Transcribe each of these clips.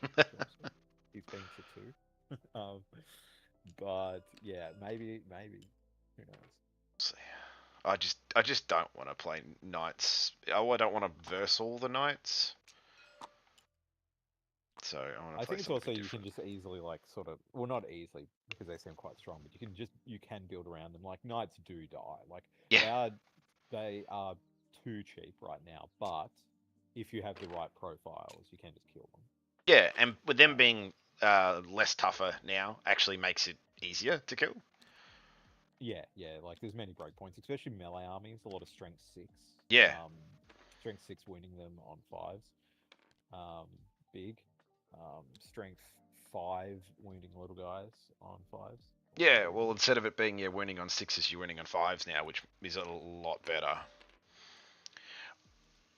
Awesome. He's been for two. But yeah, maybe. Who knows? So, I just don't want to play knights. Oh, I don't want to verse all the knights. So I want I to play think it's something a also bit you can different. just easily like sort of well not easily because they seem quite strong, but you can build around them. Like knights do die. Like Yeah, they are they are too cheap right now, but if you have the right profiles, you can just kill them. yeah, and with them Um, being less tougher now, actually makes it easier to kill. yeah, like there's many breakpoints, especially melee armies. A lot of strength six, Yeah, um, strength six winning them on fives, um, big, strength five wounding little guys on fives, also yeah. very Well, big. instead of it being winning on sixes, you're winning on fives now, which is a lot better.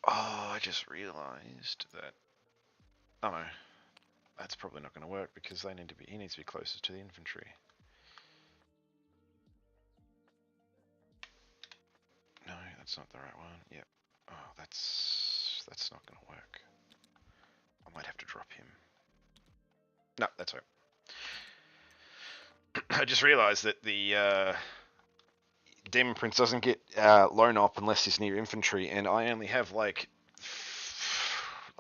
Oh, I just realised that. Oh no, that's probably not going to work because they need to be. He needs to be closer to the infantry. No, that's not the right one. Yep. Oh, that's not going to work. I might have to drop him. No, that's okay. I just realised that the Demon Prince doesn't get lone op unless he's near infantry, and I only have like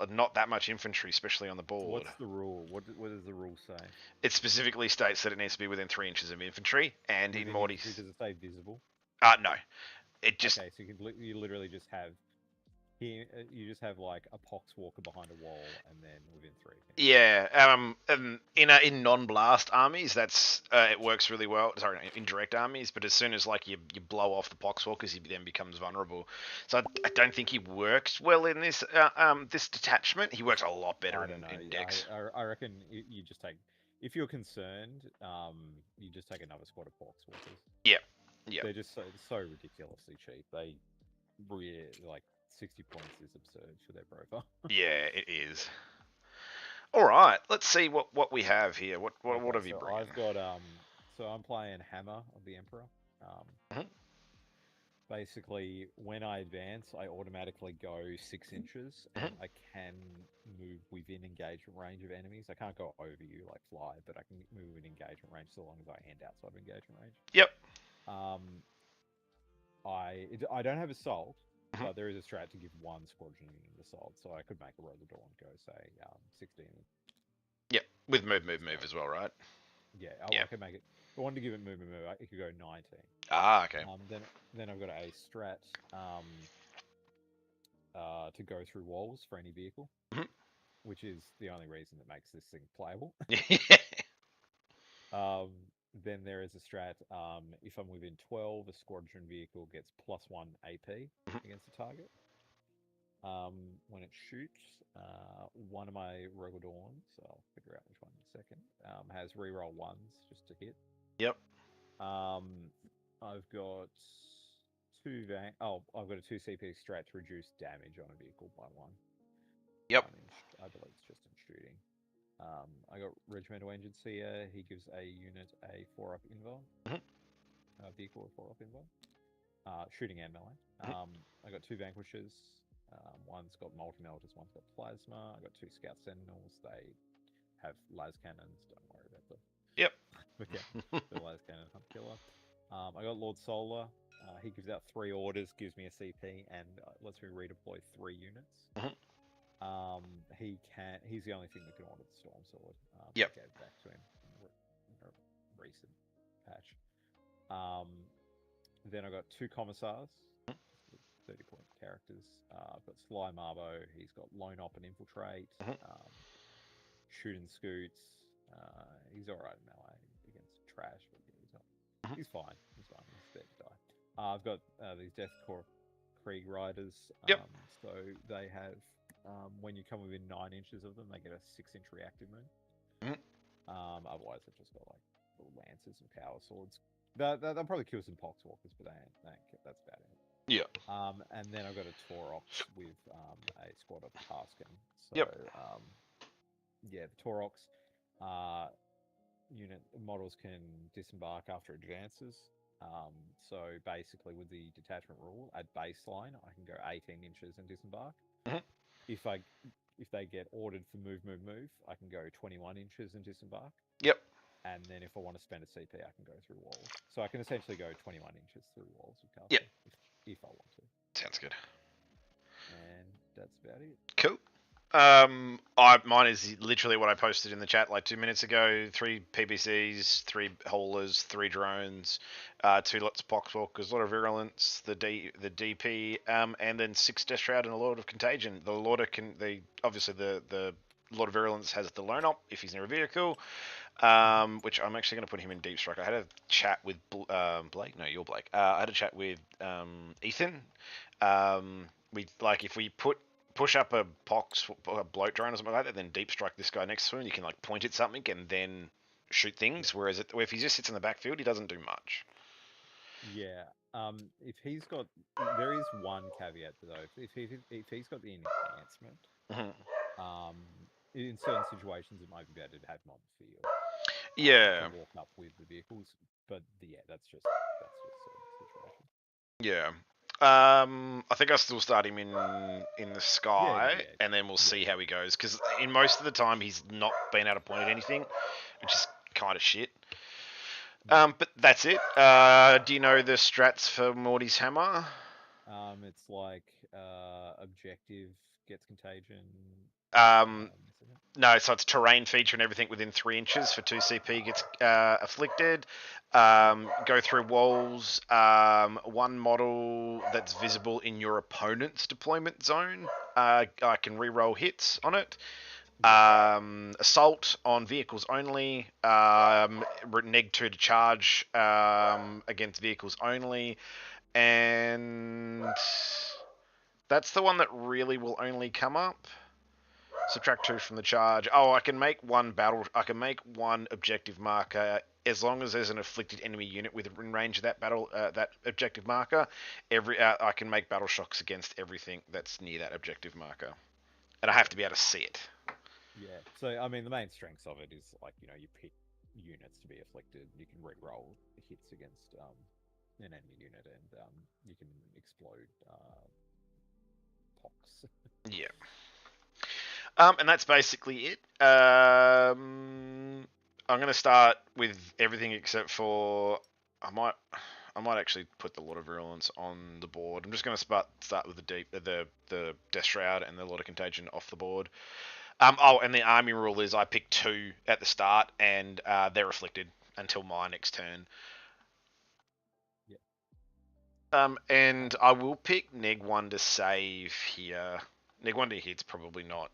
not that much infantry, especially on the board. What's the rule? What does the rule say? It specifically states that it needs to be within 3 inches of infantry, and in Within infantry, Morty's, does it say visible? no, it just Okay, so you literally just have here. You just have like a poxwalker behind a wall, and then within three finishes. yeah. In non-blast armies, that's it works really well. Sorry, in direct armies, but as soon as like you blow off the poxwalkers, he then becomes vulnerable. So I don't think he works well in this detachment. He works a lot better I don't know. in decks. I reckon you just take. If you're concerned, you just take another squad of poxwalkers. Yeah, yeah, They're just so ridiculously cheap. They really like 60 points is absurd for their profile. yeah. It is. All right, let's see what we have here. What Okay, have you so bringing? I've got so I'm playing Hammer of the Emperor. Um, Mhm, Basically, when I advance, I automatically go 6 inches, mhm. and I can move within engagement range of enemies. I can't go over you like fly, but I can move in engagement range so long as I end outside of engagement range. Yep. Um, I don't have assault, Mhm. but there is a strat to give one squadron in assault, so I could make a Rogue Dawn go say 16 Yep. With move assault. as well, right? Yeah, Yeah. I could make it. If I wanted to give it move. It could go 19. Ah, okay. Then I've got a strat to go through walls for any vehicle, Mhm. which is the only reason that makes this thing playable. Yeah. um, then there is a strat. If I'm within 12, a squadron vehicle gets +1 AP Mhm. against the target. When it shoots, one of my Rogue Dawns, I'll figure out which one in a second, has reroll ones just to hit. Yep. Um, I've got I've got a 2 CP strat to reduce damage on a vehicle by one. Yep. I believe it's just in shooting. I got Regimental Engine Seer. He gives a unit a 4-up invul, Mhm. vehicle with 4-up invul, shooting and melee. Mhm. I got two Vanquishers. One's got multi melters, one's got plasma. I got two Scout Sentinels. They have las cannons. Don't worry about them. Yep. But yeah, the las cannon hunt killer. I got Lord Solar. He gives out 3 orders, gives me a CP, and lets me redeploy 3 units. Mhm. He's the only thing that can order the Storm Sword. I Yep. gave it back to him in a recent patch. Um, then I got two Commissars, just with 30-point characters. I've got Sly Marbo. He's got Lone Op and Infiltrate. Mhm. Shooting Scoots. He's alright in melee against trash, but yeah, he's not. Mhm. He's fine. He's fine. He's there to die. I've got these Death Core Krieg Riders. Yep. So they have when you come within 9 inches of them, they get a 6-inch reactive moon. Mhm. Otherwise, they've just got like little lancers and power swords. They'll probably kill some poxwalkers, but that's about it. Yep. And then I've got a Taurox with a squad of Taskin. So Yep. yeah, the Taurox uh, unit models can disembark after advances. So basically, with the detachment rule at baseline, I can go 18 inches and disembark. Mhm. If I if they get ordered for move, I can go 21 inches and disembark. Yep. And then if I want to spend a CP, I can go through walls. So I can essentially go 21 inches through walls with castle. Yep. If I want to. Sounds good. And that's about it. Cool. Mine is literally what I posted in the chat like 2 minutes ago. 3 PBCs, 3 haulers, 3 drones, 2 lots of poxwalkers, a lot of virulence, the DP, and then 6 death shroud and a lot of contagion. The Lord obviously the Lord of Virulence has the lone op if he's near a vehicle, which I'm actually going to put him in deep strike. I had a chat with Blake. No, you're Blake. I had a chat with Ethan. If we push up a bloat drone or something like that, then deep strike this guy next to him. You can like point at something and then shoot things. Whereas if he just sits in the backfield, he doesn't do much. Yeah. If he's got, there is one caveat though. If he's got the enhancement, in certain situations it might be better to have him on the field. Yeah. To walk up with the vehicles, but yeah, that's just certain situation. Yeah. I think I'll still start him in the sky, and then we'll see how he goes. Because in most of the time, he's not been able to point at anything, which is kind of shit. But that's it. Do you know the strats for Morty's hammer? It's like objective gets contagion. No, so it's terrain feature and everything within 3 inches for 2 CP gets afflicted. Go through walls. 1 model that's visible in your opponent's deployment zone. I can reroll hits on it. Assault on vehicles only. Neg 2 to charge against vehicles only. And that's the one that really will only come up. Subtract 2 from the charge. Oh, I can make 1 objective marker as long as there's an afflicted enemy unit within range of that objective marker. I can make battle shocks against everything that's near that objective marker, and I have to be able to see it. Yeah. So I mean, the main strengths of it is like you pick units to be afflicted. You can re-roll hits against an enemy unit, and you can explode pox. Yeah. And that's basically it. I'm going to start with everything except for I might actually put the Lord of Virulence on the board. I'm just going to start with the Death Shroud and the Lord of Contagion off the board. And the army rule is I pick 2 at the start, and they're afflicted until my next turn. Yeah. And I will pick Neg 1 to save here. Neg 1 to hit's probably not.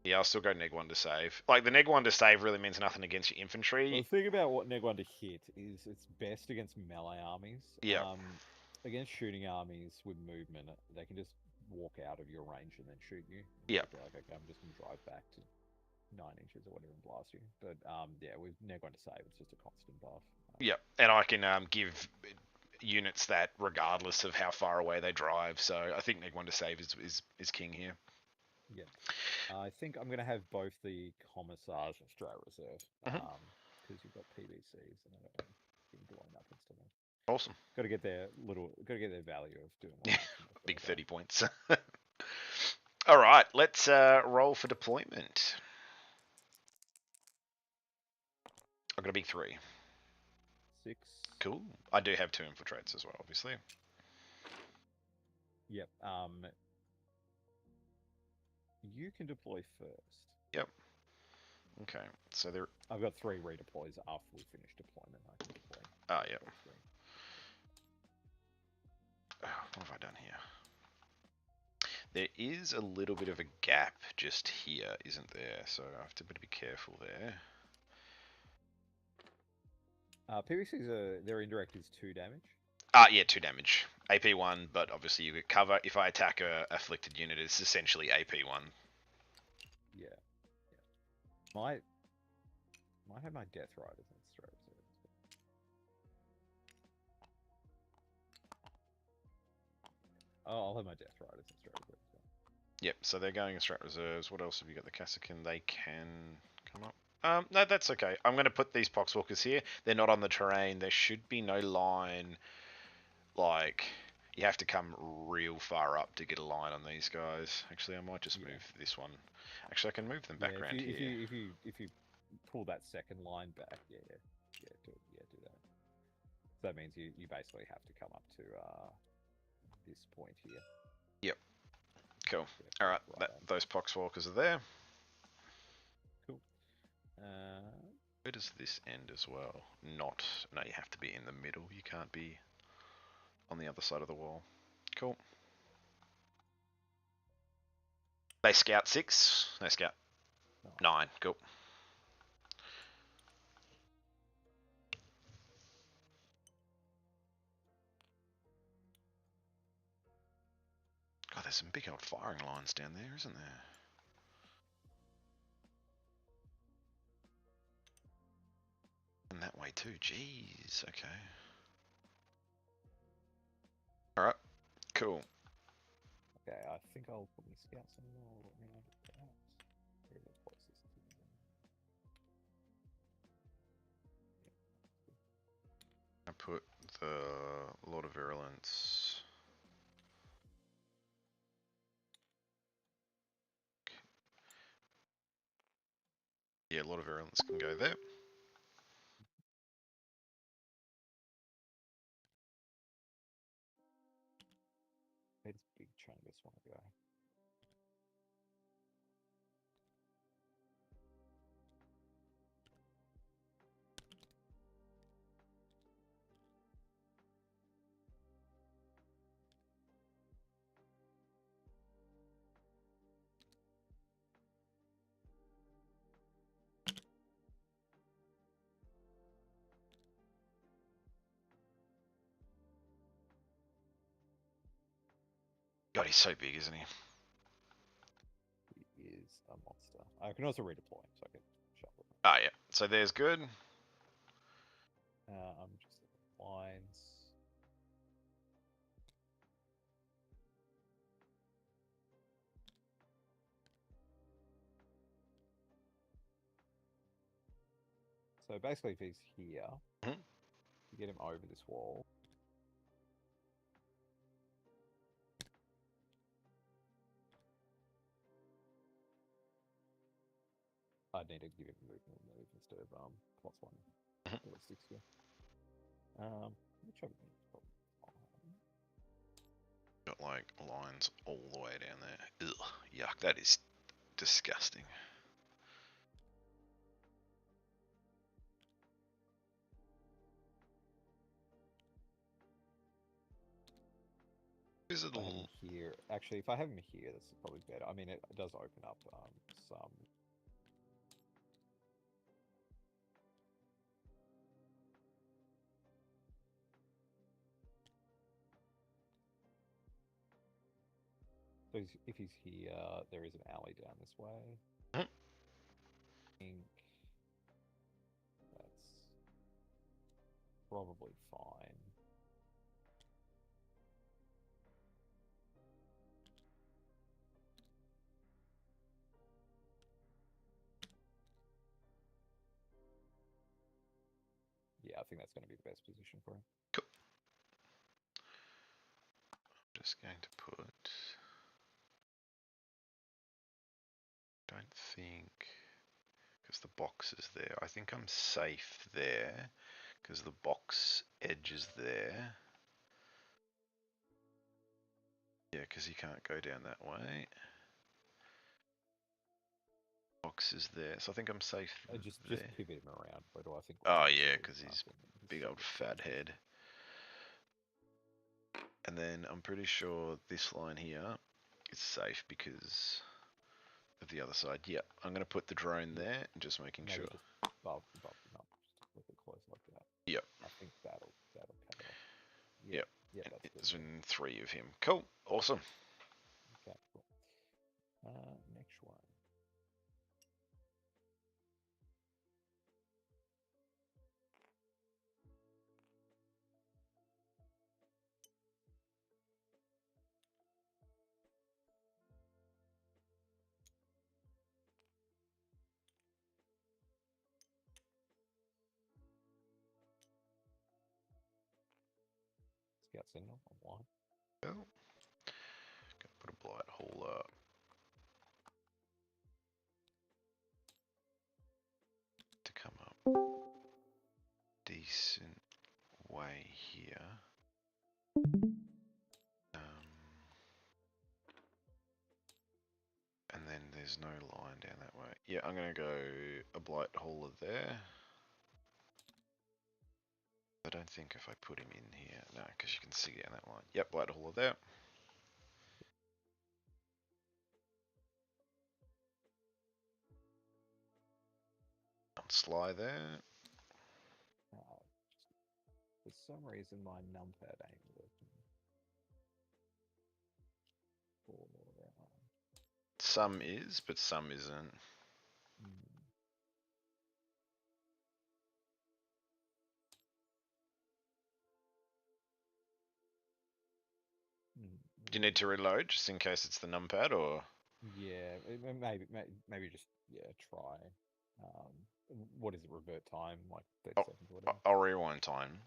Yeah, I'll still go Neg 1 to save. Like, the Neg 1 to save really means nothing against your infantry. Well, the thing about what Neg 1 to hit is it's best against melee armies. Yeah. Against shooting armies with movement, they can just walk out of your range and then shoot you. Yeah. Like, okay, I'm just going to drive back to 9 inches or whatever and blast you. But, yeah, with Neg 1 to save, it's just a constant buff. Yeah, and I can give units that regardless of how far away they drive. So I think Neg 1 to save is king here. Yeah. I think I'm going to have both the Commissars and Strat Reserve because you've got PBCs and I don't want being blown up instantly. Awesome. Got to get their value of doing all that. Big 30 points. All right, let's roll for deployment. I've got a big 3. 6. Cool. I do have 2 infiltrates as well, obviously. Yep. You can deploy first. Yep. Okay. So there. I've got 3 redeploys after we finish deployment. I can deploy. Oh, yeah. What have I done here? There is a little bit of a gap just here, isn't there? So I have to be careful there. PVCs their indirect is 2 damage. Yeah, 2 damage. AP 1, but obviously you get cover. If I attack a afflicted unit, it's essentially AP 1. Yeah. Might have my Death Riders and Strat Reserves. Oh, I'll have my Death Riders and Strat Reserves. Yep, so they're going in Strat Reserves. What else have you got? The Cassican, they can come up. No, that's okay. I'm going to put these Poxwalkers here. They're not on the terrain. There should be no line. Like, you have to come real far up to get a line on these guys. Actually, I might just Yeah. move this one. Actually, I can move them back Yeah, around here. if you pull that second line back, do that. So that means you basically have to come up to this point here. Yep. Cool. Yeah, All right, right those poxwalkers are there. Cool. Where does this end as well? No, you have to be in the middle. You can't be on the other side of the wall. Cool. They scout 6. They scout 9. Cool. God, there's some big old firing lines down there, isn't there? And that way too. Jeez. Okay. All right. Cool. Okay, I think I'll put my scouts on all around that. Where are the closest to them? I put the Lord of Virulence. Yeah, Lord of Virulence can go there. Where does Big Chungus want to go? God, he's so big, isn't he? He is a monster. I can also redeploy him, so I can shuffle him. Ah, yeah. So there's good. I'm just looking at lines. So basically, if he's here, you get him over this wall. I'd need to give him move instead of +1 ballistics here. Which I think is probably fine. Got like lines all the way down there. Ugh, yuck, that is disgusting. Is it If I have him here, actually, if I have him here, that's probably better. I mean, it does open up some. So if he's here, there is an alley down this way. I think that's probably fine. Yeah, I think that's going to be the best position for him. Cool. Just going to put. Don't think, because the box is there. I think I'm safe there because the box edge is there. Yeah, because he can't go down that way. Box is there, so I think I'm safe. Just pivot him around. Where do I think? Oh yeah, because he's big old fat head. And then I'm pretty sure this line here is safe because of the other side. Yeah, I'm going to put the drone there and just making sure. Just bump him up, just a little bit close like that. Yep. I think that'll cut it off. Yep. Yeah, that's good. There's been 3 of him. Cool. Awesome. Okay, cool. Next one. Scout Sentinel on 1. Well, gonna put a blight hauler to come up decent way here. And then there's no line down that way. Yeah, I'm gonna go a blight hauler there. I don't think if I put him in here, no, because you can see down that line. Yep, blight hauler there. Sly there. For some reason, my numpad ain't working. Some is, but some isn't. Do you need to reload just in case it's the numpad, or? Yeah, maybe just try. What is it? Revert time, like 30 seconds or whatever. I'll rewind time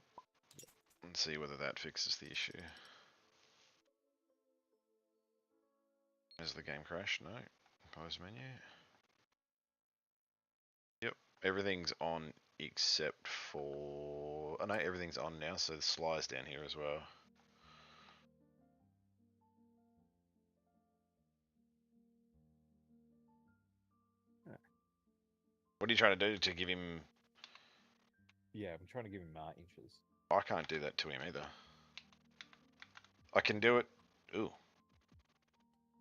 and see whether that fixes the issue. Is the game crash? No. Pause menu. Yep, everything's on except for. Oh no, everything's on now, so the Sly's down here as well. What are you trying to do to give him? Yeah, I'm trying to give him inches. I can't do that to him either. I can do it. Ooh.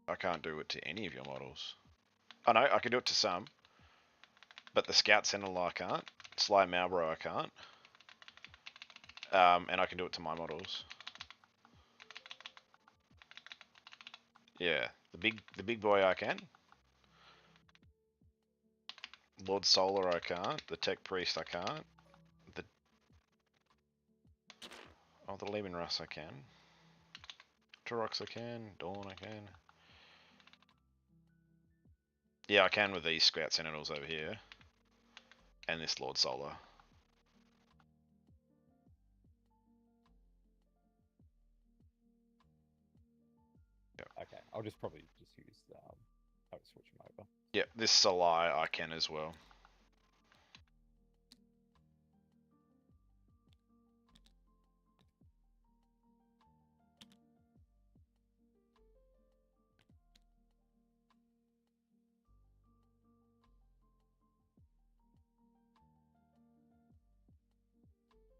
I can't do it to any of your models. Oh no, I can do it to some. But the Scout Sentinel I can't. Sly Marlborough I can't. And I can do it to my models. Yeah, the big boy I can. Lord Solar I can't. The Tech Priest I can't. The Lehman Russ I can. Torox I can. Dawn I can. Yeah, I can with these Scout Sentinels over here. And this Lord Solar. Yep. Okay, I'll just probably just use I'll switch them over. Yeah, this Solai I can as well.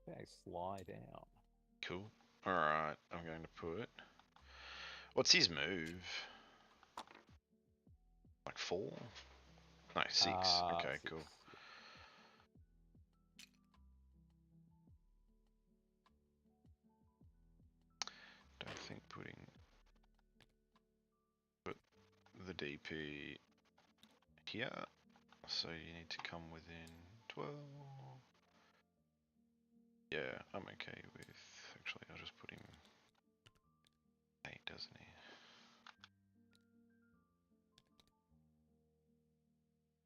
Okay, slide down. Cool. Alright, I'm going to put... What's his move? Like 4? No, 6. Okay, 6. cool. Don't think put the DP here. So you need to come within 12. Yeah, I'm okay with... Actually, I'll just put him 8, doesn't he?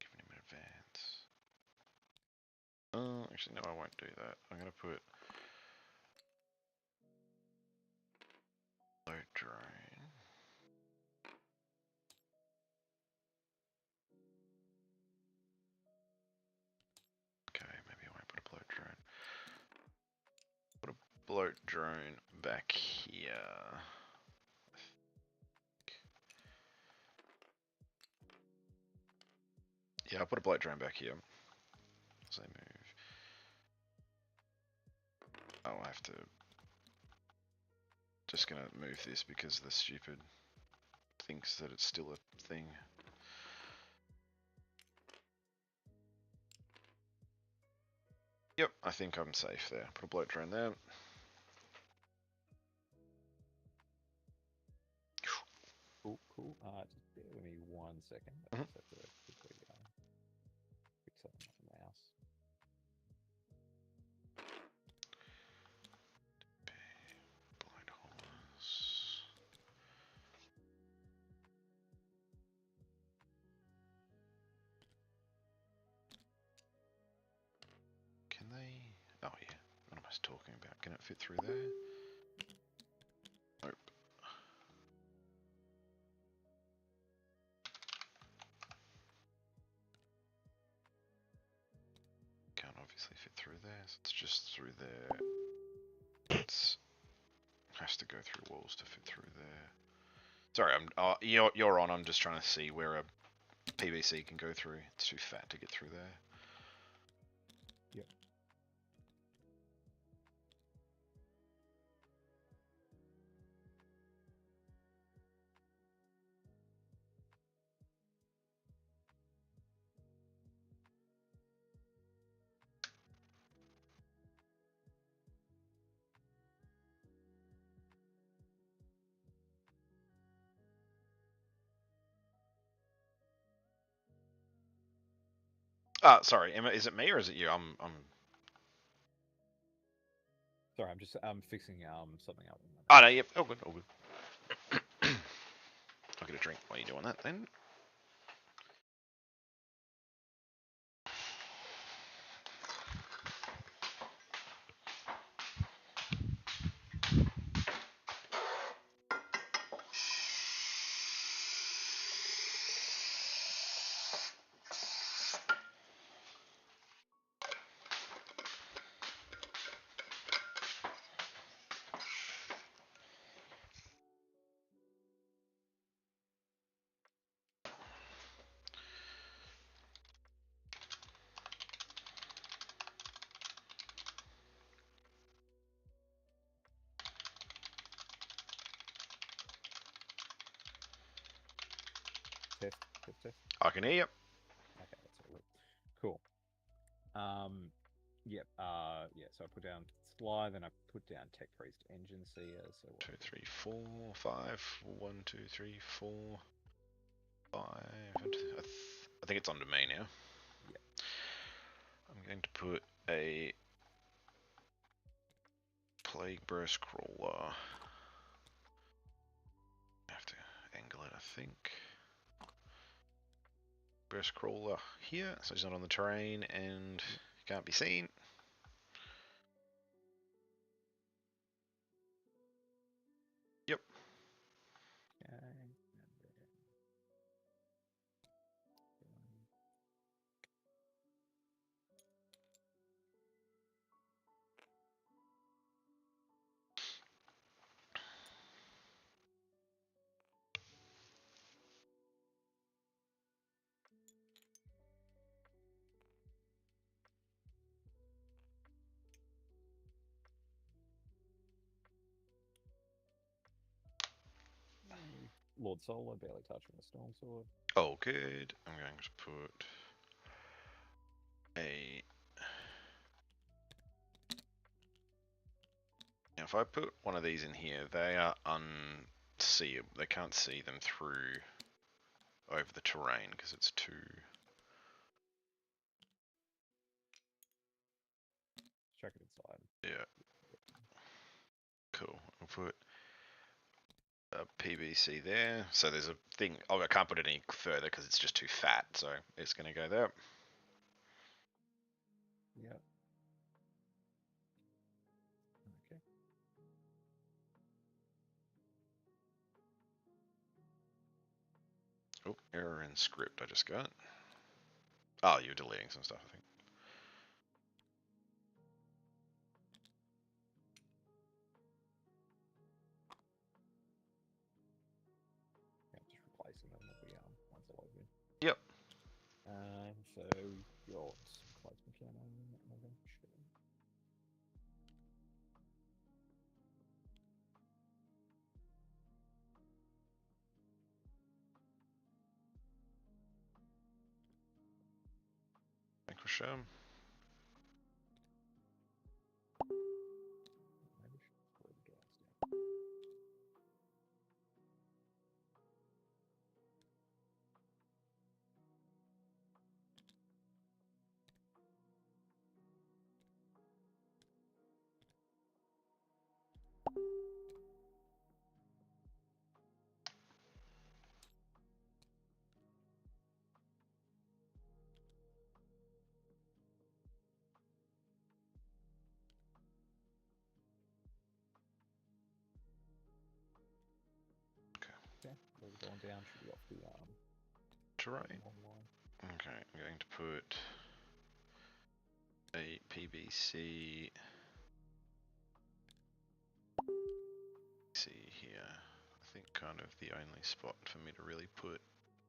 Giving him an advance. Actually, no, I won't do that. I'm going to put... Load drone. Okay, maybe I won't put a bloat drone. Put a bloat drone back here. Yeah, I'll put a bloat drone back here. As I move. I'll have to... Just gonna move this because the stupid thinks that it's still a thing. Yep, I think I'm safe there. Put a bloat drone there. Cool. Just bear with me 1 second. I just have to quickly fix up my mouse. Bloat holes. Can they? Oh yeah. What am I talking about? Can it fit through there? Nope. has to go through walls to fit through there. Sorry, you're on. I'm just trying to see where a PVC can go through. It's too fat to get through there. Yep. Sorry, Emma, is it me or is it you? I'm Sorry, I'm fixing something up. Oh no, yep, all good, all good. I'll get a drink while you're doing that then. Test. I can hear you. Okay, that's all good. Cool. Yep. Yeah. So I put down Sly, then I put down Tech Priest Engine Seer. So 2, 3, 4, 5. 1, 2, 3, 4, 5. I think it's onto me now. Yep. I'm going to put a Plague Burst Crawler. I have to angle it, I think. Burst Crawler here, so he's not on the terrain and can't be seen. Yep. Okay. Lord Solar barely touching the Storm Sword. Oh, good. I'm going to put a... Now, if I put one of these in here, they are unseeable. They can't see them through over the terrain because it's too... Chuck it inside. Yeah. Cool. I'll put a PVC there. So there's a thing... Oh, I can't put it any further because it's just too fat. So it's going to go there. Yep. Okay. Oh, error in script I just got. Oh, you're deleting some stuff, I think. Yeah, just replacing them with the once I log in. Yep. So got plasma cannon. Vanquish him. Maybe I should pull the gas down. Okay, we're going down. Should be off the Terrain. online. Okay, I'm going to put a PVC think kind of the only spot for me to really put,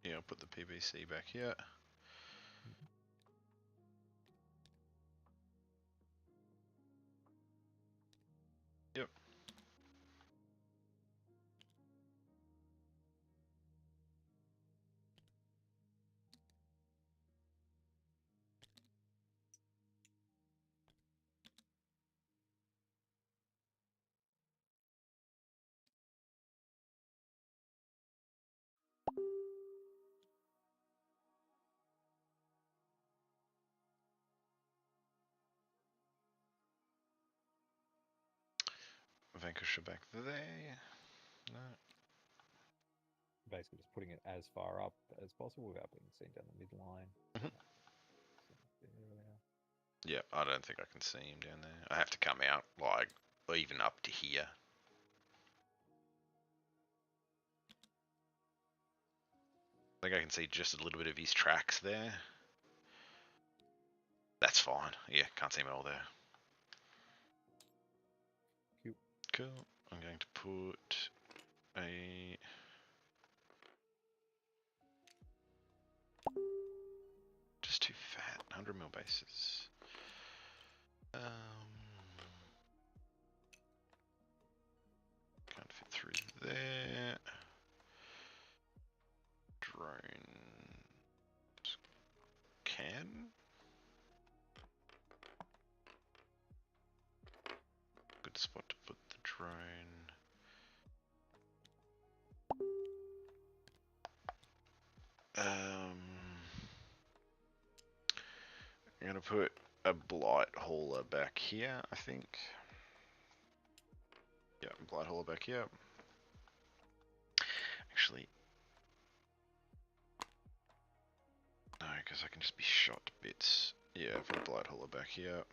yeah, I'll put the PVC back here. Yep. Vanquisher back there. No. Basically, just putting it as far up as possible without being seen down the midline. Yeah, I don't think I can see him down there. I have to come out, like, even up to here. I think I can see just a little bit of his tracks there. That's fine. Yeah, can't see him at all there. Cute. Cool. I'm going to put a... Just too fat. 100 mil bases. Can't fit through there. Drone can. Good spot to put the drone. I'm gonna put a blight hauler back here, I think. Yeah, blight hauler back here. Actually, no, because I can just be shot to bits. Yeah, I've got a blight hauler back here.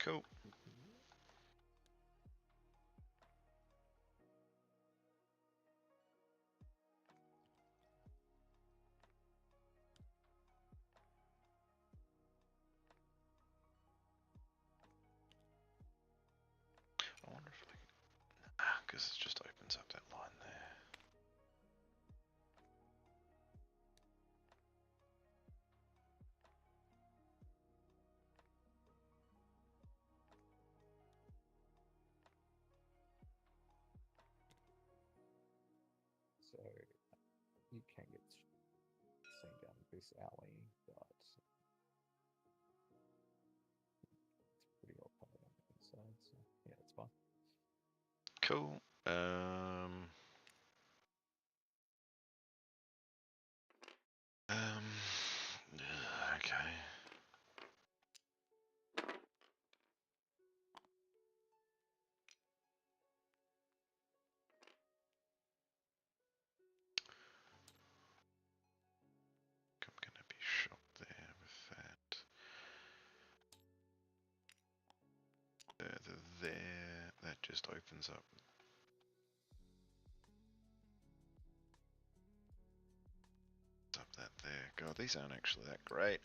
Cool. I wonder if I can... because it just opens up that line there. So you can get seen down this alley, but it's pretty well covered on the inside. So yeah, it's fine. Cool. Okay. I'm gonna be shot there with that. There, that just opens up. Up that there. God, these aren't actually that great.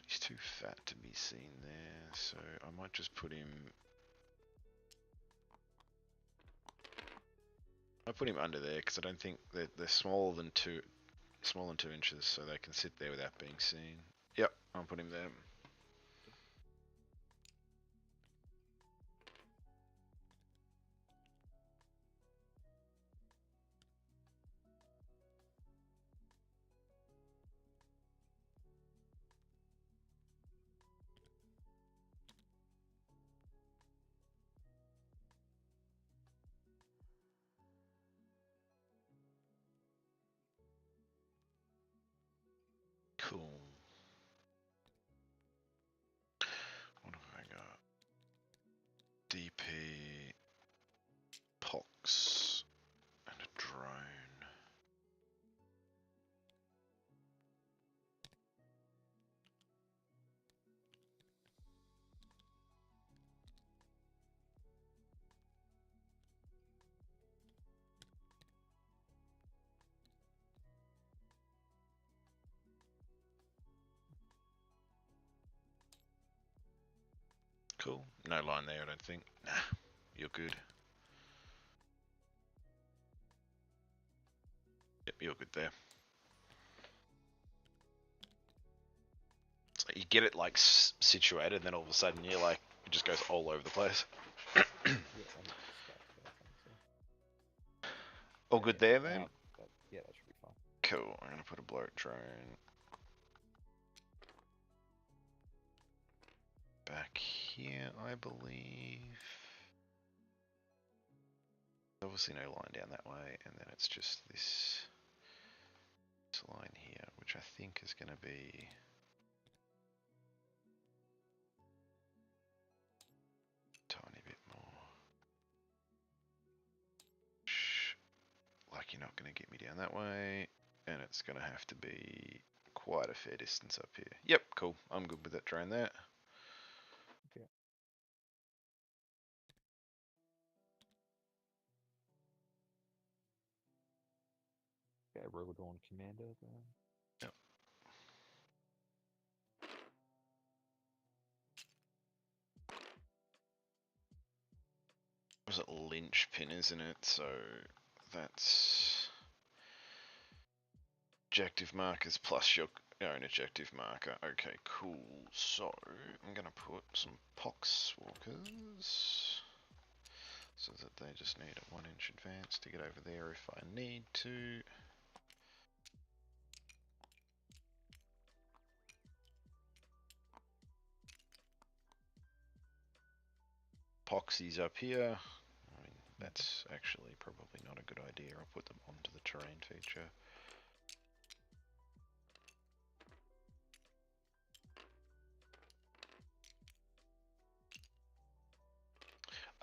He's too fat to be seen there, so I might just put him. I put him under there because I don't think they're smaller than 2 inches, so they can sit there without being seen. Yep, I'll put him there. Cool. Cool. No line there, I don't think. Nah, you're good. Yep, you're good there. It's like you get it like situated, and then all of a sudden you're like, it just goes all over the place. Yeah, I need to start that thing, so. All good there then? Yeah, that should be fine. Cool. I'm gonna put a bloat drone back here, I believe. Obviously no line down that way, and then it's just this line here, which I think is going to be a tiny bit more. Like, you're not going to get me down that way, and it's going to have to be quite a fair distance up here. Yep, cool. I'm good with that drone there. Okay. Okay, Robodorn Commander then. Yep. Was it linchpin, isn't it? So that's objective markers plus your own objective marker. Okay, cool. So I'm gonna put some poxwalkers so that they just need a 1 inch advance to get over there if I need to. Poxies up here. I mean, that's actually probably not a good idea. I'll put them onto the terrain feature.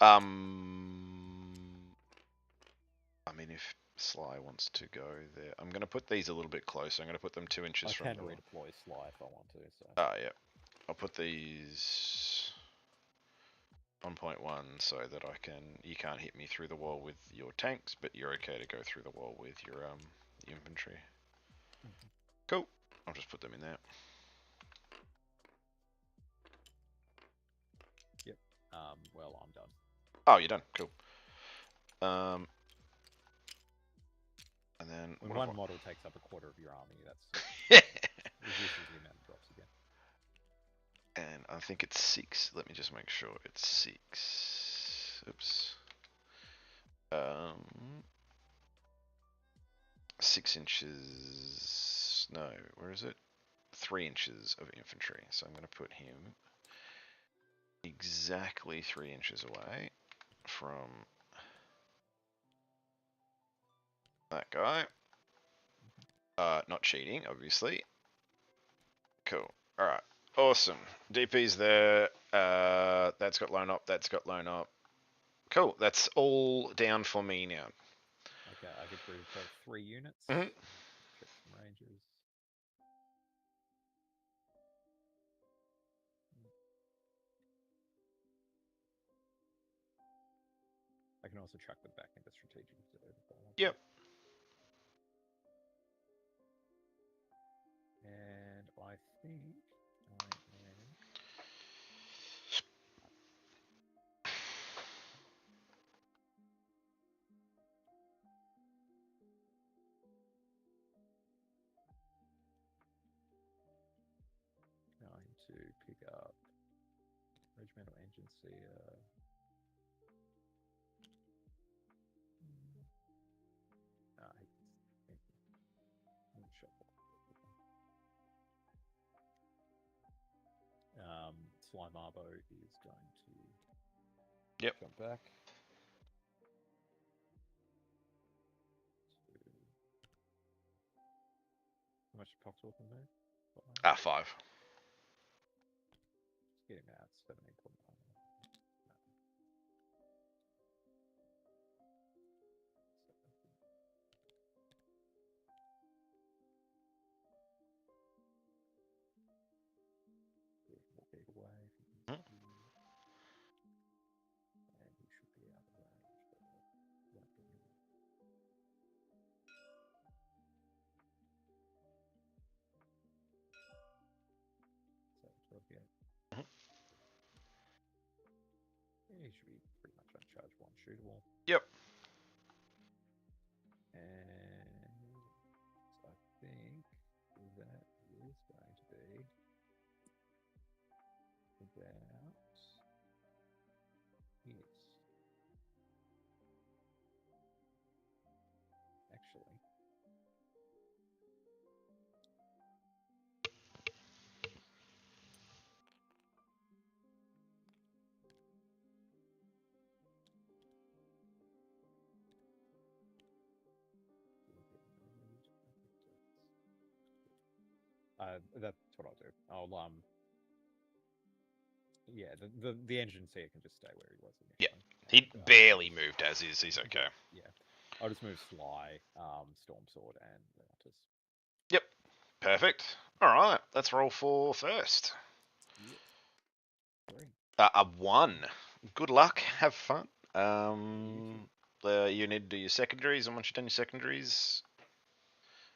I mean, if Sly wants to go there, I'm going to put these a little bit closer. I'm going to put them 2 inches from the... I can redeploy Sly if I want to, so... Ah, yeah. I'll put these on 1.1 so that you can't hit me through the wall with your tanks, but you're okay to go through the wall with your infantry. Cool. I'll just put them in there. Yep. Well, I'm done. Oh, you're done. Cool. And then when one model takes up a quarter of your army, that's reduces the amount of drops again. And I think it's 6. Let me just make sure it's 6. Oops. 6 inches. No, where is it? 3 inches of infantry. So I'm going to put him exactly 3 inches away from that guy. Not cheating, obviously. Cool. Alright. Awesome. DP's there. That's got loan up. That's got loan up. Cool. That's all down for me now. Okay, I get rid of 3 units. Mm-hmm. Check some ranges. I can also track them back into strategic reserve if I want. Yep. And I think I am going to pick up Regimental Engine Seer. Slime Arbo is going to jump back. How much did Poxwalker move? 5. Just getting that 17.9. Away. And he should be out of range. So 12 again. he should be pretty much unchargeable and shootable. Yep. And I think that is going to be about yes. Actually. That's what I'll do. I'll yeah, the engine seer can just stay where he was initially. He And, barely moved as is. He's okay. Yeah, I'll just move Sly, Storm Sword, and Mortis. Yep. Perfect. All right. Let's roll for first. Yeah. 3. A 1. Good luck. Have fun. You You need to do your secondaries, and once you've done your secondaries,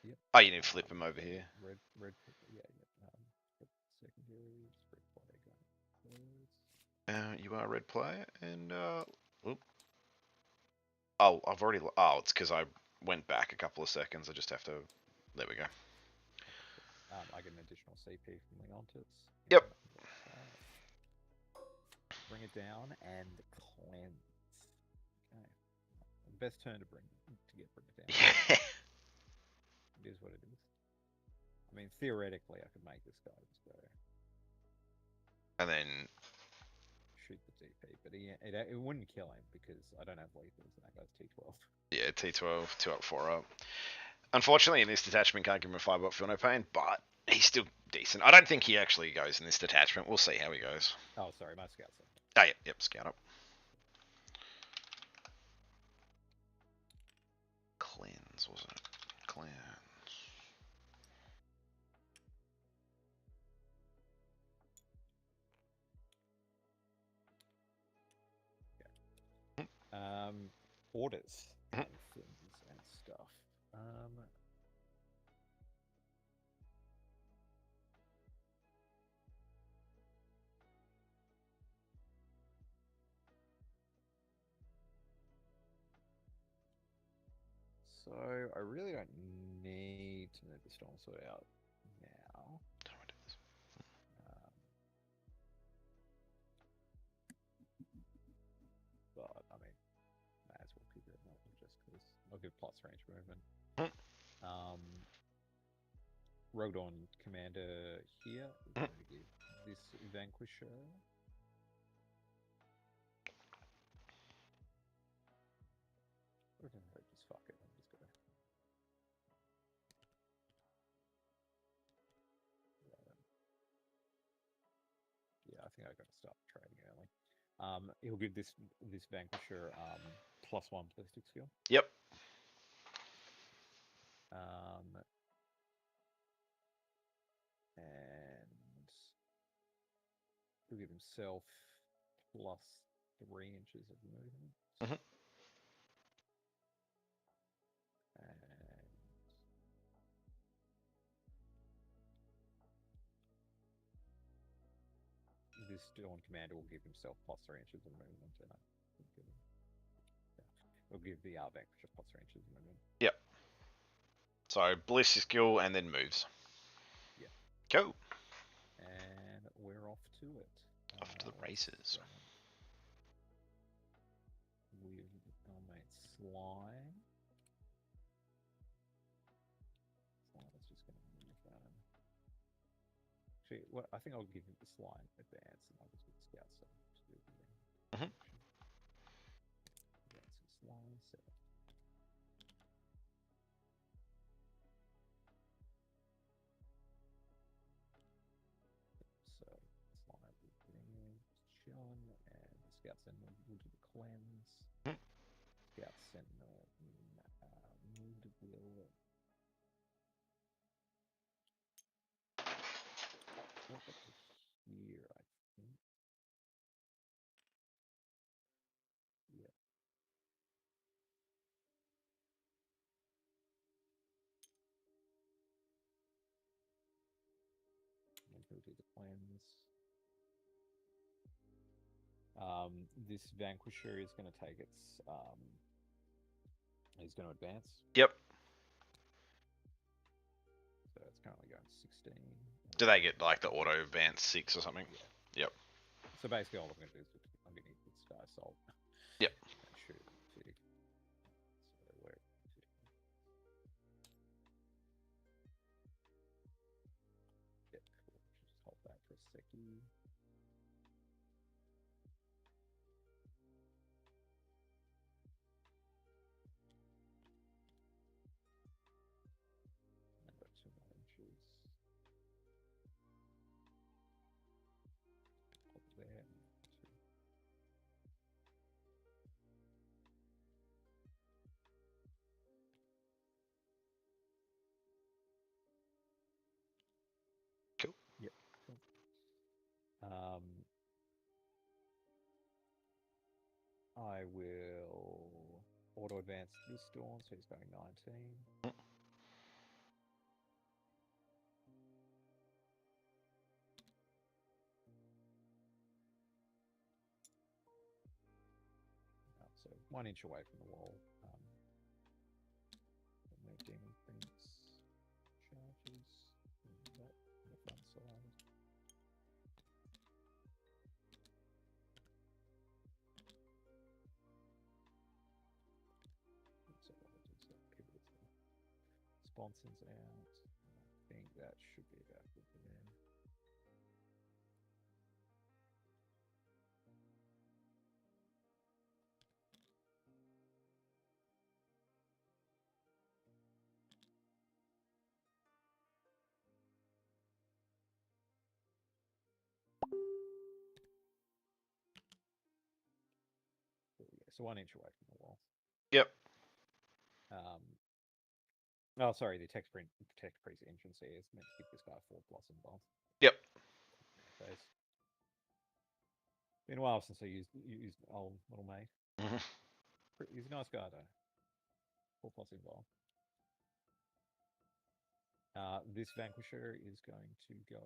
Yep. oh, you need to flip them over here. Red, yeah. Secondaries, red player, You are a red player, and oh, I've already. Oh, it's because I went back a couple of seconds. I just have to. There we go. I get an additional CP from Leontis. Yep. Bring it down and cleanse. Okay. Best turn to bring it down. Yeah. It is what it is. I mean, theoretically, I could make this guy just go. And then shoot the DP, but it wouldn't kill him because I don't have lethals and that guy's T12. Yeah, T12, 2 up, 4 up. Unfortunately, in this detachment, can't give him a 5 up, feel no pain, but he's still decent. I don't think he actually goes in this detachment. We'll see how he goes. Oh, sorry, my scouts. Oh, yep, scout up. Cleanse, was it? Cleanse. Orders and things and stuff. So I really don't need to move the Storm Sword out now. But I mean, may as well keep it up just because I'll give plus range movement. Rogue Dawn Commander here is going to give this Vanquisher. Just fuck it. I'm just gonna. Yeah, I think I got to start trading early. He'll give this Vanquisher +1 ballistic skill. Yep. And he'll give himself +3 inches of movement. Mm-hmm. And this Dawn Commander will give himself +3 inches of movement, and it'll give the Vanquisher +3 inches of movement. Yep. So ballistic skill and then moves. Yeah. Go. And we're off to it. Off to the races. With our mate Sly. Sly's just going to move. Actually, well, I think I'll give him the Sly in advance, and I'll just get Scouts to do the That's a Sly set. So Sly will bring John, and the Scouts then will do the cleanse. Scouts then move the wheel. Walk up to here, I think. Yeah. And he'll do the cleanse. This Vanquisher is going to take its. He's going to advance. Yep. So it's currently going 16. Do they get like the auto advance 6 or something? Yeah. Yep. So basically, all I'm going to do is I'm going to use this die assault. Yep. And shoot it. So where? Yeah, cool. Just hold that for a second. I've got 2 more inches. Hold there. Cool. Yep. Cool. I will auto advance this Dawn, so he's going 19. So 1 inch away from the wall. No demon prince charges. That on the front side. So sponsons out. I think that should be about good for them. So 1 inch away from the wall. Yep. Oh, sorry. The text priest entrance here is meant to give this guy 4+ involved. Yep. Face. Been a while since I used old little mate. He's a nice guy though. 4+ involved. This Vanquisher is going to go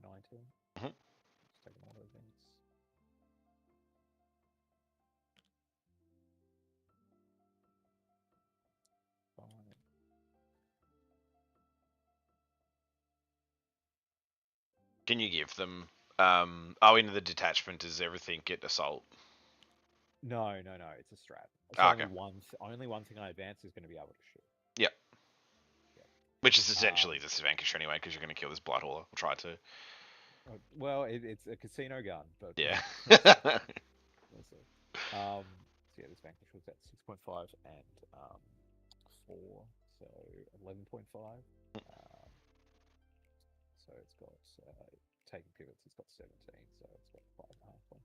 19. Let's take an auto advance. Fine. Can you give them? In the detachment, does everything get assault? No. It's a strat. It's Okay. only one thing I advance is going to be able to shoot. Yep. Which is essentially this Vanquisher anyway, because you're going to kill this Bloodhauler. Or try to. Well, it's a casino gun, but Yeah. we'll see. So yeah, this Vanquish was at 6.5 and 4, so 11.5. So it's got taking pivots. It's got 17, so it's got 5.5 one.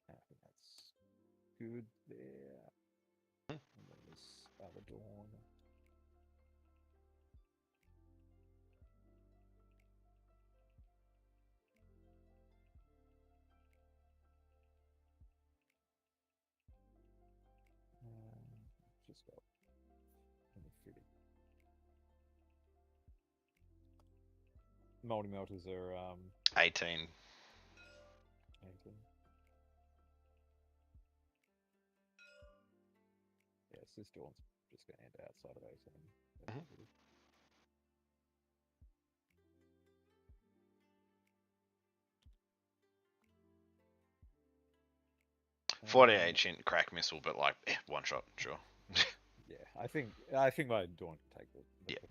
I think that's good there. And then this other Dawn. Just got infinity. Multi melters are 18. 18. Yes, this Dawn's just going to end outside of 18. 40 ancient crack missile, but like 1 shot, sure. Yeah, I think my Dawn can take the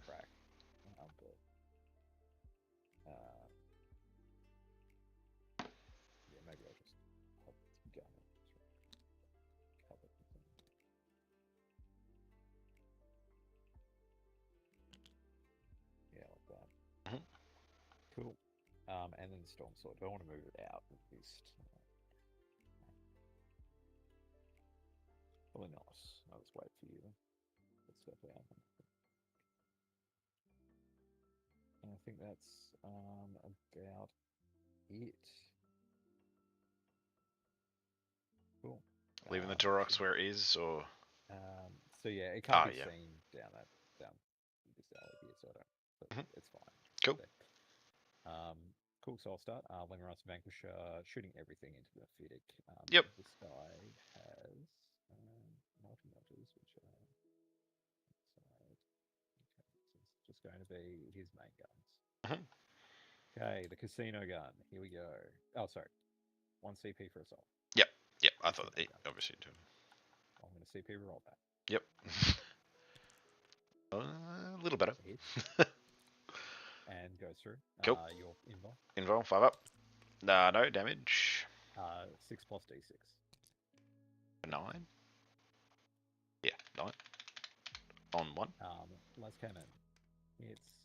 crack. Yeah, maybe I'll just pop gun it. Cover it. Yeah, like that. Cool. And then the Storm Sword. Do I want to move it out at least? Probably not. I'll just wait for you. Let's step out. And I think that's about it. Cool. Leaving the Torox where it is, or So yeah, it can't be yeah. seen down this alley here, so I don't. But it's fine. Cool. Cool. So I'll start. Lingerance Vanquisher, shooting everything into the Phoenix. Yep. This guy has multi-melters, which are outside. Okay, so it's just going to be his main guns. Okay, the casino gun. Here we go. Oh, sorry. 1 CP for assault. Yep. I thought it obviously too. I'm going to CP roll that. Yep. A little better. And goes through. Cool. Your invul. Invul, 5 up. No damage. 6 plus D6. 9. Yeah, 9. On 1. Last cannon. It's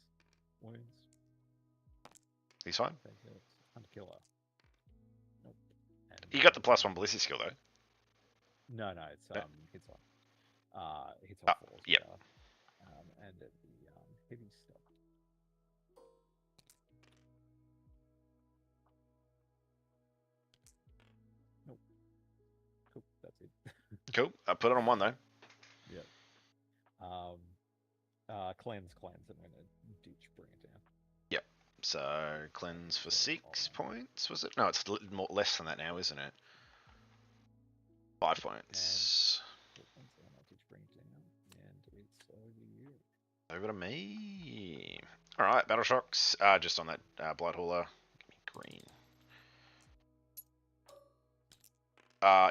wounds. He's fine. Hunter killer. Nope. And You got the +1 ballistic skill though. No, it's hits on. Hits on 4. Yep. And the heavy stuff. Nope. Cool. That's it. Cool. I put it on 1 though. Yep. Cleanse. I'm going to ditch, bring it down. Yep. So cleanse for 6 points, was it? No, it's less than that now, isn't it? 5 points. And I'll ditch, bring it down, and it's over you. Over to me. All right, battle shocks. Just on that blood hauler. Give me green.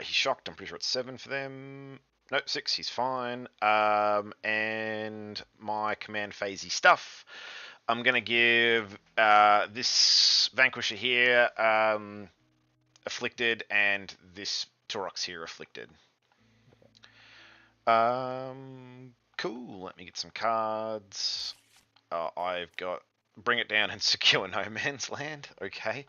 He's shocked. I'm pretty sure it's 7 for them. No, 6. He's fine. And my command phasey stuff. I'm gonna give this Vanquisher here afflicted, and this Torox here afflicted. Cool. Let me get some cards. I've got bring it down and secure no man's land. Okay.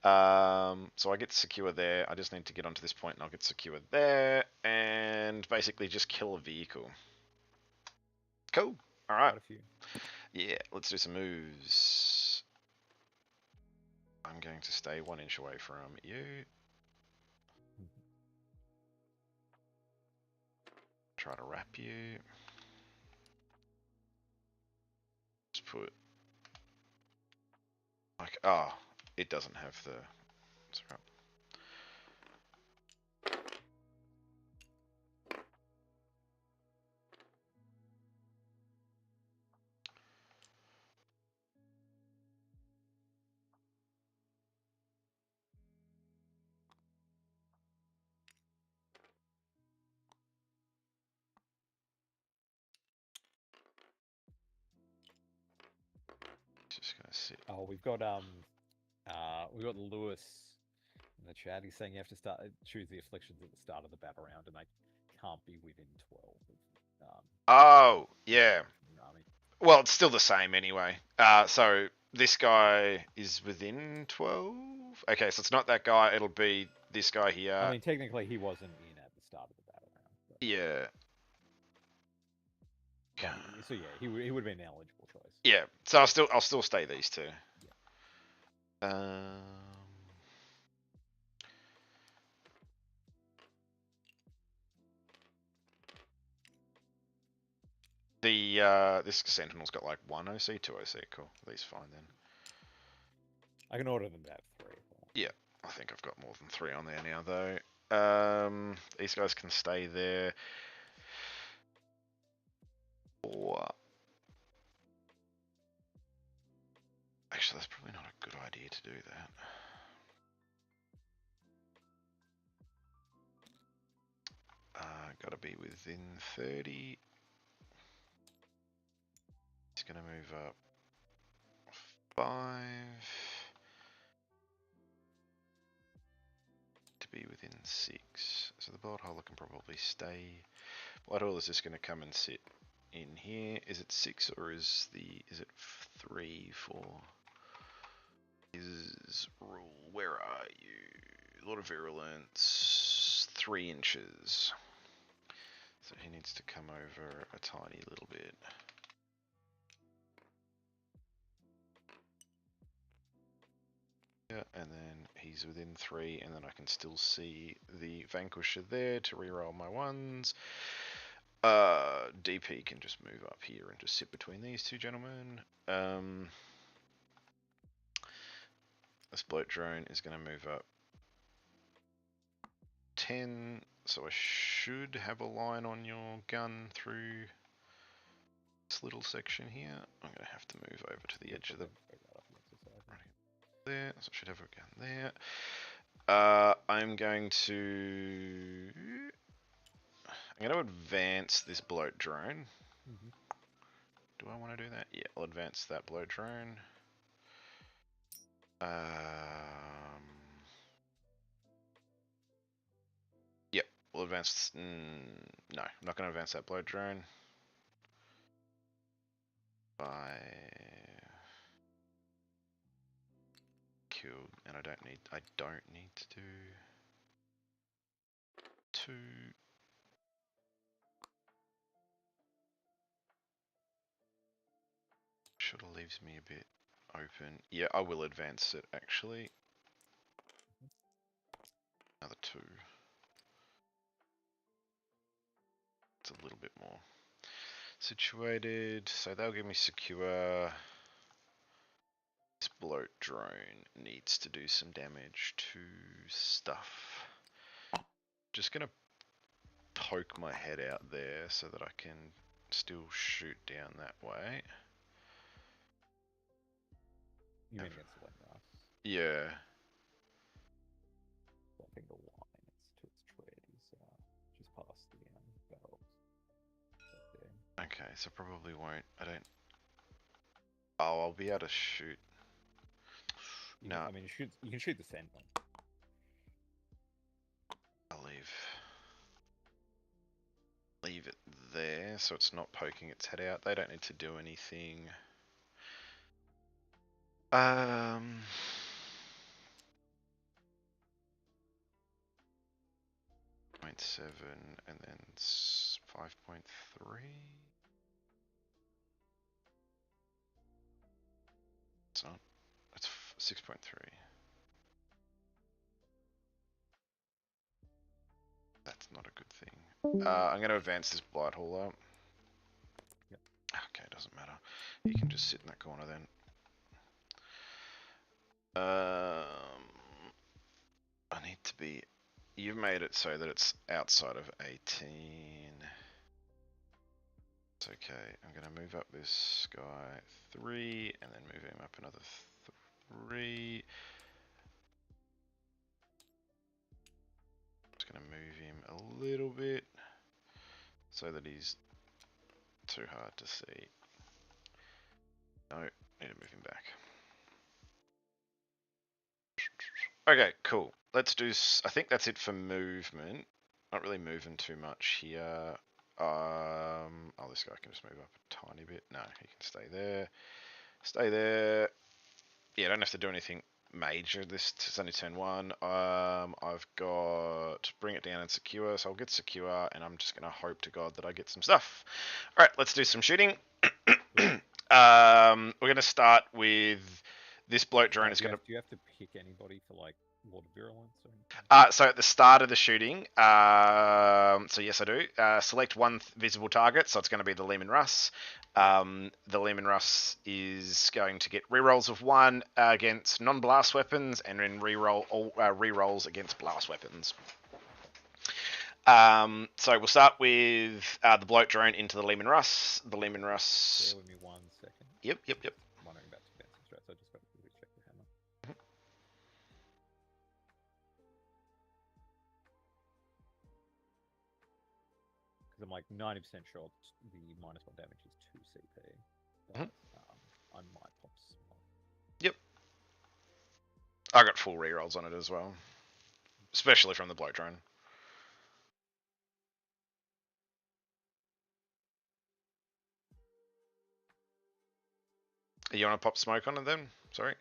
So I get secure there. I just need to get onto this point and I'll get secure there. And basically just kill a vehicle. Cool. Alright. Yeah, let's do some moves. I'm going to stay 1 inch away from you. Try to wrap you. Just put... like, it doesn't have the... That's right. Just gonna sit. Oh, we've got Lewis in the chat. He's saying you have to choose the afflictions at the start of the battle round, and they can't be within 12. Oh, yeah. Well, it's still the same anyway. So this guy is within 12. Okay, so it's not that guy. It'll be this guy here. I mean, technically, he wasn't in at the start of the battle round. But... yeah. So yeah, he would have been an eligible choice. Yeah. So I'll still stay these two. Yeah. This Sentinel's got like 1 OC, 2 OC. Cool. These fine then. I can order them to have 3. Yeah, I think I've got more than 3 on there now though. These guys can stay there. Or actually, that's probably not a good idea to do that. Gotta be within 30. He's gonna move up 5 to be within 6. So the blood holder can probably stay. Blood holder is just gonna come and sit in here. Is it 6 or is it 3 for his rule? Where are you? Lord of Virulence, 3 inches. So he needs to come over a tiny little bit. and then he's within 3, and then I can still see the Vanquisher there to reroll my ones. DP can just move up here and just sit between these two gentlemen. This bloat drone is going to move up 10, so I should have a line on your gun through this little section here. I'm going to have to move over to the edge of the there, so I should have a gun there. I'm going to advance this bloat drone. Do I want to do that? Yeah, I'll advance that bloat drone. Yep, we'll advance. No, I'm not going to advance that bloat drone. 5 killed, and I don't need to do 2. Sort of leaves me a bit open. Yeah, I will advance it actually. Another 2. It's a little bit more situated, so they'll give me secure. This bloat drone needs to do some damage to stuff. Just gonna poke my head out there so that I can still shoot down that way. You mean against the Windrush? Yeah. I think the line it's to its tread is just past the barrels. Okay, so probably won't. Oh, I'll be able to shoot. No. I mean, you can shoot the send one. I'll leave it there so it's not poking its head out. They don't need to do anything. 0.7 and then 5.3. It's not. It's 6.3. That's not a good thing. I'm going to advance this blight hauler. Yep. Okay, doesn't matter. He can just sit in that corner then. I need to be. You've made it so that it's outside of 18. It's okay. I'm going to move up this guy 3 and then move him up another 3. Just going to move him a little bit so that he's too hard to see. No, need to move him back. Okay, cool. Let's do. I think that's it for movement. Not really moving too much here. Oh, this guy can just move up a tiny bit. No, he can stay there. Stay there. Yeah, I don't have to do anything major. This is only turn 1. I've got bring it down and secure, so I'll get secure, and I'm just gonna hope to God that I get some stuff. All right, let's do some shooting. We're gonna start with this bloat drone. Is gonna. Do you have to pick anybody for like Lord of Virulence? So at the start of the shooting, so yes I do, select one visible target, so it's going to be the Lehman Russ. The Lehman Russ is going to get rerolls of 1 against non-blast weapons, and then reroll all rerolls against blast weapons. So we'll start with the bloat drone into the Lehman Russ. The Lehman Russ... Bear with me 1 second. Yep. I'm wondering about advancing straight, so I just got to check the hammer. Because I'm like 90% sure the -1 damage is 2 CP. But, I might pop small. Yep. I got full rerolls on it as well, especially from the bloat drone. You want to pop smoke on it then? Sorry.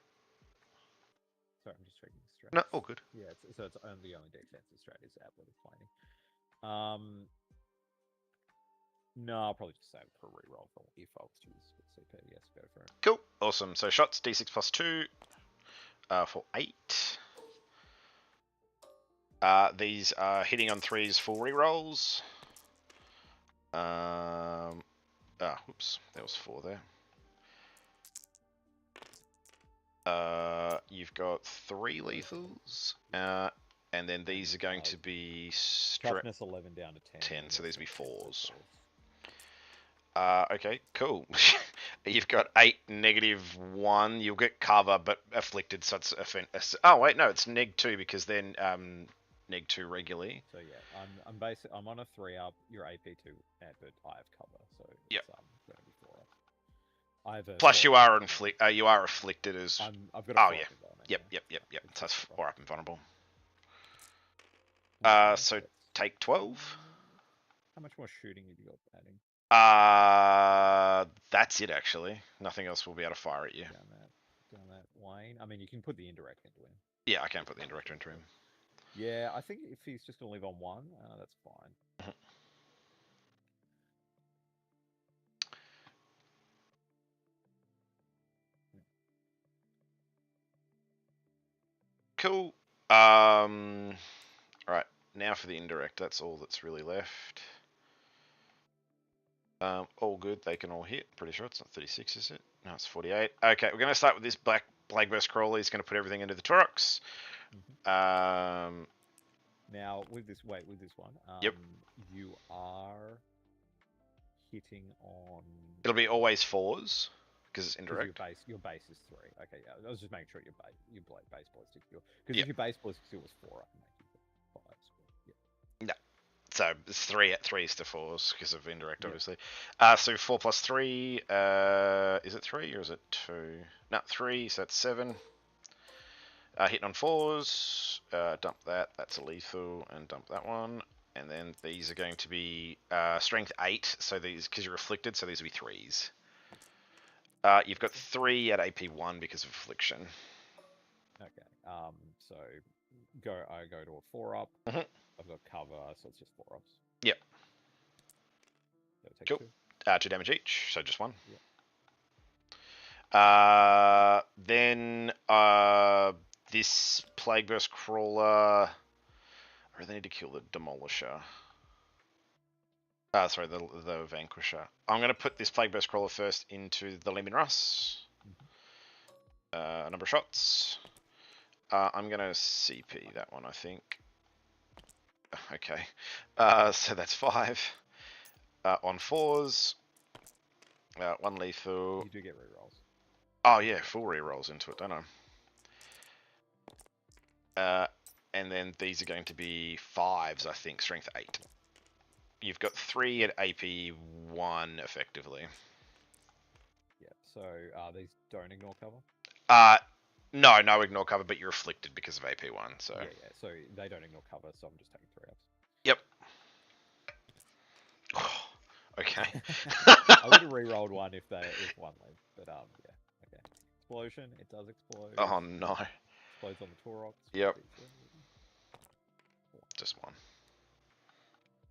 Sorry, I'm just checking the strat. No, all good. Yeah, so it's the only defensive strat is Outward Flaming. No, I'll probably just save it for a reroll if I was to use CP. Yes, go for it. Cool. Awesome. So shots, D6 plus 2. for 8. These are hitting on 3s full rerolls. Whoops, there was 4 there. You've got 3 lethals, and then these are going to be toughness 11 down to 10, so these will be 4s. 4s. Okay, cool. You've got 8, -1. You'll get cover, but afflicted, so it's oh wait, no, it's -2 because then -2 regularly. So yeah, I'm on a 3-up. You're AP2, but I have cover, so yep. It's going to be 4-up. I have Plus you are afflicted as. I've got a 4-up environment. Yep. So it's 4-up and vulnerable. So take 12. How much more shooting have you got adding? That's it actually. Nothing else will be able to fire at you. Down that Wayne. I mean, you can put the indirect into him. Yeah, I can put the indirect into him. Yeah, I think if he's just going to live on 1, that's fine. Cool. Alright, now for the indirect. That's all that's really left. All good. They can all hit. Pretty sure it's not 36, is it? No, it's 48. Okay, we're going to start with this Plague Burst Crawler. He's going to put everything into the Taurox. Now, with this one, yep. You are hitting on... It'll be always 4s, because it's indirect. Your base is 3. Okay, yeah. I was just making sure your base ballistic skill. Because if your base ballistic skill was 4, I can make you 5. No. So it's 3s to 4s because of indirect, obviously. So 4 + 3, is it 3 or is it 2? No, 3, so that's 7. Hitting on 4s, dump that, that's a lethal, and dump that one. And then these are going to be strength 8, so these, because you're afflicted, so these will be 3s. You've got 3 at AP1 because of affliction. Okay, so I go to a 4-up. I've got cover, so it's just 4-ups. Yep. Cool. 2 damage each, so just 1. Yep. Then this Plague Burst Crawler. I really need to kill the Demolisher. Sorry, the Vanquisher. I'm going to put this Plague Burst Crawler first into the Leman Russ. A number of shots. I'm going to CP that one, I think. Okay. So that's 5. On 4s. 1 lethal. You do get rerolls. Oh yeah, full rerolls into it, don't I? And then these are going to be 5s, I think, strength 8. You've got 3 at AP1 effectively. Yeah, so these don't ignore cover? No ignore cover, but you're afflicted because of AP1, so... Yeah, so they don't ignore cover, so I'm just taking 3-ups. Yep. Okay. I would have re-rolled one if one leaves, but yeah, okay. Explosion, it does explode. Oh no. Explodes on the Taurox. Yep. Just 1.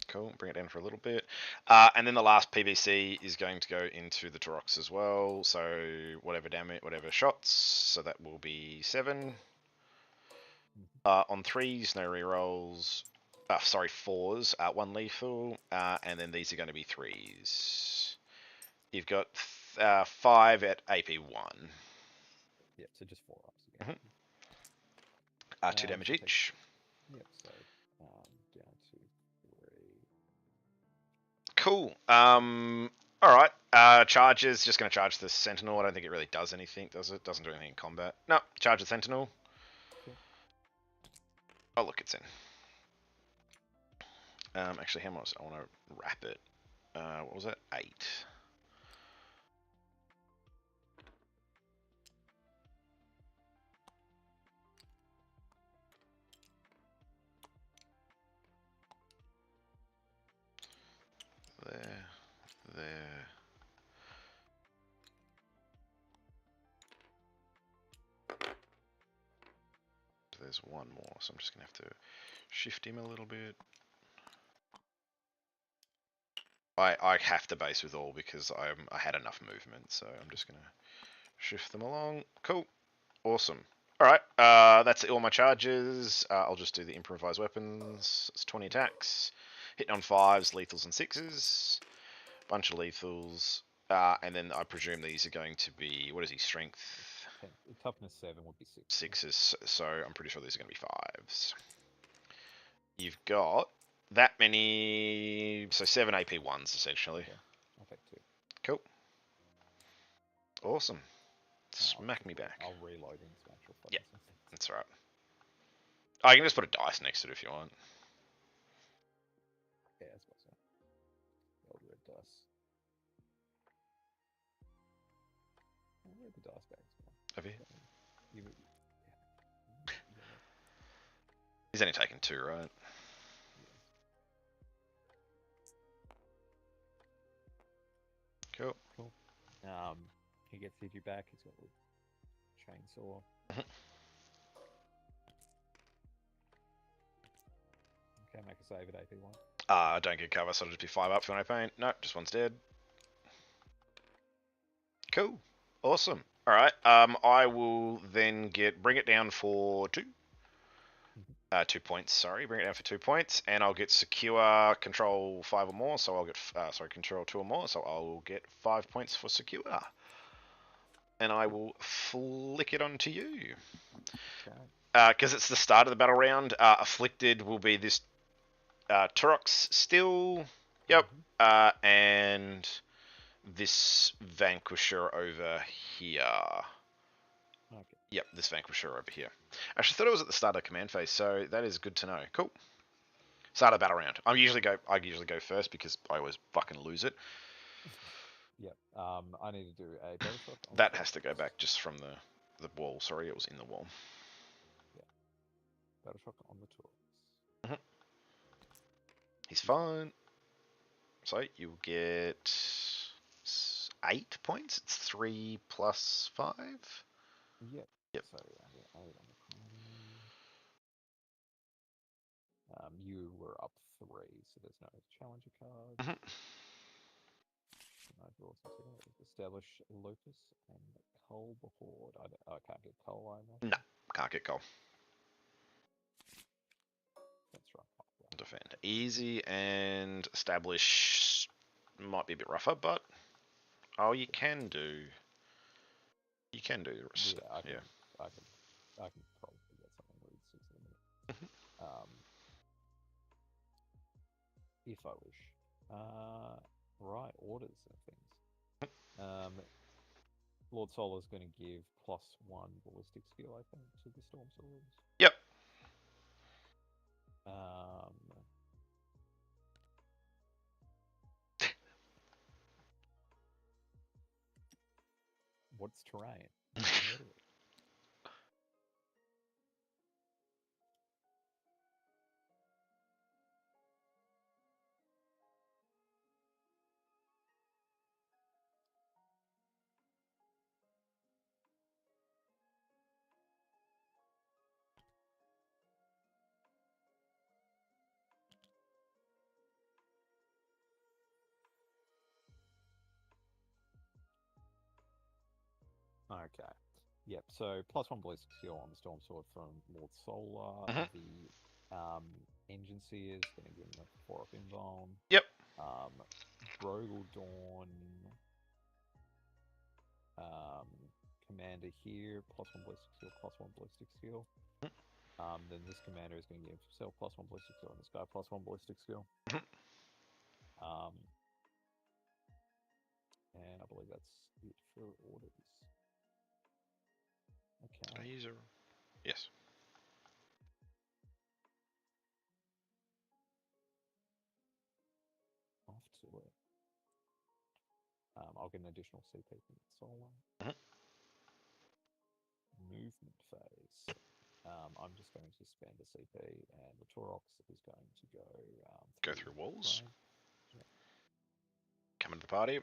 Cool, bring it down for a little bit. And then the last PBC is going to go into the Taurox as well, so whatever damage, whatever shots, so that will be 7. On 3s, no rerolls. Sorry, 4s, 1 lethal, and then these are going to be 3s. You've got 5 at AP1. Yep, so just 4-ups again. 2 damage each. Yep, so down to 3. Cool. Alright. Charges, just going to charge the Sentinel. I don't think it really does anything, does it? Doesn't do anything in combat. No, charge the Sentinel. Cool. Oh, look, it's in. Actually, how much? I want to wrap it. What was that? 8. There. There's 1 more, so I'm just going to have to shift him a little bit. I have to base with all because I had enough movement, so I'm just going to shift them along. Cool. Awesome. All right, that's all my charges. I'll just do the improvised weapons. It's 20 attacks, hitting on 5s, lethals, and 6s. Bunch of lethals, and then I presume these are going to be, what is he? Strength. Toughness 7 would be 6. 6s. So I'm pretty sure these are going to be 5s. You've got that many, so 7 AP 1s essentially. Okay. I'll take 2. Cool. Awesome. Smack me back. I'll reload in some actual Yeah, focus. that's right. Oh, you can just put a dice next to it if you want. Yeah, that's what's up. Old red dice. Where are the dice bags gone? Have you? Yeah. He's only taken 2, right? Yes. Cool. Cool. He gets CG back. He's got a chainsaw. Okay, make a save at AP1. I don't get cover, so I'll just be 5 up for no pain. Nope, just one's dead. Cool. Awesome. Alright, I will then bring it down for 2. 2 points, sorry. Bring it down for 2 points, and I'll get secure control 5 or more, so I'll get, control 2 or more, so I will get 5 points for secure. And I will flick it onto you. Because it's the start of the battle round, Afflicted will be this Turox still, yep, and this Vanquisher over here. Okay. Yep, this Vanquisher over here. I actually thought it was at the start of the command phase, so that is good to know. Cool. Start of the battle round. I usually go first because I always fucking lose it. Yep. I need to do a battle shock. That has to go back just from the wall. Sorry, it was in the wall. Yeah. Battle shock on the tour. He's fine. So you get 8 points. It's 3 plus 5. Yep. Yep. So I get 8 on the corner. You were up 3, so there's no challenger card. I draw some establish Locus and Cull the Horde. I can't get Cull either. No, can't get Cull. That's right. Defend easy and establish might be a bit rougher, but you can do. You can do. Yeah, I can probably get something with 6 in a minute. If I wish. Right, orders and things. Lord Solar's going to give +1 ballistic skill, I think, to the Storm Swords. Yep. What's terrain? I've never heard of it. Okay. Yep, so +1 ballistic skill on the Storm Sword from Lord Solar. The Engine Seer is going to give him a 4 up invuln. Yep. Brogel Dawn. Commander here, +1 ballistic skill, +1 ballistic skill. Then this commander is going to give himself +1 ballistic skill, and this guy +1 ballistic skill. And I believe that's it for orders. Okay. Did I use a... Yes. Off to it. I'll get an additional CP from Solar. Movement phase. I'm just going to spend a CP, and the Taurox is going to go through walls. Yeah. Come into the party.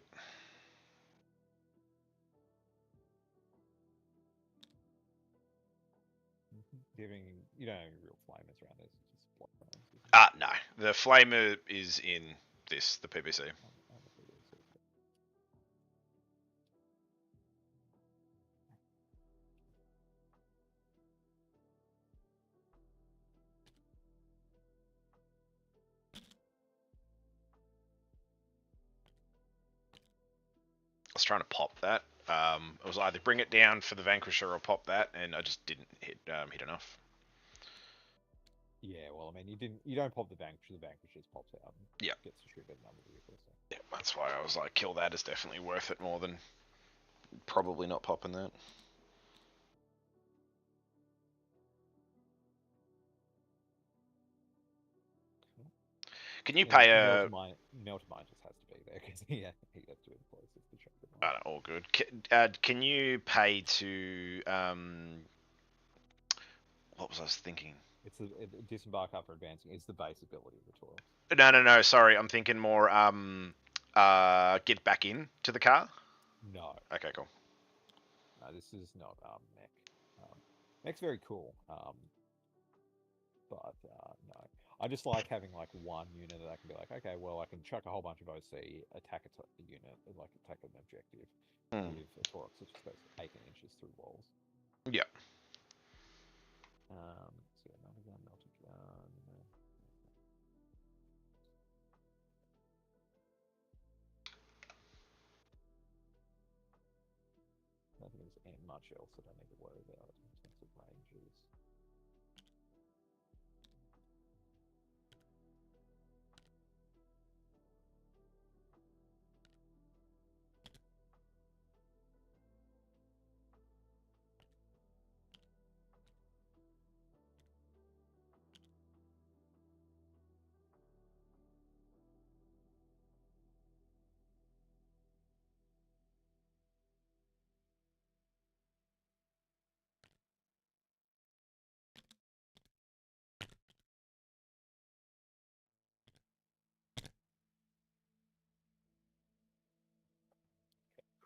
Giving you don't have any real flamers around this, it's just block rounds. No, the flamer is in the PBC. was trying to pop that. It was either bring it down for the Vanquisher or pop that, and I just didn't hit enough. Yeah, well, I mean, you don't pop the Vanquisher. The Vanquisher just pops out and Yeah. gets to shoot at another vehicle. So. Yeah, that's why I was like, kill that is definitely worth it more than probably not popping that. Can you pay a... Melter Mine just has to be there because he has to be the closest to check the mine? All good. Can you pay to... what was I thinking? It's the disembark after advancing. It's the base ability of the Taurus. No. Sorry, I'm thinking more. Get back in to the car. No. Okay, cool. No, this is not mech. Mech's very cool. But no. I just like having like one unit that I can be like, okay, well, I can chuck a whole bunch of OC, attack a unit, like attack an objective with a Taurus that just goes 18 inches through walls. Yeah. So another gun, melted gun. I don't think there's much else that I need to worry about in terms of ranges.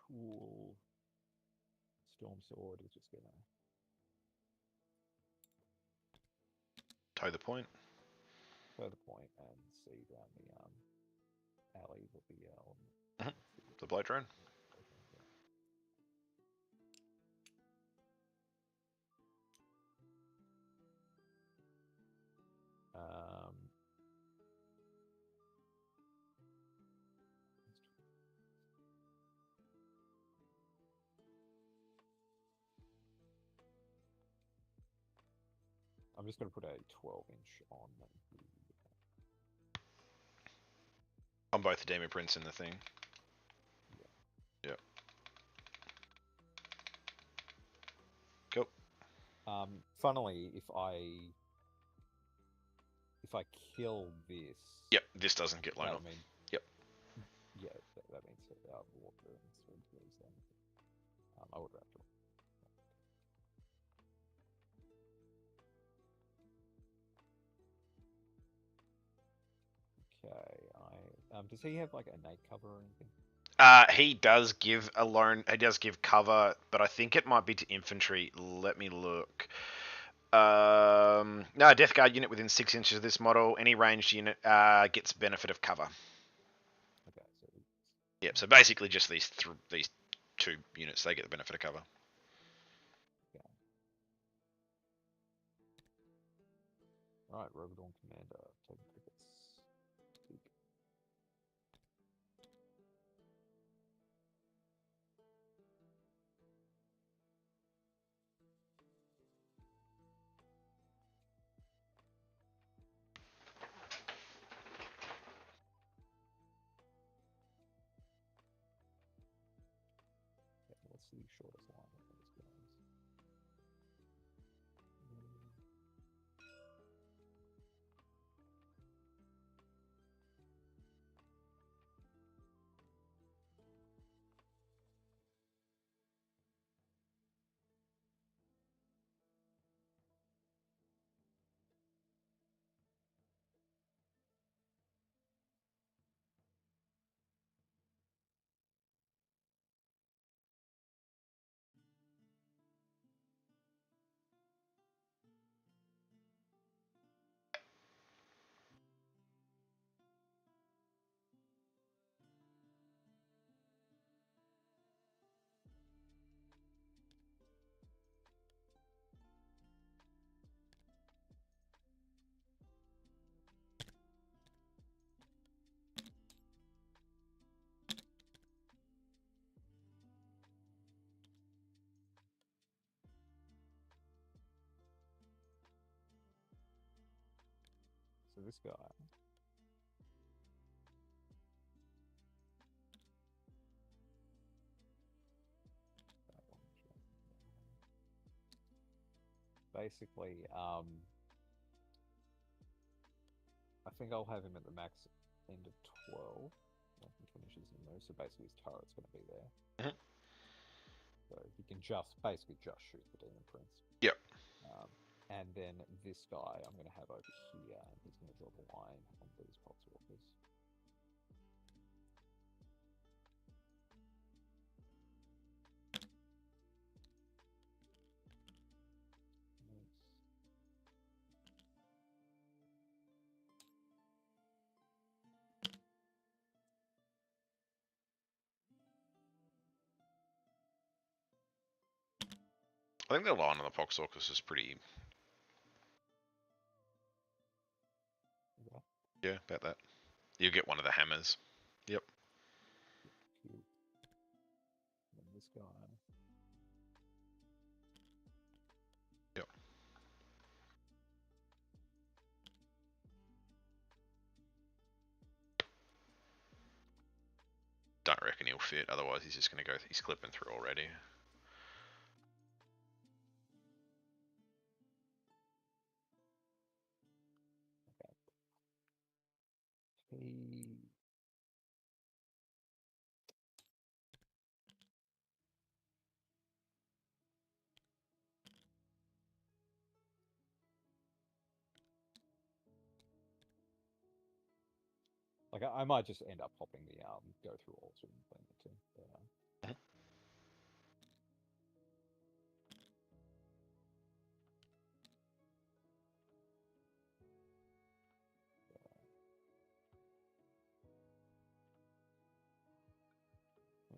Cool. Storm Sword is just gonna Toe the point. toe the point and see down the alley with the The blow drone. I'm just going to put a 12-inch on On both the Demon Prince and the thing. Yeah. Yep. Cool. Funnily, if I kill this... Yep, this doesn't get blown up. Yep. Yeah, that means water and sword goes then. I would have to... Okay, does he have like innate cover or anything? He does give cover, but I think it might be to infantry. Let me look. No, Death Guard unit within 6 inches of this model. Any ranged unit gets benefit of cover. Okay, so... Yep, so basically just these two units, they get the benefit of cover. Okay. Alright, Robodon Commander, taking crickets. What's the shortest line of these guys? So this guy. Basically, I think I'll have him at the max end of 12. When he finishes the move, so basically his turret's going to be there. Mhm. So he can basically just shoot the Demon Prince. Yep. And then this guy I'm going to have over here, and he's going to draw the line on these Poxwalkers. I think the line on the Poxwalkers is pretty. Yeah, about that. You get one of the hammers. Yep. Cute. And this guy. Yep. Don't reckon he'll fit. Otherwise, he's just going to go. He's clipping through already. He. Like I might just end up popping the go through all and playing the two.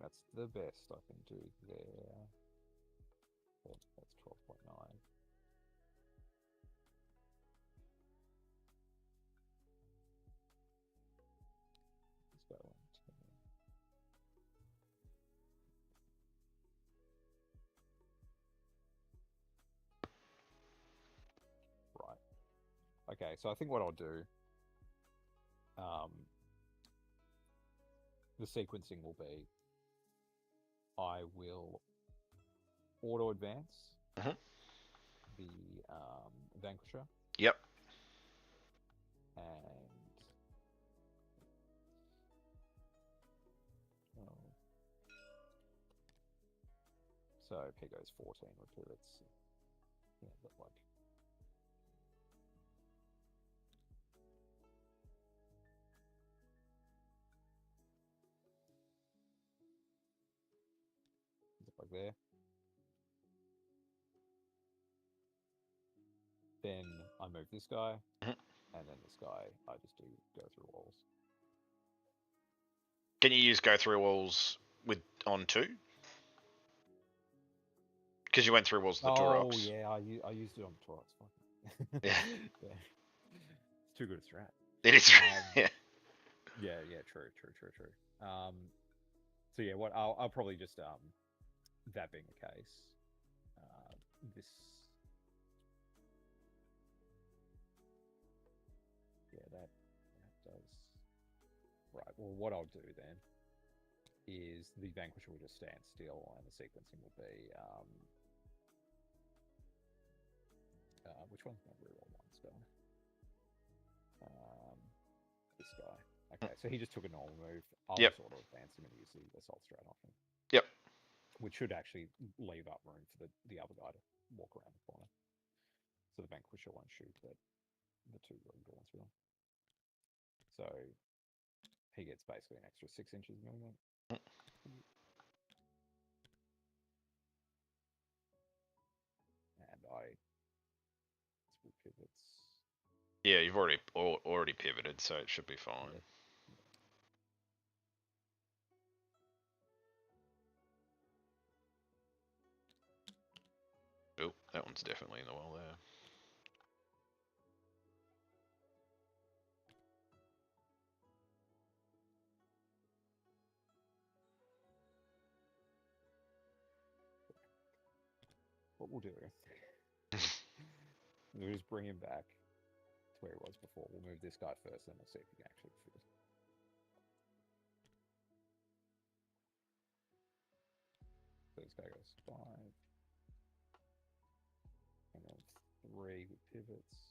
But, that's the best I can do there. That's 12.9. Let's go into. Right. Okay, so I think what I'll do, the sequencing will be, I will auto advance Mhm. the Vanquisher, Yep. and so P goes 14 with pivots. Yeah, but like. Like there. Then I move this guy, Mhm. and then this guy, I just do go through walls. Can you use go through walls with on 2? Because you went through walls with the Durox. Oh yeah, I used it on Torox. Yeah. Yeah. It's too good a strat. It is. Yeah. Yeah, true. So yeah, what I'll probably just that being the case, this that does right. Well, what I'll do then is the Vanquisher will just stand still, and the sequencing will be which one's my reroll one spell? This guy. Okay, so he just took a normal move. I'll Yep. just auto advance him and use the assault strat option. Yep. Which should actually leave up room for the other guy to walk around the corner. So the Vanquisher won't shoot the two rogue ones will. So he gets basically an extra 6 inches of movement. And I pivots. Yeah, you've already pivoted, so it should be fine. Yeah. Oh, that one's definitely in the wall there. What we'll do, we'll just bring him back to where he was before. We'll move this guy first, and we'll see if he can actually fit. So this guy goes 5. And then 3 with pivots.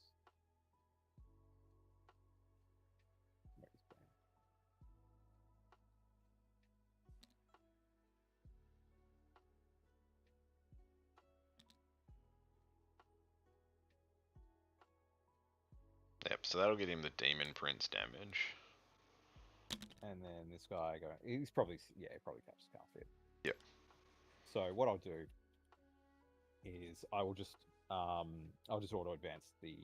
Yep, so that'll get him the Demon Prince damage. And then this guy he's probably, yeah, he probably can't fit. Yep. So what I'll do is I'll just auto advance the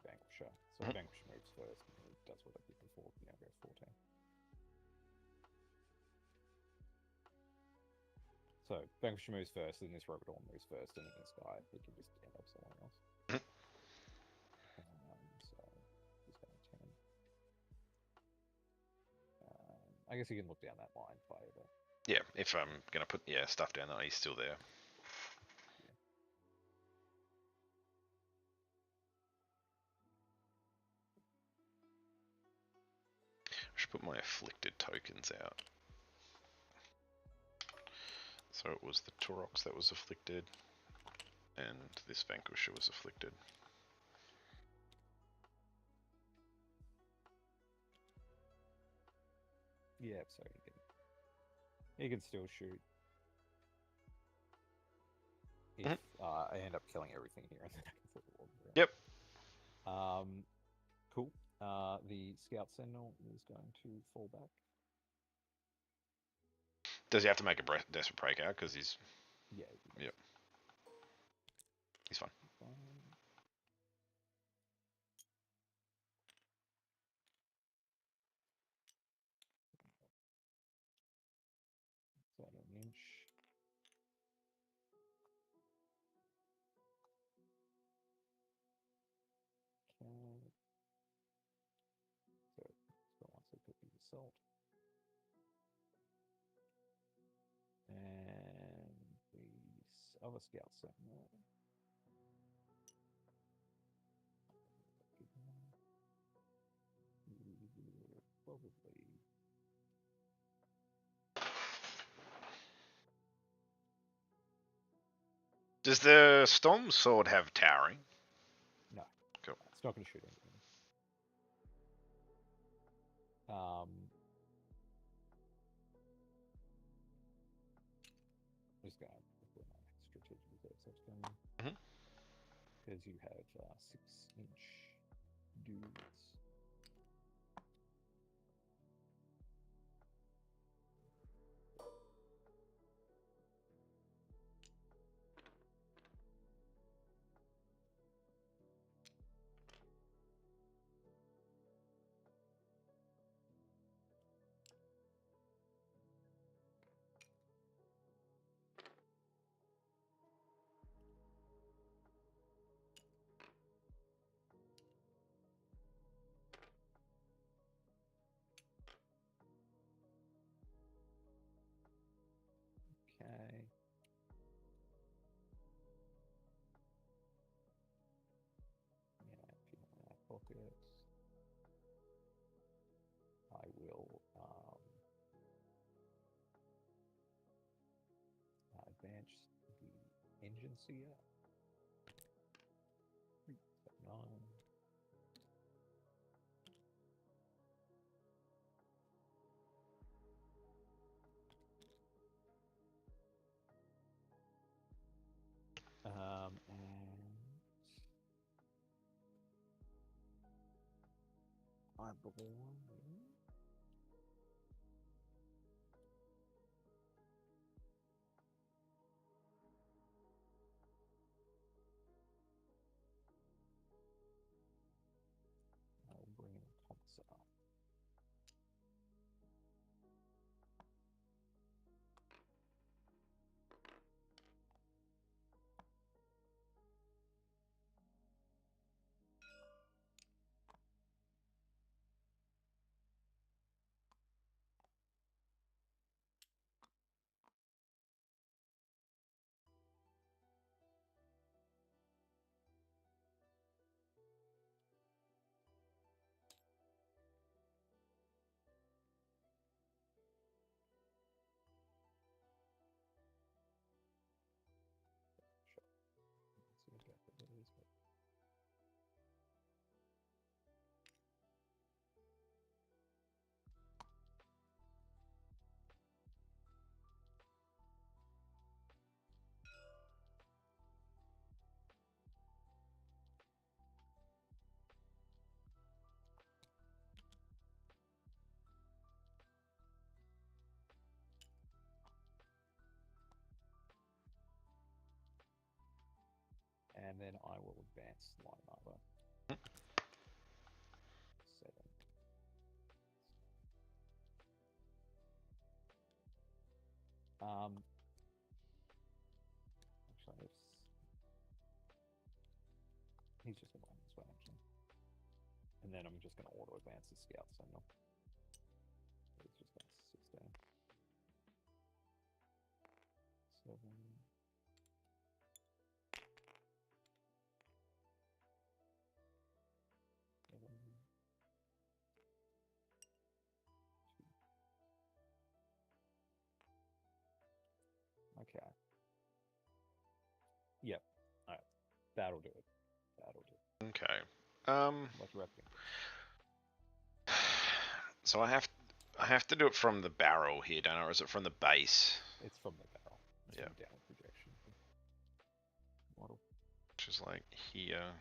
Vanquisher. So the Vanquisher moves first and he does what I did before, you know, go 14. So Vanquisher moves first, then this Robodor moves first, and then this guy, he can just end up somewhere else. So he's going 10. I guess he can look down that line if I ever. Yeah, if I'm gonna put stuff down there, he's still there. Yeah. I should put my afflicted tokens out. So it was the Taurox that was afflicted, and this Vanquisher was afflicted. Yeah, so he can still shoot. If I end up killing everything here, and then I can flip the wall around. Yep. Cool. The Scout Sentinel is going to fall back. Does he have to make a desperate breakout? Because he's... Yeah. Yep. He's fine. So an inch. Okay. So once I put the assault. And the other Scout Sentinel. Probably. Does the Storm Sword have towering? No. Cool. It's not going to shoot anything. I'm just going to put my strategic reserve subs going. Because you have 6-inch dudes. Okay. Yeah, keep in my pocket. I will advance the engine seer. 9. And I believe. I'll bring in a commissar. and then I will advance Line Arbor. 7. Actually, he's just going to land this way, actually. And then I'm just going to auto advance the Scout Sentinel. He's just got 16. 7. Okay. Yep. Alright. That'll do it. That'll do it. Okay. What's repping? So I have to do it from the barrel here, don't I? Or is it from the base? It's from the barrel. It's Yeah. from downward projection. Model. Which is like here.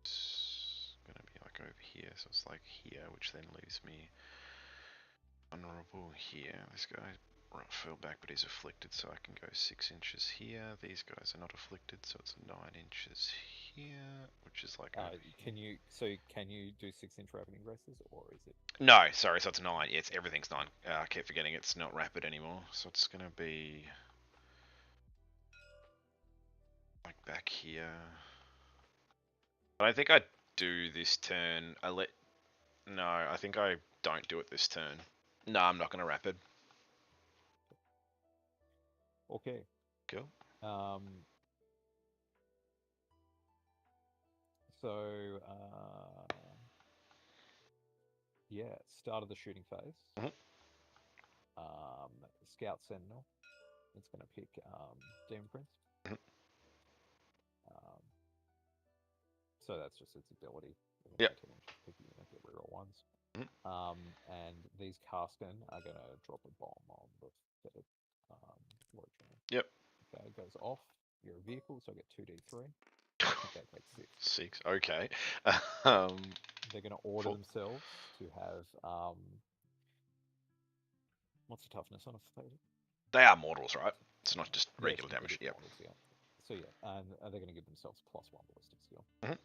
It's gonna be like over here, so it's like here, which then leaves me vulnerable here. This guy fell back, but he's afflicted, so I can go 6 inches here. These guys are not afflicted, so it's 9 inches here, which is like. Can you do 6-inch rapid ingresses, or is it? No, sorry, so it's 9. Yeah, it's everything's 9. I keep forgetting it's not rapid anymore, so it's gonna be like back here. But I think I do this turn. No, I think I don't do it this turn. No, I'm not gonna rapid. Okay. Cool. So, yeah, start of the shooting phase. Mhm. Scout Sentinel. It's going to pick Demon Prince. Mhm. So that's just its ability. Yep. Pick a unit, get reroll ones. Mhm. And these Cascan are going to drop a bomb on the fetid Lord Train. Yep. Okay, it goes off. You're a vehicle, so I get 2d3. Okay, take 6. 6. Okay. They're going to order themselves to have what's the toughness on a fetid? They are mortals, right? It's not just regular Yes, damage. Yep. Mortals, yeah. So yeah, and they're going to give themselves +1 ballistic skill. Mhm.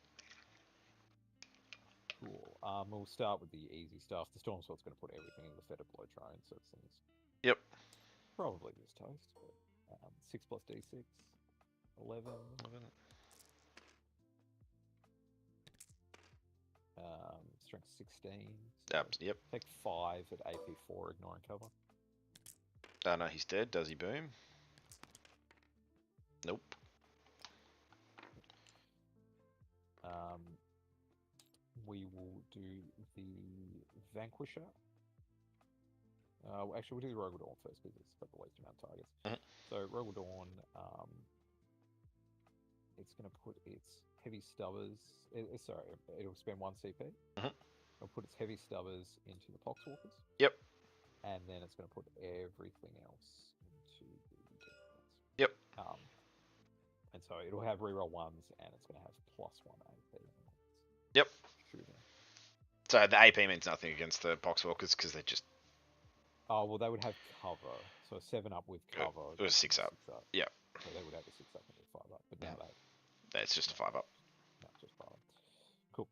Cool. We'll start with the easy stuff. The Storm Sword's going to put everything in the fetid blow train, so it's Yep. probably just toast. But 6 plus d6, 11. Strength 16. So Yep. take 5 at AP4, ignoring cover. No, he's dead. Does he boom? Nope. We will do the Vanquisher. Actually, we'll do the Rogue Dawn first because it's got the least amount of targets. Mhm. So Rogue Dawn, it's going to put its heavy stubbers. Sorry, it'll spend 1 CP. Mhm. It'll put its heavy stubbers into the Poxwalkers. Yep. And then it's going to put everything else into the defense. Yep. And so it'll have reroll 1s, and it's going to have +1 AP. Yep. Shooting. So the AP means nothing against the Poxwalkers because they're just. Oh, well, they would have cover. So a 7 up with cover. It was a 6 up. Yep. So they would have a 6 up and a 5 up. But now that's just a 5 up. No, just 5 up. Cool.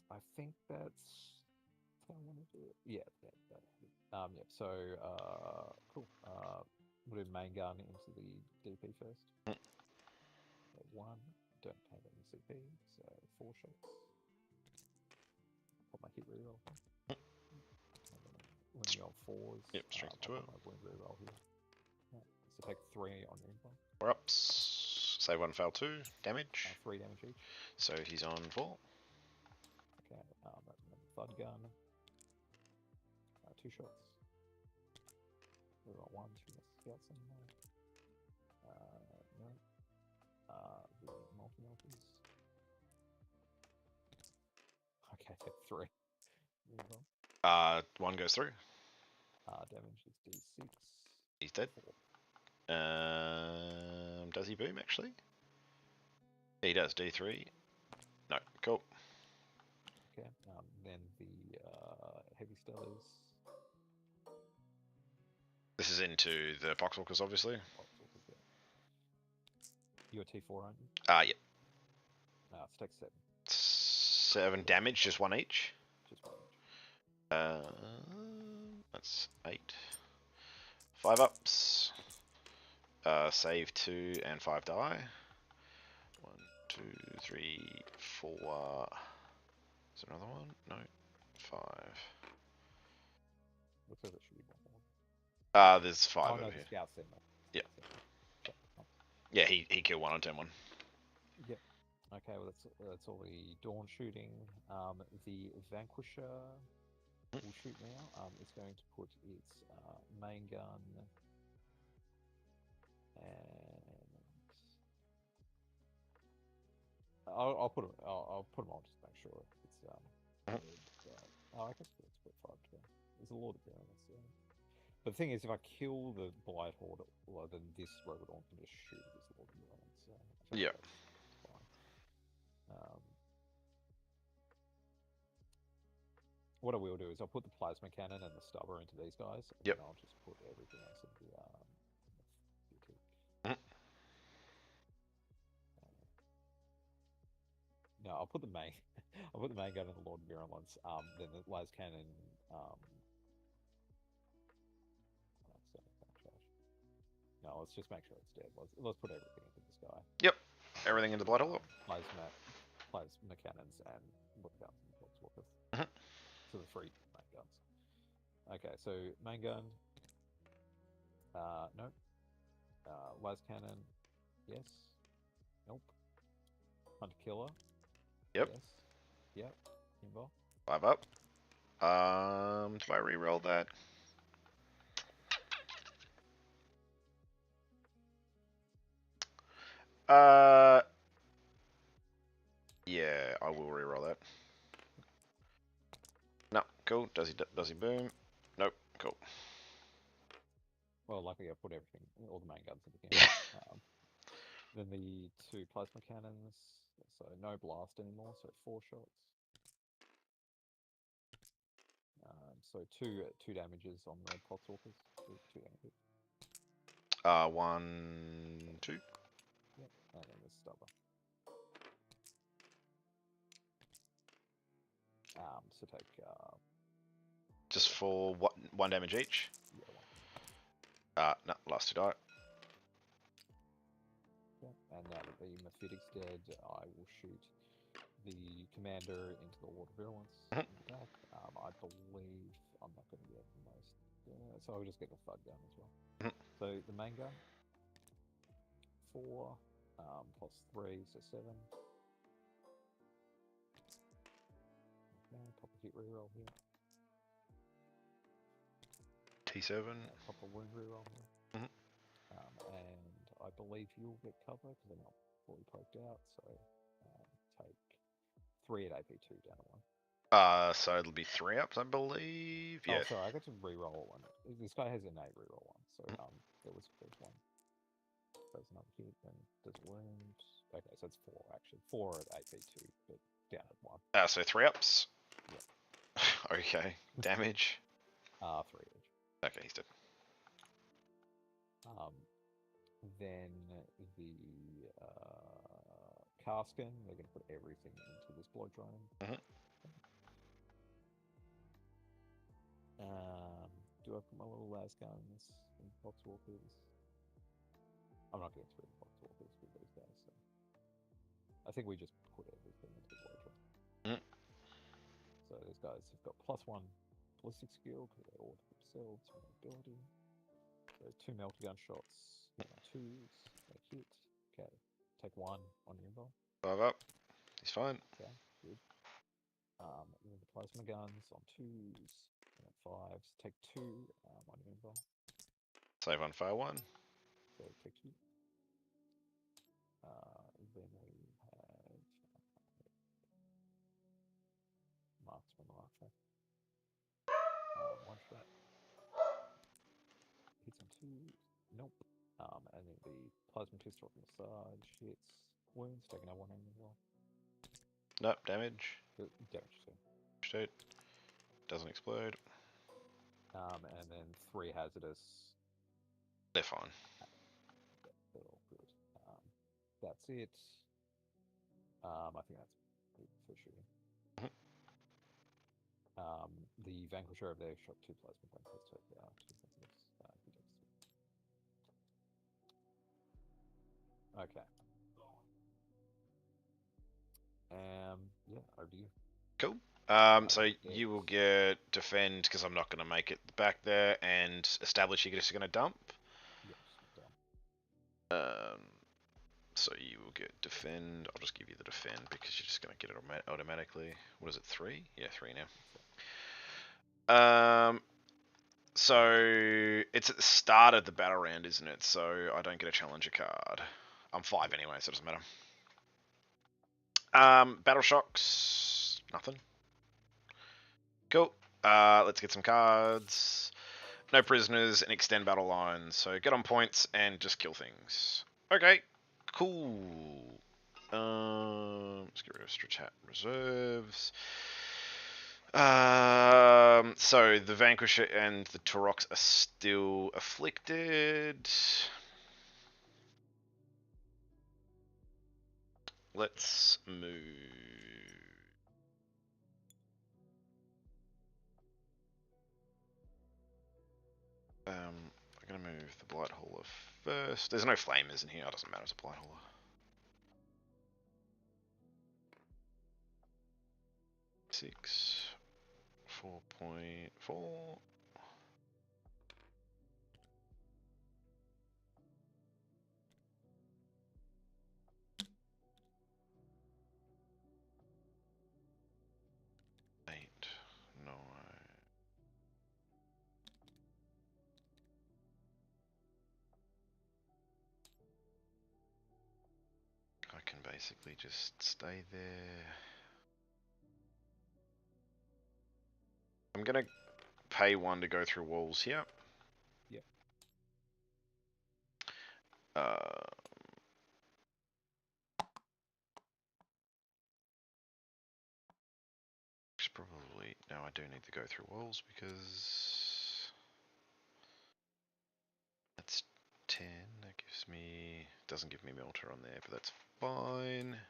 I think that's how I want to do it. Yeah. Yeah. So cool. We'll do main gun into the DP first. 1. Don't have any CP, so 4 shots. Put my hit reroll. When you're on 4s, Yep, strength 12. my wound reroll here. Yeah. So take 3 on your info. 4 ups. Save 1, fail 2. Damage. 3 damage each. So he's on 4. Okay, that's another thud gun. 2 shots. Reroll 1 to the scouts in there. No. The multi-melters. Okay, take 3. Reroll. 1 goes through. Damage is D6. He's dead. 4. Does he boom actually? He does. D3. No. Cool. Okay. Then the heavy stubbers. The this is into the Poxwalkers, obviously. Poxwalkers, yeah. You're T4, aren't you? Yep. Stack 7. 7 damage, just 1 each. Just 1 each. That's 8. 5 ups. Save 2 and 5 die. 1, 2, 3, 4. Is there another one? No. 5. Looks like there should be one more. There's 5 over no, here. the scout said no. Yeah. Oh. Yeah, he killed one on turn 1. Yep. Okay, well that's all the dawn shooting. The Vanquisher will shoot now. It's going to put its main gun and I'll put them. I'll put them on just to make sure it's I guess it's put 5 to. There's a lot of balance there. But the thing is, if I kill the Blight Horde, well, then this Robodon can just shoot this Lord of Balance. So yeah. That's fine. What I will do is I'll put the Plasma Cannon and the Stubber into these guys, and then I'll just put everything else in the boutique. No, I'll put the main. I'll put the main gun in the Lord Virulence. Then the las cannon. No, let's just make sure it's dead. Let's put everything into this guy. Yep, everything into Blood Hole. Plasma cannons and what guns and Poxwalkers. So the 3 main guns. Okay, so main gun. Nope. Las cannon. Yes. Nope. Hunter killer. Yep. Yes. Yep. Involved. 5 up. Do I re-roll that? Yeah, I will re-roll that. No, cool. Does he boom? Nope, cool. Well, luckily I put everything, all the main guns at the beginning. Yeah. Then the 2 plasma cannons, so no blast anymore, so 4 shots. So two damages on the Poxwalkers. 2 damages. 1, 2. Yep, and then the Stubber. So take just for what 1 damage each? Yeah, 1. No, last 2 die. Yeah, and now that the Mephitics dead, I will shoot the commander into the Lord of Virulence in the back. I believe I'm not going to get the most, so I'll just get the Thud gun as well. So the main gun, 4 plus 3, so 7. Okay, pop a hit reroll here. T7. Pop a wound reroll here. And I believe you'll get cover because I'm not fully poked out, so take 3 at AP2 down to 1. So it'll be 3 ups, I believe. Yeah. Oh, sorry, I got to reroll one. This guy has innate reroll 1, so there's 1. There's another hit, and there's wound. Okay, so it's 4 actually. 4 at AP2, but down at 1. So 3 ups. Yeah. Okay. Damage. 3 each. Okay, he's dead. Then the Carskin, they're going to put everything into this blow drone. Do I put my little las guns in Poxwalkers? I'm not getting through the Poxwalkers with these guys, so I think we just put everything into the blow drone. So these guys have got +1 ballistic skill because they order themselves from ability. So 2 melter gun shots, 2s, they hit. Okay, take 1 on your involve. 5 up. He's fine. Okay, good. And then the plasma guns on 2s and 5s. Take 2 on your involve. Save on fail 1. So take 2. Then we have marksman rifle. 1 shot. Hits on 2s. Nope. And then the plasma pistol massage hits wounds, taking out 1 on as well. Nope, damage. Damage too. Shoot. Doesn't explode. And then 3 hazardous They're fine. They're all good. That's it. I think that's it for shooting. The Vanquisher over there shot 2 plasma points. Let's take 2 seconds. Okay. Yeah, over to you. Cool. So you will get defend because I'm not going to make it back there, and establish you're just going to dump. Yep, dump. So you will get defend. I'll just give you the defend because you're just going to get it automatically. What is it? 3? Yeah, 3 now. So it's at the start of the battle round, isn't it? So I don't get a challenger card. I'm 5 anyway, so it doesn't matter. Battle shocks. Nothing. Cool. Let's get some cards. No prisoners and extend battle lines. So get on points and just kill things. Okay. Cool. Let's get rid of Strathat reserves. So the Vanquisher and the Taurox are still afflicted. Let's move. I'm gonna move the Blight Hauler first. There's no flamers in here. It doesn't matter. It's a Blight Hauler. Six. 4.4. No. I can basically just stay there. I'm gonna pay 1 to go through walls here. Yep. Probably no. I do need to go through walls because that's 10. That gives me doesn't give me Melter on there, but that's fine.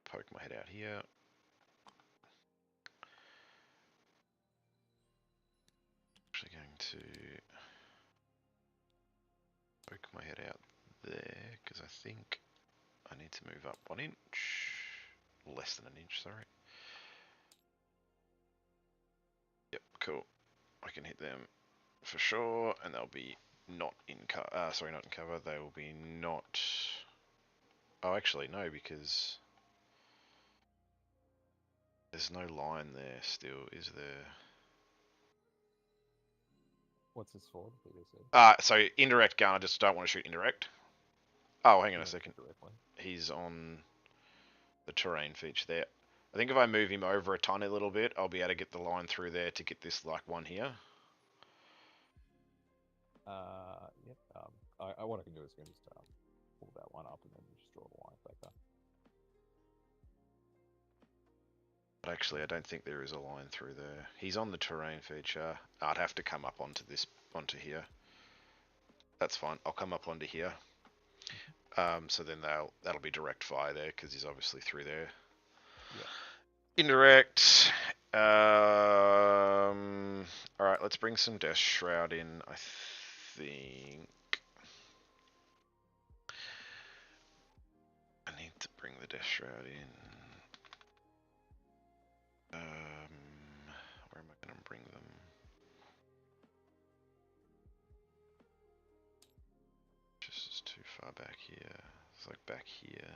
Poke my head out here. Actually going to poke my head out there because I think I need to move up 1 inch. Less than 1 inch, sorry. Yep, cool. I can hit them for sure, and they'll be not in cover. Sorry, not in cover. They will be not. Oh, actually, no, because there's no line there still, is there? What's this for? So indirect gun, I just don't want to shoot indirect. Oh, hang on a second. Directly. He's on the terrain feature there. I think if I move him over a tiny little bit, I'll be able to get the line through there to get this like one here. Yep. What I can do is just pull that one up and then just draw the line back there. But actually, I don't think there is a line through there. He's on the terrain feature. I'd have to come up onto here. That's fine. I'll come up onto here. So then that'll be direct fire there because he's obviously through there. Yeah. Indirect. All right, let's bring some Death Shroud in. I think I need to bring the Death Shroud in. Where am I going to bring them? Just too far back here. It's like back here.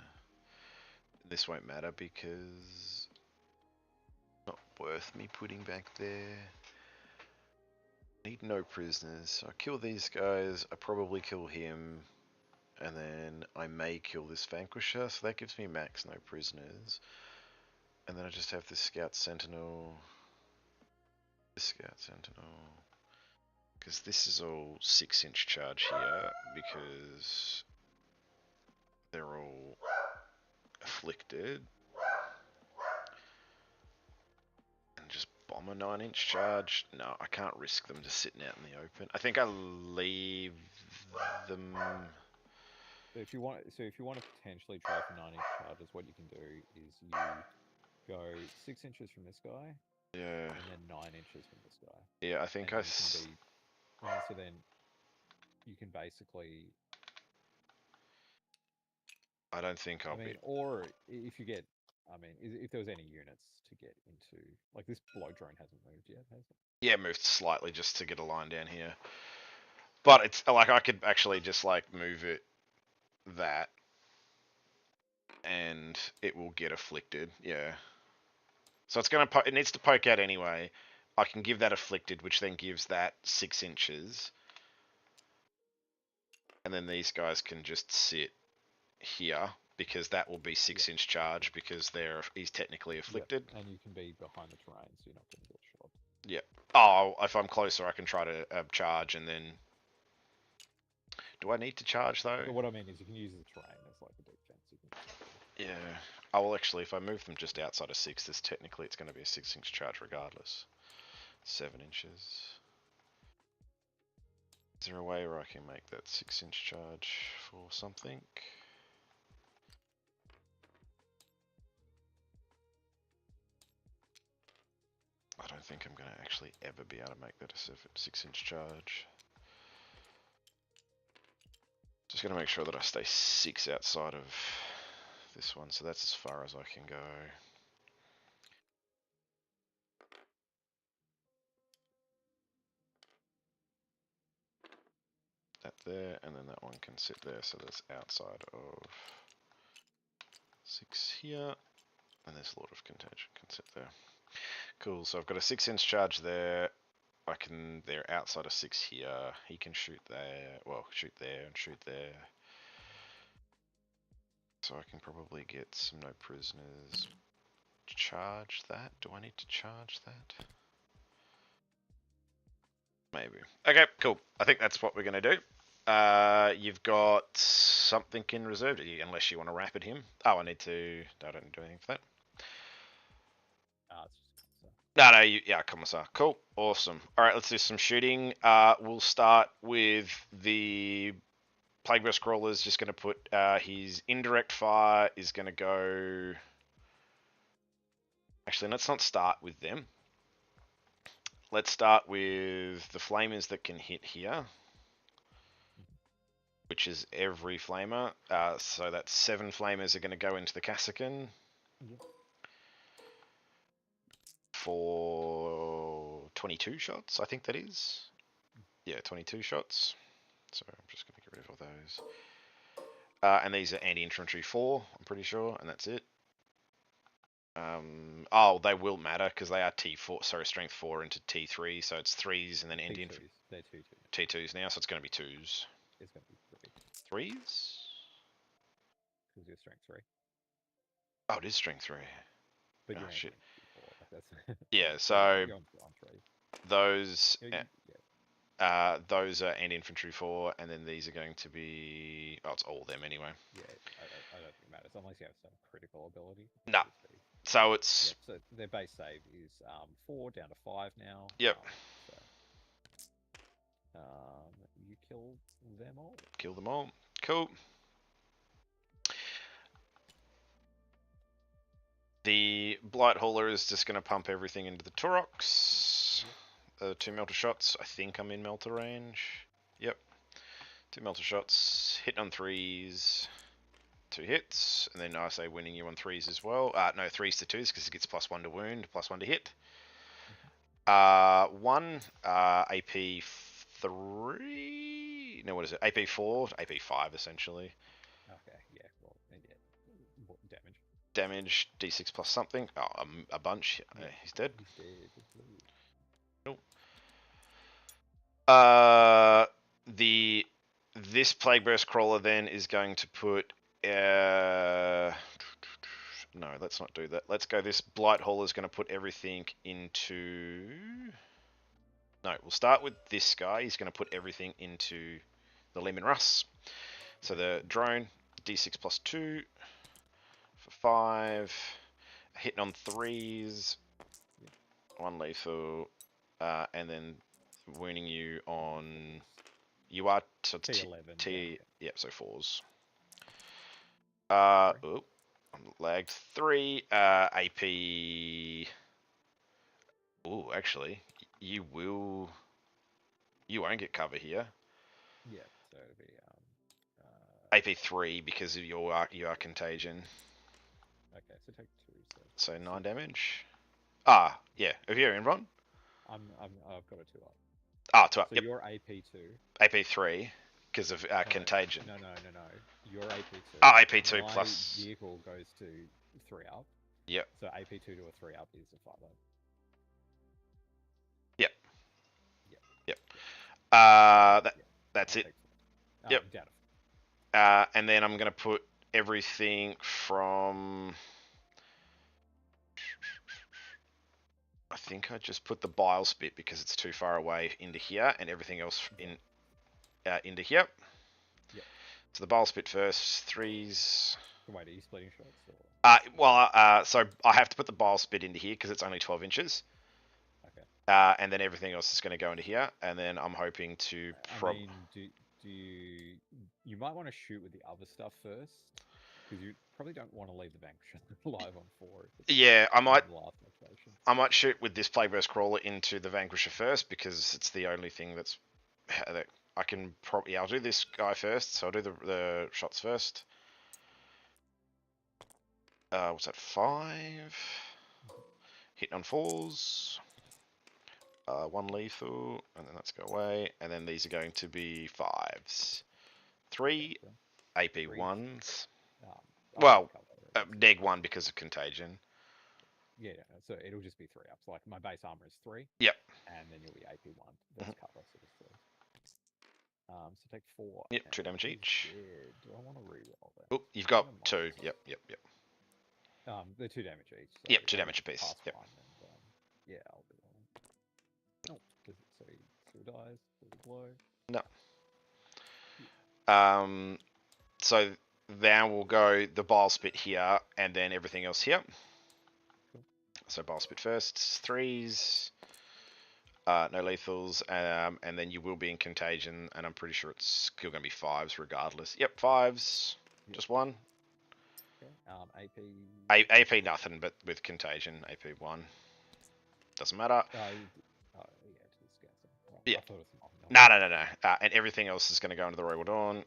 This won't matter because it's not worth me putting back there. Need no prisoners. So I kill these guys. I probably kill him. And then I may kill this Vanquisher. So that gives me max no prisoners. And then I just have this Scout Sentinel. This Scout Sentinel. Because this is all 6-inch charge here. Because they're all afflicted. And just bomber 9-inch charge. No, I can't risk them just sitting out in the open. I think I'll leave them. So if you want to potentially try for 9-inch charges, what you can do is you go 6 inches from this guy, Yeah. and then 9 inches from this guy. Yeah, I think and you can be, so then you can basically. I don't think I'll be. Or if you get, if there was any units to get into, like this blow drone hasn't moved yet, has it? Yeah, moved slightly just to get a line down here. But it's like I could actually just like move it that, and it will get afflicted. Yeah. So it's gonna it needs to poke out anyway. I can give that afflicted, which then gives that 6 inches, and then these guys can just sit here because that will be 6-inch charge because he's technically afflicted. And you can be behind the terrain, so you're not going to get shot. Yep. Oh, if I'm closer, I can try to charge, and then. Do I need to charge though? But what I mean is, you can use the terrain as like a defense. Yeah. Oh well, actually, if I move them just outside of 6, this technically it's going to be a 6-inch charge regardless. 7 inches. Is there a way where I can make that 6-inch charge for something? I don't think I'm going to actually ever be able to make that a 6-inch charge. Just going to make sure that I stay 6 outside of this one, so that's as far as I can go. That there, and then that one can sit there, so that's outside of 6 here, and this Lord of Contention can sit there. Cool, so I've got a 6-inch charge there. They're outside of 6 here. He can shoot there, well, shoot there and shoot there. So I can probably get some no prisoners. Charge that? Do I need to charge that? Maybe. Okay, cool. I think that's what we're going to do. You've got something in reserve, unless you want to rapid him. Oh, I don't need to do anything for that. It's just No, yeah, Commissar. Cool, awesome. All right, let's do some shooting. We'll start with the Plague Burst Crawler's just going to put his indirect fire is going to go. Actually, let's not start with them. Let's start with the flamers that can hit here, which is every flamer. So that's 7 flamers are going to go into the Cassican for 22 shots, I think that is. Yeah, 22 shots. So I'm just going to get rid of all those. And these are anti-infantry 4, I'm pretty sure, and that's it. Oh, they will matter because they are T4, sorry, strength 4 into T3, so it's 3s and then anti-infantry. They're two. T2s now, so it's going to be 2s. It's going to be 3s? Because you're strength 3. Oh, it is strength 3. But you're shit. That's Yeah, so you're on 3. those Those are anti-infantry 4, and then these are going to be. Oh, it's all of them anyway. Yeah, I don't think it matters unless you have some critical ability. No. So it's. So their base save is 4 down to 5 now. Yep. You kill them all. Kill them all. Cool. The Blight Hauler is just going to pump everything into the Turox. 2 melter shots. I think I'm in melter range. Yep. 2 melter shots. Hit on 3s. 2 hits. And then I say winning you on 3s as well. No, 3s to 2s because it gets +1 to wound, +1 to hit. 1 AP 3. No, what is it? AP 4, AP 5 essentially. Okay, yeah. Well, what damage? Damage D6 plus something. Oh, a bunch. Yeah. He's dead. He's dead. Nope. This Plague Burst Crawler then is going to put. No, let's not do that. Let's go. This Blight Hauler is going to put everything into. No, we'll start with this guy. He's going to put everything into the Lehman Russ. So the drone, D6 plus 2 for 5. Hitting on 3s. 1 lethal, and then wounding you on. You are T11. Yep, so 4s. Three. I'm lagged 3. AP. Oh, actually, you will. You won't get cover here. Yeah, so it'll be AP3 because of you are contagion. okay, so take 2. So 9 6. damage. Yeah. If you're in, Ron. I've got a 2 up. 2 up. So Yep. you're AP2. AP3 because of contagion. No. You're AP2. AP2 My plus. vehicle goes to 3 up. Yep. So AP2 to a 3 up is a 5 up. Yep. Yep. That's it. Down Yep. And then I'm gonna put everything from. I think I just put the bile spit because it's too far away into here, and everything else into here. Yep. So the bile spit first. 3s. Wait, are you splitting shots? Or? So I have to put the bile spit into here because it's only 12 inches. Okay. And then everything else is going to go into here, and then I'm hoping to. I mean, do you might want to shoot with the other stuff first, because you probably don't want to leave the Vanquisher live on 4. Yeah, I might. Last activation. I might shoot with this Plague Burst Crawler into the Vanquisher first because it's the only thing that I can probably. Yeah, I'll do this guy first. So I'll do the shots first. What's that? 5. Hitting on 4s. 1 lethal, and then let's go away. And then these are going to be 5s. 3 AP 1s. Well, neg 1 because of contagion. Yeah, so it'll just be 3 ups. Like my base armor is 3. Yep. And then you'll be AP 1. That's cover, so just 3. So take 4. Yep, 2 damage each. Do I want to reroll that? Oh, you've got 2. Yep. They're 2 damage each. So yep, 2 damage apiece. Yep. And, yeah, I'll do that. Oh, does it say still dies? Does it blow? No. So now we'll go the bile spit here, and then everything else here. Cool. So bile spit first, 3s. No lethals, and then you will be in contagion, and I'm pretty sure it's still going to be 5s regardless. Yep, 5s. Yep. Just 1. Okay. AP nothing, but with contagion, AP 1. Doesn't matter. Yeah. No. And everything else is going to go into the Royal Dawn.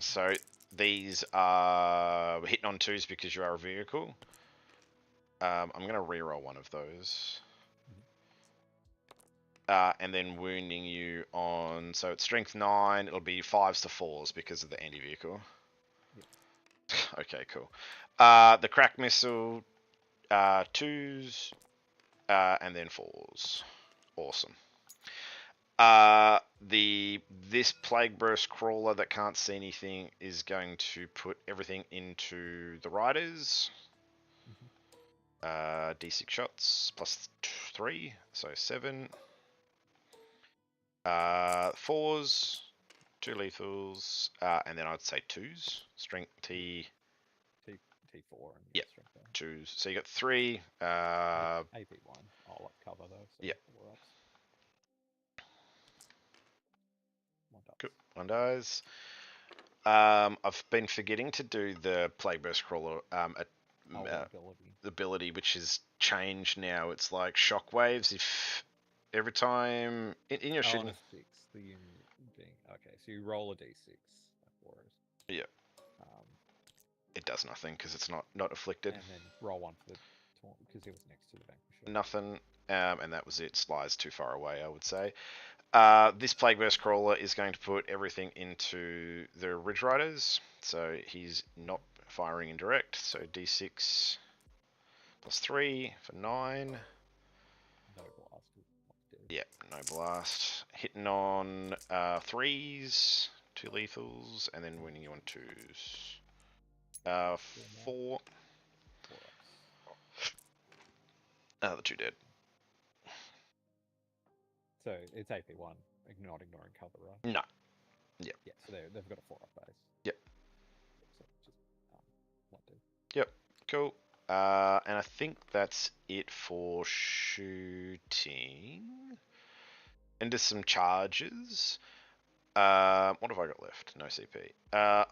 So these are hitting on 2s because you are a vehicle. I'm going to reroll one of those. And then wounding you on. So it's strength 9. It'll be 5s to 4s because of the anti-vehicle. Yep. Okay, cool. The crack missile, 2s, and then 4s. Awesome. This Plague Burst Crawler that can't see anything is going to put everything into the riders. D6 shots plus 3, so 7. 4s, 2 lethals, and then I'd say 2s. Strength T4. And yep, 2s. So you got 3. AP1. I'll up cover though. So yep. 4 ups. 1 dies. Good. 1 dies. I've been forgetting to do the Plague Burst Crawler ability, which has changed now. It's like shockwaves. If every time in your shooting. Okay, so you roll a d6 for it. Yeah. It does nothing because it's not afflicted. And then roll 1 for the taunt because it was next to the Vanquisher. Nothing. And that was it. Sly's too far away, I would say. This Plague Burst Crawler is going to put everything into the Ridge Riders. So he's not firing in direct. So d6 plus 3 for 9. No blast. Yeah, no blast. Hitting on 3s, 2 lethals, and then winning you on 2s. 4. The 2 dead. So it's AP1, not ignoring cover, right? No. Yep. Yeah, so they've got a 4 up base. Yep. So just 1 dead. Yep, cool. And I think that's it for shooting. Into some charges. What have I got left? No CP.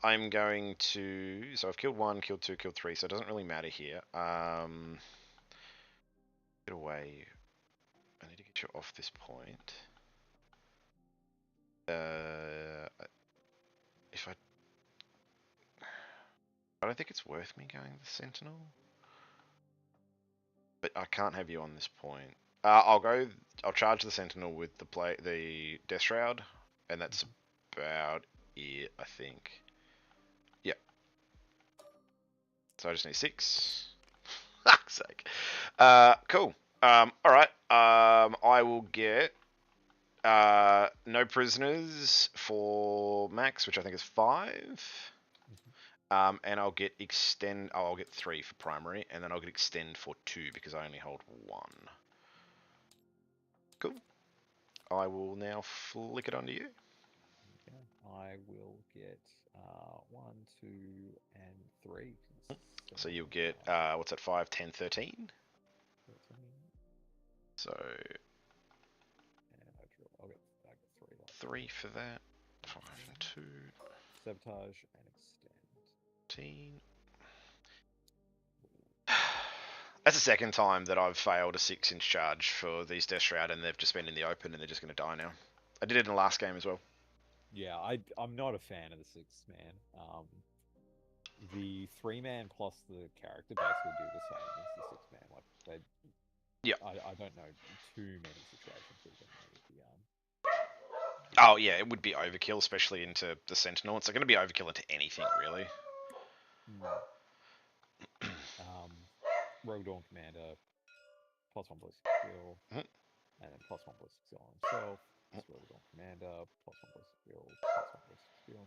I'm going to... So I've killed 1, killed 2, killed 3, so it doesn't really matter here. Get away. I need to get you off this point. If I don't think it's worth me going to the Sentinel. But I can't have you on this point. I'll charge the Sentinel with the Death Shroud, and that's about it, I think. Yep. So I just need 6. Fuck's sake. Cool. Alright. I will get no prisoners for max, which I think is 5. And I'll get extend. Oh, I'll get 3 for primary, and then I'll get extend for 2 because I only hold 1. Cool. I will now flick it onto you. Okay. I will get 1, 2, and 3. So you'll get what's that? 5, 10, 13. 13. So. And I'll get 3. 3 for that. 5 and 2. Sabotage and extend. 10. That's the second time that I've failed a 6-inch charge for these Death Shroud, and they've just been in the open, and they're just going to die now. I did it in the last game as well. Yeah, I'm not a fan of the 6-man. The 3-man plus the character basically do the same as the 6-man. Like they. Yeah. I don't know too many situations where you need Oh yeah, it would be overkill, especially into the Sentinel. It's going to be overkill into anything, really. Rogue Dawn Commander, +1 ballistic skill, Mhm. and then +1 ballistic skill on himself. Rogue Dawn Commander, +1 ballistic skill, +1 ballistic skill.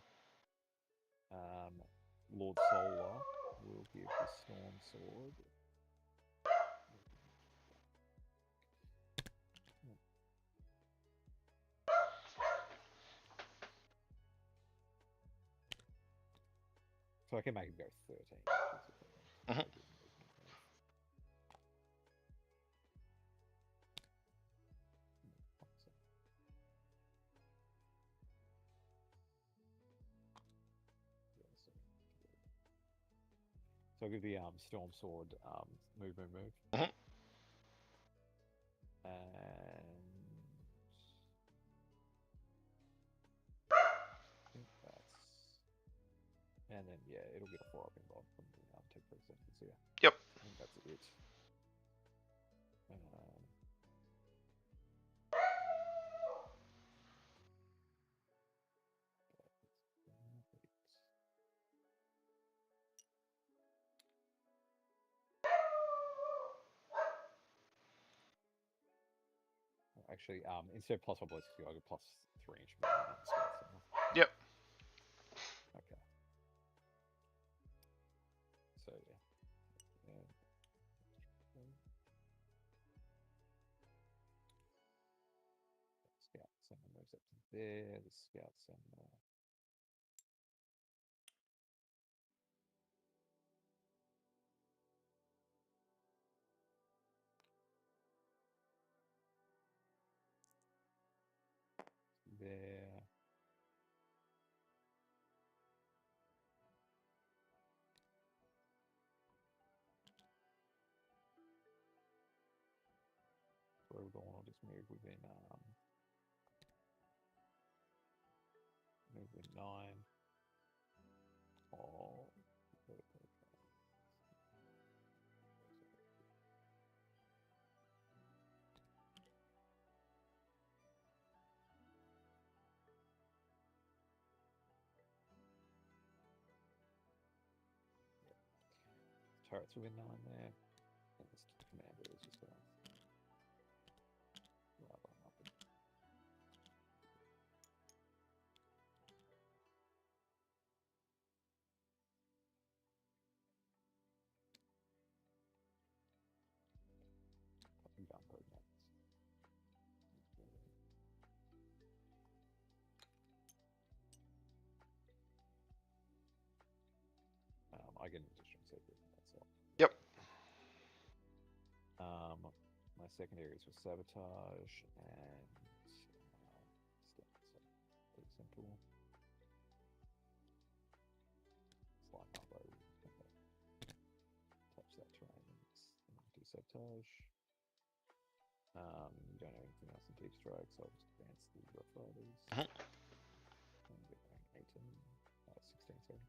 Lord Solar will give the Storm Sword. So I can make him go 13. So I'll give the Storm Sword move. Mm-hmm. And I think that's... And then, yeah, it'll get a 4-up involved from the take percentages here. Yep. I think that's it. Actually, instead of +1 ballistic skill, I get +3-inch movement instead. So. Yep. Okay. So yeah. Scout Center moves up to there. The Scout Center. There. Rogue Dawn will just move within 9 of turrets within 9 there. And this commander is just gonna run up and gunboat next. I get an additional secret. That's all. Yep. My secondaries were sabotage and pretty simple. Slide combo. Touch that terrain and do sabotage. You don't have anything else in deep strike, so I'll just advance the rough riders. And we're going 18, 16, sorry.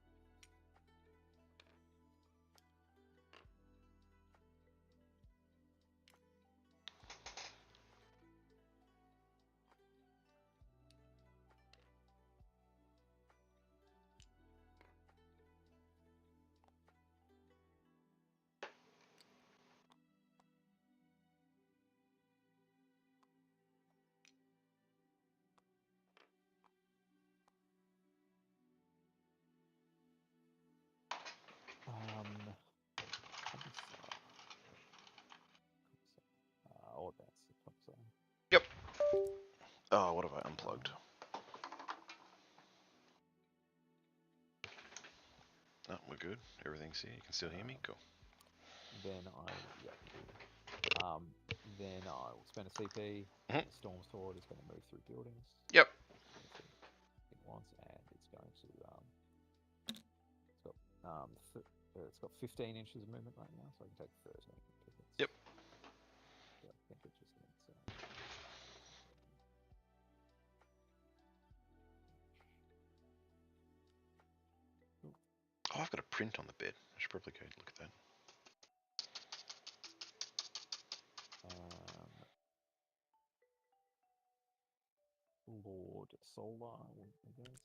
I'll advance the Commissar. Yep. Oh, what have I unplugged? Oh, we're good. Everything's here. You can still hear me? Cool. Then then I will spend a CP. Mhm. The Storm Sword is going to move through buildings. Yep. It wants, and it's going to it's got 15 inches of movement right now, so I can take 13 tickets. Yep. So I think it just needs. Oh, I've got a print on the bed. I should probably go look at that. Lord Solar, I guess.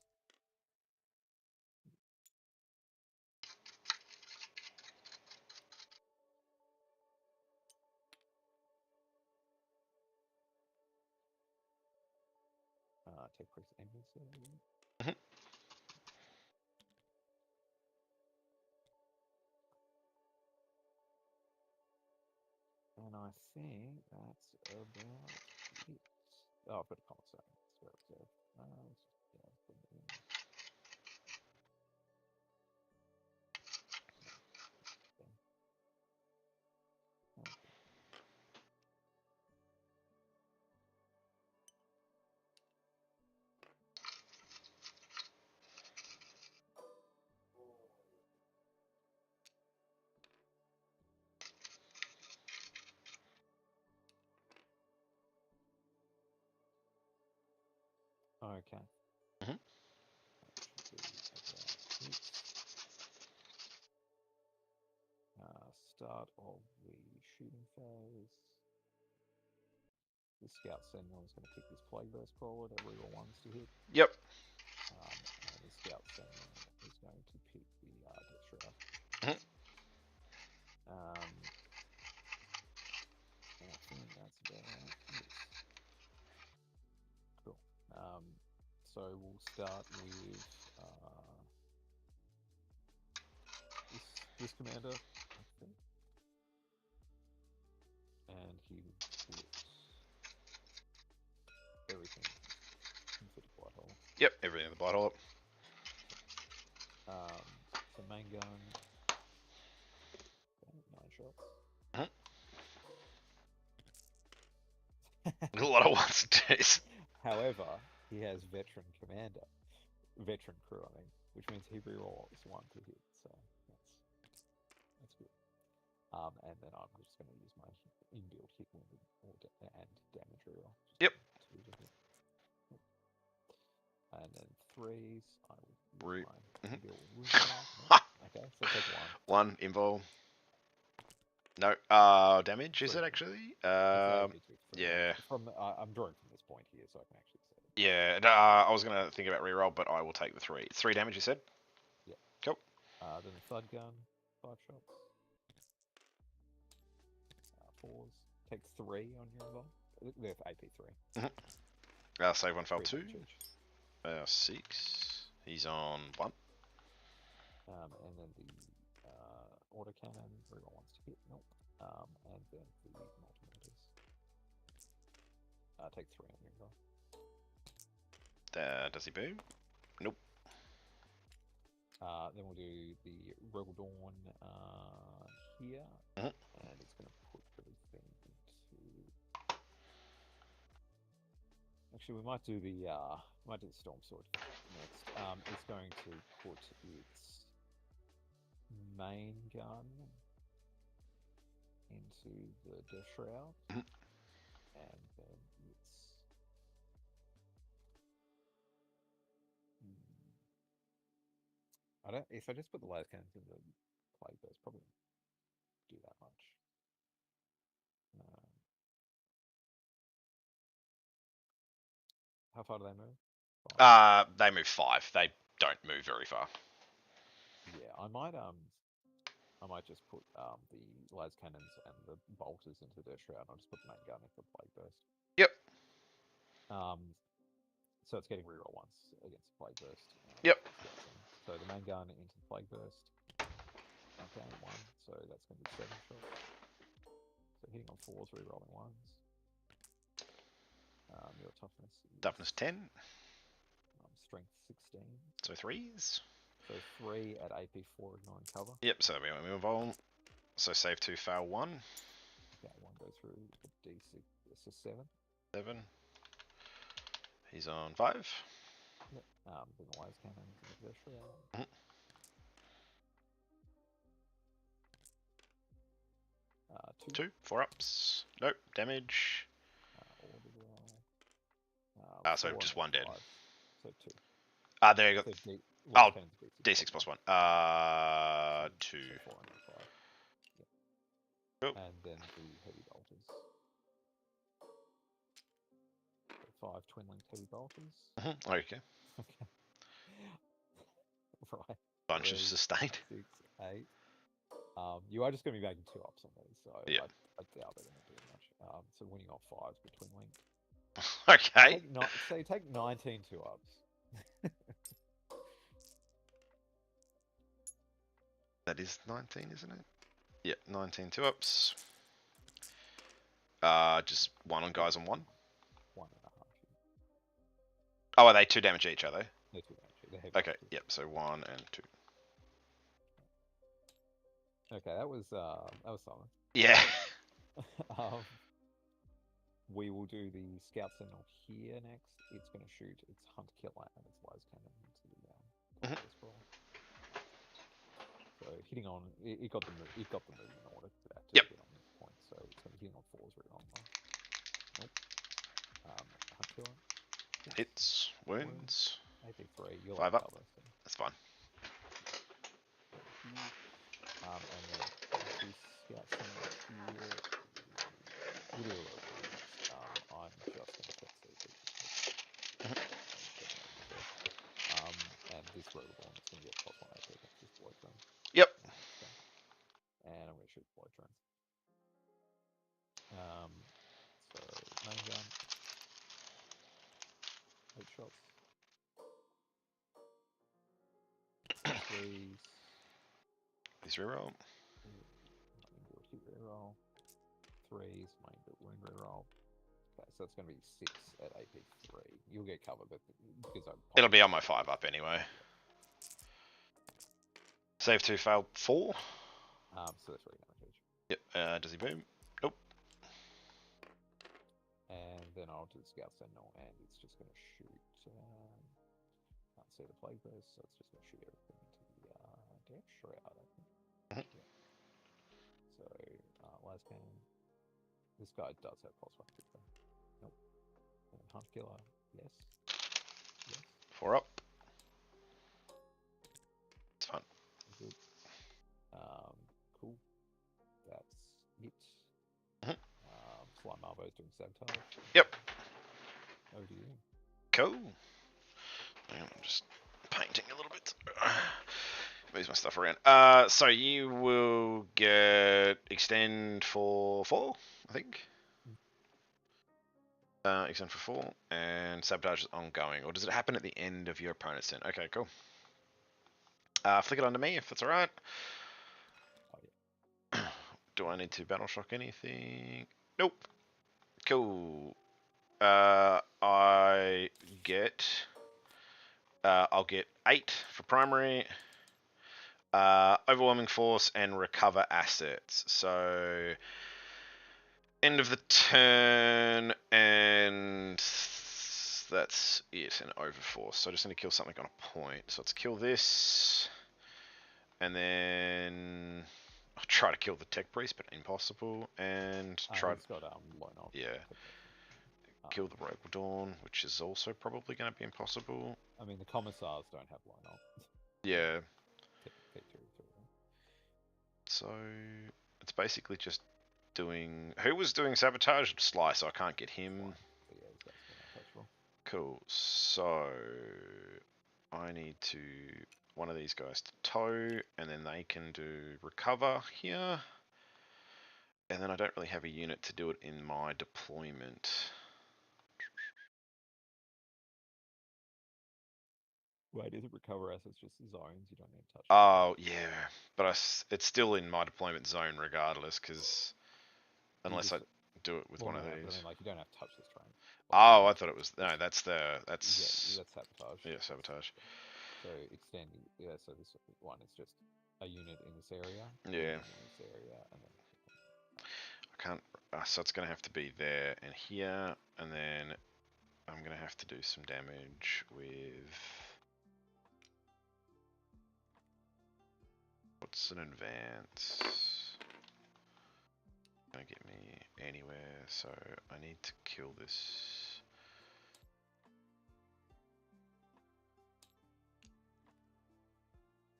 Take priest embassy. Mhm. And I think that's about it. Oh, I've got a commissar. It's very reserved. Let's put it in. Okay. Mhm. That should be about it. Start of the shooting phase. The Scout Sentinel is going to pick this Plague Burst Crawler that reroll ones to hit. Yep. And the Scout Sentinel is going to pick the Death Shroud. Mhm. And I think that's about it. Cool. So we'll start with this commander, I think. And he will put everything into the blood hole. Yep. Everything in the bottle up. So main gun. 9 shots. A lot of ones and twos. However, he has veteran crew, which means he rerolls 1 to hit, so that's good. And then I'm just going to use my inbuilt hit wound and damage reroll. Yep. 2 to hit. And then 3s, I will use Root. my inbuilt wound reroll. Okay, so take 1. 1 involve. No. Damage is it actually? Yeah. I'm drawing from this point here, so I can actually say it. Yeah. I was gonna think about reroll, but I will take the 3. 3 damage. You said. Yeah. Cool. Then the thud gun, 5 shots. 4s. Take 3 on your involve. They're AP 3. Save 1, fail 2. 6. He's on 1. And then the autocannon, reroll wants to hit. Nope. And then the multimeters. Take 3 on your involve. Does he boom? Nope. Then we'll do the Rebel Dawn here, Mhm. and it's going to put everything into Actually, we might do the storm sword next. It's going to put its main gun into the Death Shroud, Mhm. and then it's I don't. If I just put the laser cannons in the plague burst, probably won't do that much. How far do they move? 5? They move 5. They don't move very far. Yeah, I might just put the laser cannons and the bolters into the shroud. I'll just put the main gun into the plague burst. Yep. So it's getting reroll once against the plague burst. Yep. So the main gun into the plague burst. Okay, 1. So that's going to be 7 shots. So hitting on 4s, rerolling 1s. Your toughness is Toughness 10. Strength 16. So 3s. So 3 at AP 4, ignoring cover. Yep, so we move on. So save 2, fail 1. Okay, 1 goes through the D6. This is 7. 7. He's on 5. Yep. Then the laser cannon into the shroud. Mhm. 2. 4 ups. Nope. Damage. Order roll. So 4 just and 1 dead. 5. So 2. There you go. So Oh, cannon's D6 plus 1. 2. So 4 and 5. Yep. Cool. And then the heavy bolters. So 5 twin-linked heavy bolters. Okay. Okay. Right. Bunch of 3, sustained. 6, 8. You are just going to be making 2 ups on these, so Yeah. I doubt they're going to do much. So winning off 5s between link. Okay. So you take 19 2 ups. That is 19, isn't it? Yeah, 19 2 ups. Just 1 on guys on 1. 1.5. Oh, are they 2 damage each, are they? They're 2 damage. They're heavy Okay, bolters. yep, so 1 and 2. Okay, that was solid. Yeah. We will do the Scout Sentinel here next. It's going to shoot its Hunt Killer and its laser cannon into the scroll. So hitting on it got the movement order for that to Yep. get on this point. So it's going to be hitting on 4s right on 1. Nope. Hunt Killer. Hits, wounds. AP3. You're 5 like up. cover, so. That's fine. And then this Scout Sentinel here. Literally, I'm just going to set CP. And this Rotoborn is going to get +1 AP against this Blood Drone. Yep. And I'm going to shoot Blood Drone. So, main gun. 8 shots. 3s. Please reroll. Main build hit reroll. 3s, main build wound reroll. Okay, so it's going to be 6 at AP3. You'll get cover, but because It'll be on my 5 up anyway. Save 2, fail 4. So that's 3 damage each. Yep. Does he boom? Nope. And then I'll do the Scout Sentinel, and it's just going to shoot. Can't see the plague burst, so it's just going to shoot everything into the Death Shroud, I think. Yeah. So, laser cannon. This guy does have +1 kick though. Nope. And Hunt Killer, yes. Yes. 4 up. It's fine. Good. Cool. That's it. Sly Marbo's doing sabotage. Yep. Over to you. Cool. I'm just painting a little bit. Move my stuff around. So you will get extend for 4, I think. Extend for 4, and sabotage is ongoing. Or does it happen at the end of your opponent's turn? Okay, cool. Flick it onto me if that's alright. Oh, yeah. Do I need to battle shock anything? Nope. Cool. I'll get 8 for primary. Overwhelming force and recover assets. So end of the turn and that's it, and overforce. So I just need to kill something on a point. So let's kill this. And then I'll try to kill the tech priest, but impossible. And try He's got low knock. yeah. Kill the rogue dawn, which is also probably going to be impossible. I mean, the commissars don't have low knock. Yeah. T2. So it's basically just doing. Who was doing sabotage? Sly, so I can't get him. So yeah, he's basically untouchable. Cool. So I need to one of these guys to tow, and then they can do recover here. And then I don't really have a unit to do it in my deployment. Wait, is it recover assets just zones? You don't need to touch. Oh yeah, but it's still in my deployment zone regardless, because unless I do it with one of these. But I mean, like, you don't have to touch this train. Oh, I thought it was no. That's that's sabotage. Yeah, sabotage. So extending, so this one is just a unit in this area. Yeah. In this area, and then I can't. So it's gonna have to be there and here, and then I'm gonna have to do some damage with. What's an advance? Gonna get me anywhere, so I need to kill this.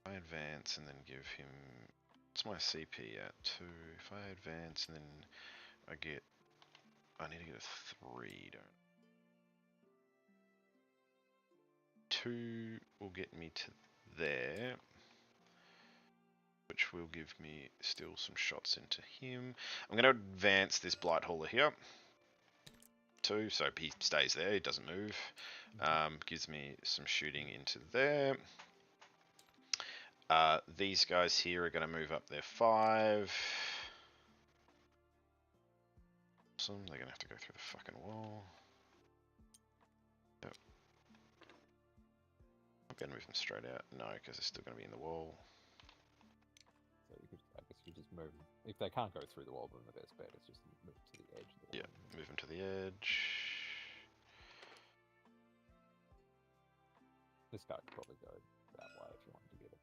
I advance and then give him. What's my CP at? 2. If I advance and then I need to get a 3, don't. 2 will get me to there, which will give me still some shots into him. I'm going to advance this Blight Hauler here. 2, so he stays there, he doesn't move. Gives me some shooting into there. These guys here are going to move up their 5. Awesome, they're going to have to go through the fucking wall. Yep. I'm going to move them straight out. No, because they're still going to be in the wall. So you could, I guess you just move them. If they can't go through the wall, then the best bet is just move to the edge of the wall. Yeah, move them to the edge. This guy could probably go that way if you wanted to get it.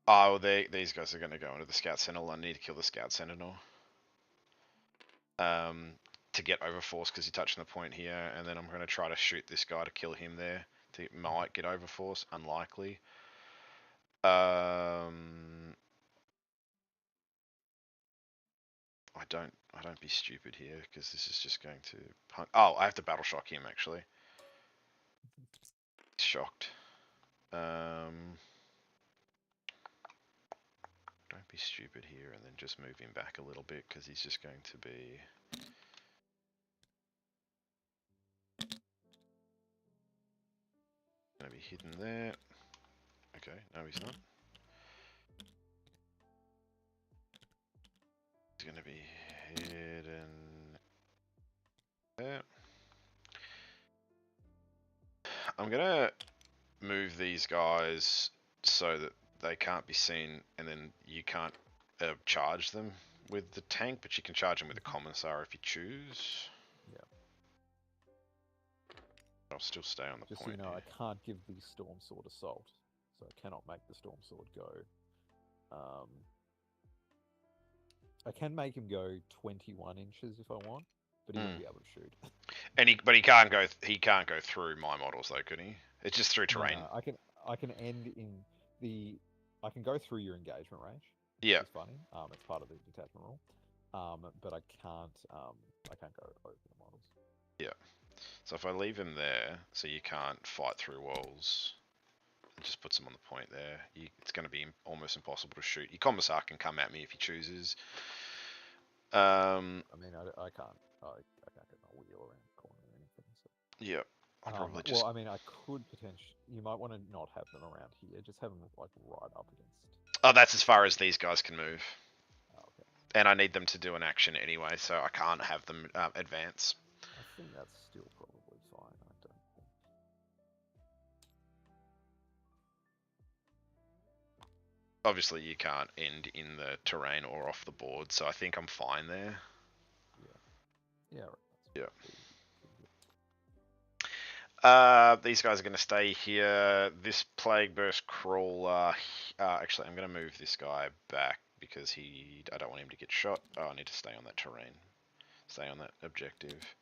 Oh, these guys are going to go into the Scout Sentinel. I need to kill the Scout Sentinel. To get overforce because you're touching the point here, and then I'm going to try to shoot this guy to kill him there. Might get overforce, unlikely. I don't be stupid here because this is just going to punt. Oh, I have to battle shock him actually. Shocked. Don't be stupid here and then just move him back a little bit because he's just going to be. Gonna be hidden there. Okay, no he's not. He's gonna be hidden there. I'm gonna move these guys so that they can't be seen, and then you can't charge them with the tank, but you can charge them with the commissar if you choose. Yeah. I'll still stay on the just point. So you know, here. I can't give the Storm Sword assault, so I cannot make the Storm Sword go. I can make him go 21 inches if I want, but he won't be able to shoot. And but he can't go. He can't go through my models though, could he? It's just through terrain. No, I can end in the. I can go through your engagement range. Yeah. It's funny. It's part of the detachment rule. But I can't go over the models. Yeah. So if I leave him there, so you can't fight through walls, it just puts him on the point there. It's going to be almost impossible to shoot. Your commissar can come at me if he chooses. I mean, I can't get my wheel around the corner or anything. So. Yeah. I'll probably just. Well, I mean, I could potentially. You might want to not have them around here. Just have them like right up against. Oh, that's as far as these guys can move. Oh, okay. And I need them to do an action anyway, so I can't have them advance. I think that's still probably fine. I don't think. Obviously, you can't end in the terrain or off the board, so I think I'm fine there. Yeah. Yeah. Right. Yeah. These guys are going to stay here. This Plague Burst Crawler. Actually, I'm going to move this guy back because I don't want him to get shot. Oh, I need to stay on that terrain. Stay on that objective.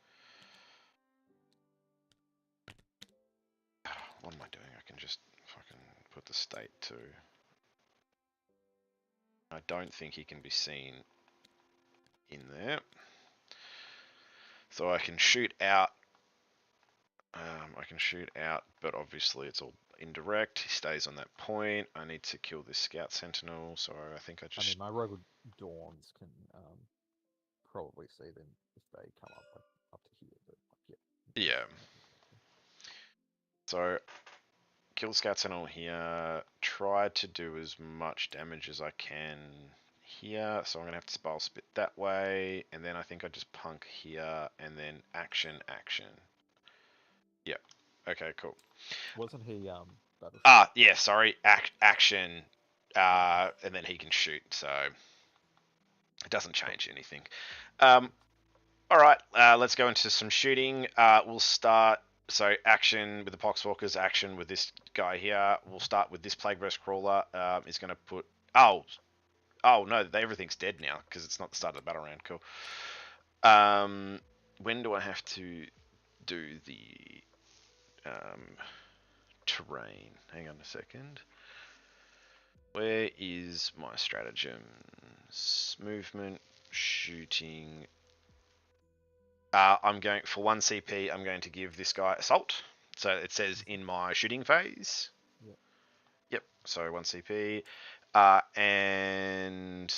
What am I doing? I can just fucking put the state to. I don't think he can be seen in there. So I can shoot out. But obviously it's all indirect. He stays on that point. I need to kill this Scout Sentinel, so I think I just... I mean, my Rogue Dawns can probably see them if they come up to here, but yeah. Yeah. So, kill Scout Sentinel here. Try to do as much damage as I can here. So I'm going to have to Spell Spit that way. And then I think I just punk here. And then action. Yep. Okay, cool. Wasn't he Yeah, sorry. Action. And then he can shoot. So, it doesn't change anything. Alright, let's go into some shooting. We'll start... So action with the Poxwalkers, action with this guy here. We'll start with this Plague Burst Crawler. Is going to put... Oh no, everything's dead now because it's not the start of the battle round. Cool. When do I have to do the terrain? Hang on a second. Where is my stratagems? Movement, shooting... I'm going for 1 CP. I'm going to give this guy assault. So it says in my shooting phase. Yep. So 1 CP, and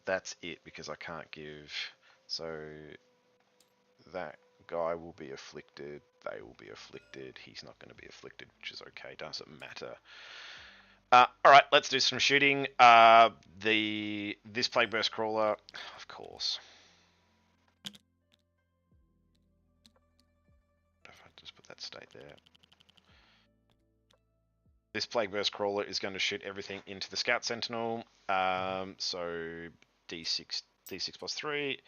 that's it because I can't give. So that guy will be afflicted. They will be afflicted. He's not going to be afflicted, which is okay. Doesn't matter. All right. Let's do some shooting. This Plague Burst Crawler, of course. Just put that state there. This Plague Burst Crawler is going to shoot everything into the Scout Sentinel. So D6 plus 3,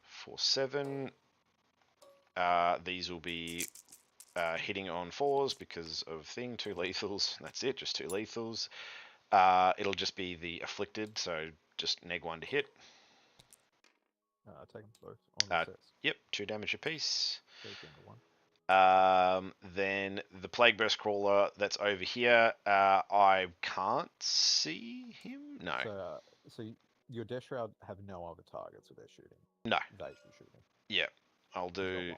4, 7. These will be hitting on 4s because of thing, 2 lethals. That's it, just 2 lethals. It'll just be the afflicted, so just neg 1 to hit. Take them both on the sets. Yep, 2 damage apiece. One. Then the Plague Burst Crawler that's over here, I can't see him. No. So your Death Shroud have no other targets with their shooting. No. They should shooting. Yeah, I'll do.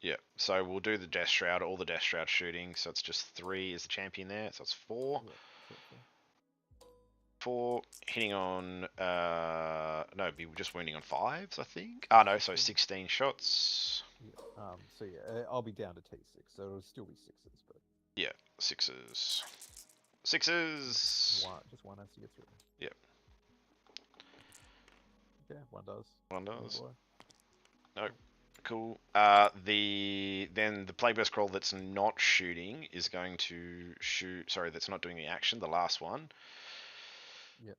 Yeah, so we'll do the Death Shroud, all the Death Shroud shooting. So it's just 3 is the champion there. So it's 4. Yeah, 4 hitting on. No, be just wounding on 5s, I think. No, so 16 shots. Yeah. So yeah, I'll be down to T6, so it'll still be 6s, but yeah, 6s. Just one has to get through. Yep. Yeah, one does. One does. No. Cool. Then the Plague Burst Crawl that's not shooting is going to shoot. Sorry, that's not doing the action. The last one. Yep.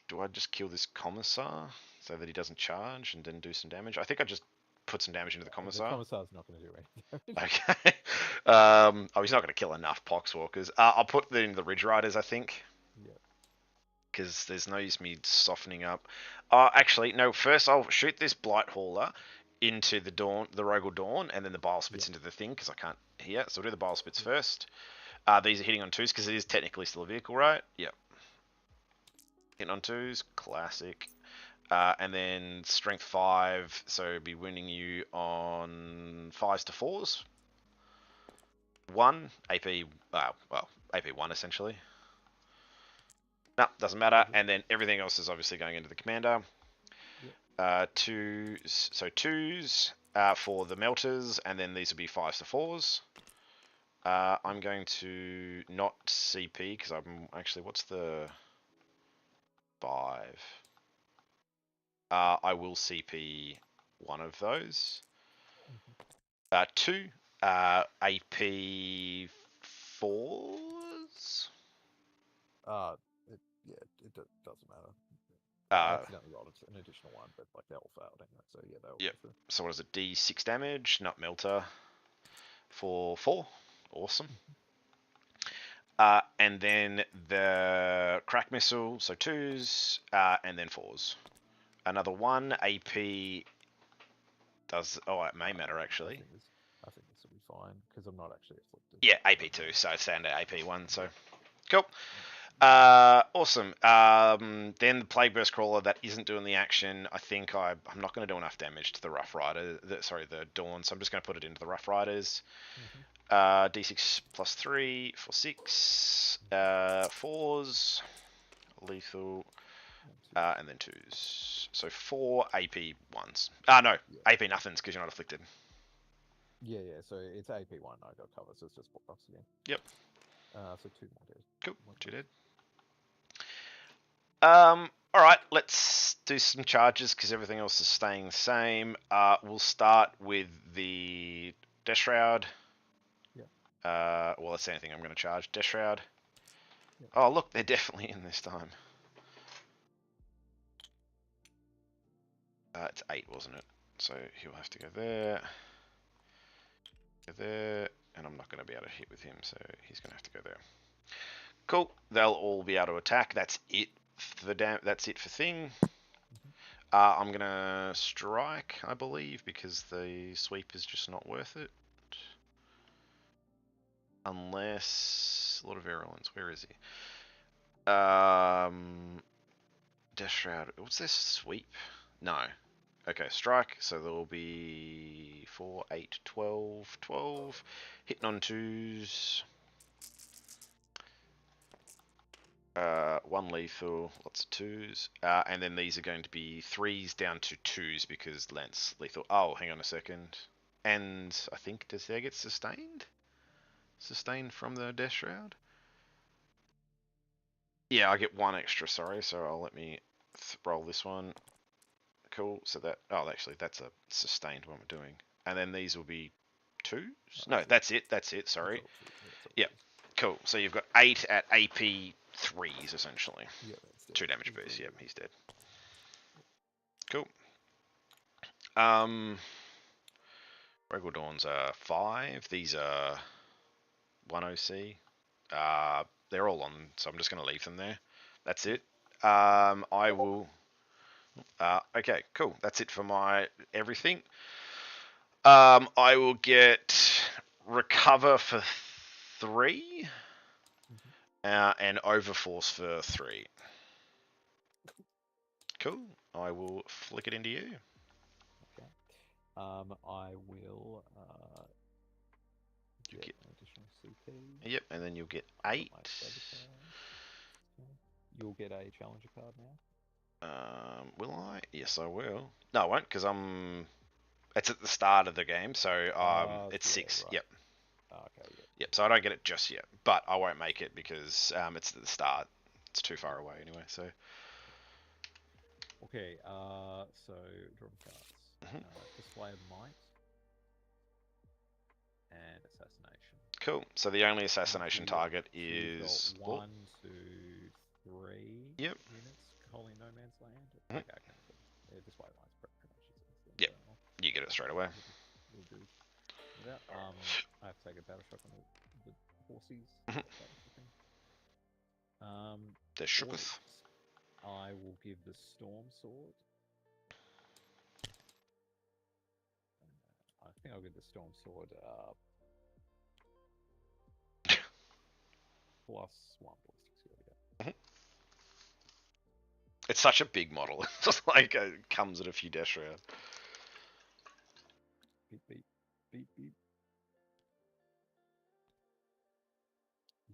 Do I just kill this Commissar so that he doesn't charge and then do some damage? I think I just put some damage into the Commissar. The Commissar's not going to do anything. Okay. He's not going to kill enough Poxwalkers. I'll put that in the Ridge Riders, I think. Yeah. Because there's no use me softening up. Actually, no. First, I'll shoot this Blight Hauler into the Rogal Dawn, and then the Bile Spits into the thing because I can't hear. So I'll do the Bile Spits first. These are hitting on 2s because it is technically still a vehicle, right? Yep. Hitting on 2s, classic. And then Strength 5, so be winning you on 5s to 4s. 1 AP, AP 1 essentially. No, doesn't matter. And then everything else is obviously going into the commander. Yep. 2s for the melters, and then these will be 5s to 4s. I'm going to not CP because I'm actually, what's the 5? I will CP one of those. 2 AP 4s. It doesn't matter. I Uh, accidentally rolled an additional one, but like they all failed anyway. So yeah, they all Yep. go through. So what is it? D6 damage, not melter, for 4. Awesome. And then the crack missile, so 2s, and then 4s. Another 1 AP does. Oh, it may matter actually. I think this will be fine because I'm not actually afflicted. Yeah, AP2, so standard AP1. So cool. Awesome. Then the Plague Burst Crawler that isn't doing the action. I think I'm not going to do enough damage to the Rough Rider. The Dawn. So I'm just going to put it into the Rough Riders. D6 plus 3 for 6. 4s. Lethal. And then 2s. So 4 AP 1s. No. Yeah. AP nothings because you're not afflicted. Yeah. So it's AP 1 I got covered, so it's just buffs again. Yep. So 2 more dead. Cool. 2 dead. Alright, let's do some charges because everything else is staying the same. We'll start with the Death Shroud. Yeah. Well, that's anything I'm going to charge. Death Shroud. Yep. Oh, look, they're definitely in this time. It's 8, wasn't it? So he'll have to go there. Go there. And I'm not going to be able to hit with him, so he's going to have to go there. Cool. They'll all be able to attack. That's it for that's it for thing. I'm gonna strike, I believe, because the sweep is just not worth it. Unless Lord of Virulence, where is he? Death Shroud. What's this sweep? No. Okay, strike. So there will be 4, 8, 12, 12. Hitting on 2s. 1 lethal, lots of 2s. And then these are going to be 3s down to 2s because Lance lethal. Oh, hang on a second. And I think, does they get sustained? Sustained from the Death Shroud? Yeah, I get 1 extra, sorry. So I'll let me roll this one. Cool. So that, oh, actually, that's a sustained one we're doing. And then these will be 2s? No, that's it. That's it, sorry. Yep. Cool. So you've got 8 at AP 3s, essentially. Yeah, 2 damage boost. Yep, he's dead. Cool. Regal Dawns are 5. These are 1 OC. They're all on, so I'm just going to leave them there. That's it. I will... okay, cool. That's it for my everything. I will get Recover for 3. And Overforce for 3. Cool. I will flick it into you. Okay. I will get an additional CP. Yep, and then you'll get 8. You'll get a challenger card now. Will I? Yes, I will. No, I won't, because it's at the start of the game, so it's 6. Right. Yep. Okay. Yep. So I don't get it just yet, but I won't make it because it's at the start. It's too far away anyway. So. Okay. So draw cards. Display of Might and Assassination. Cool. So the only assassination target is 1, 2, 3. Yep. Units holding no man's land. Okay, display of Might's promotions. Yep. You get it straight away. I have to take a battle shock on the horses. They're shooketh. I will give the Storm Sword. I think I'll give the Storm Sword +1 ballistic skill. Yeah. It's such a big model. It's just like it comes at a few dash round. Beep beep beep beep.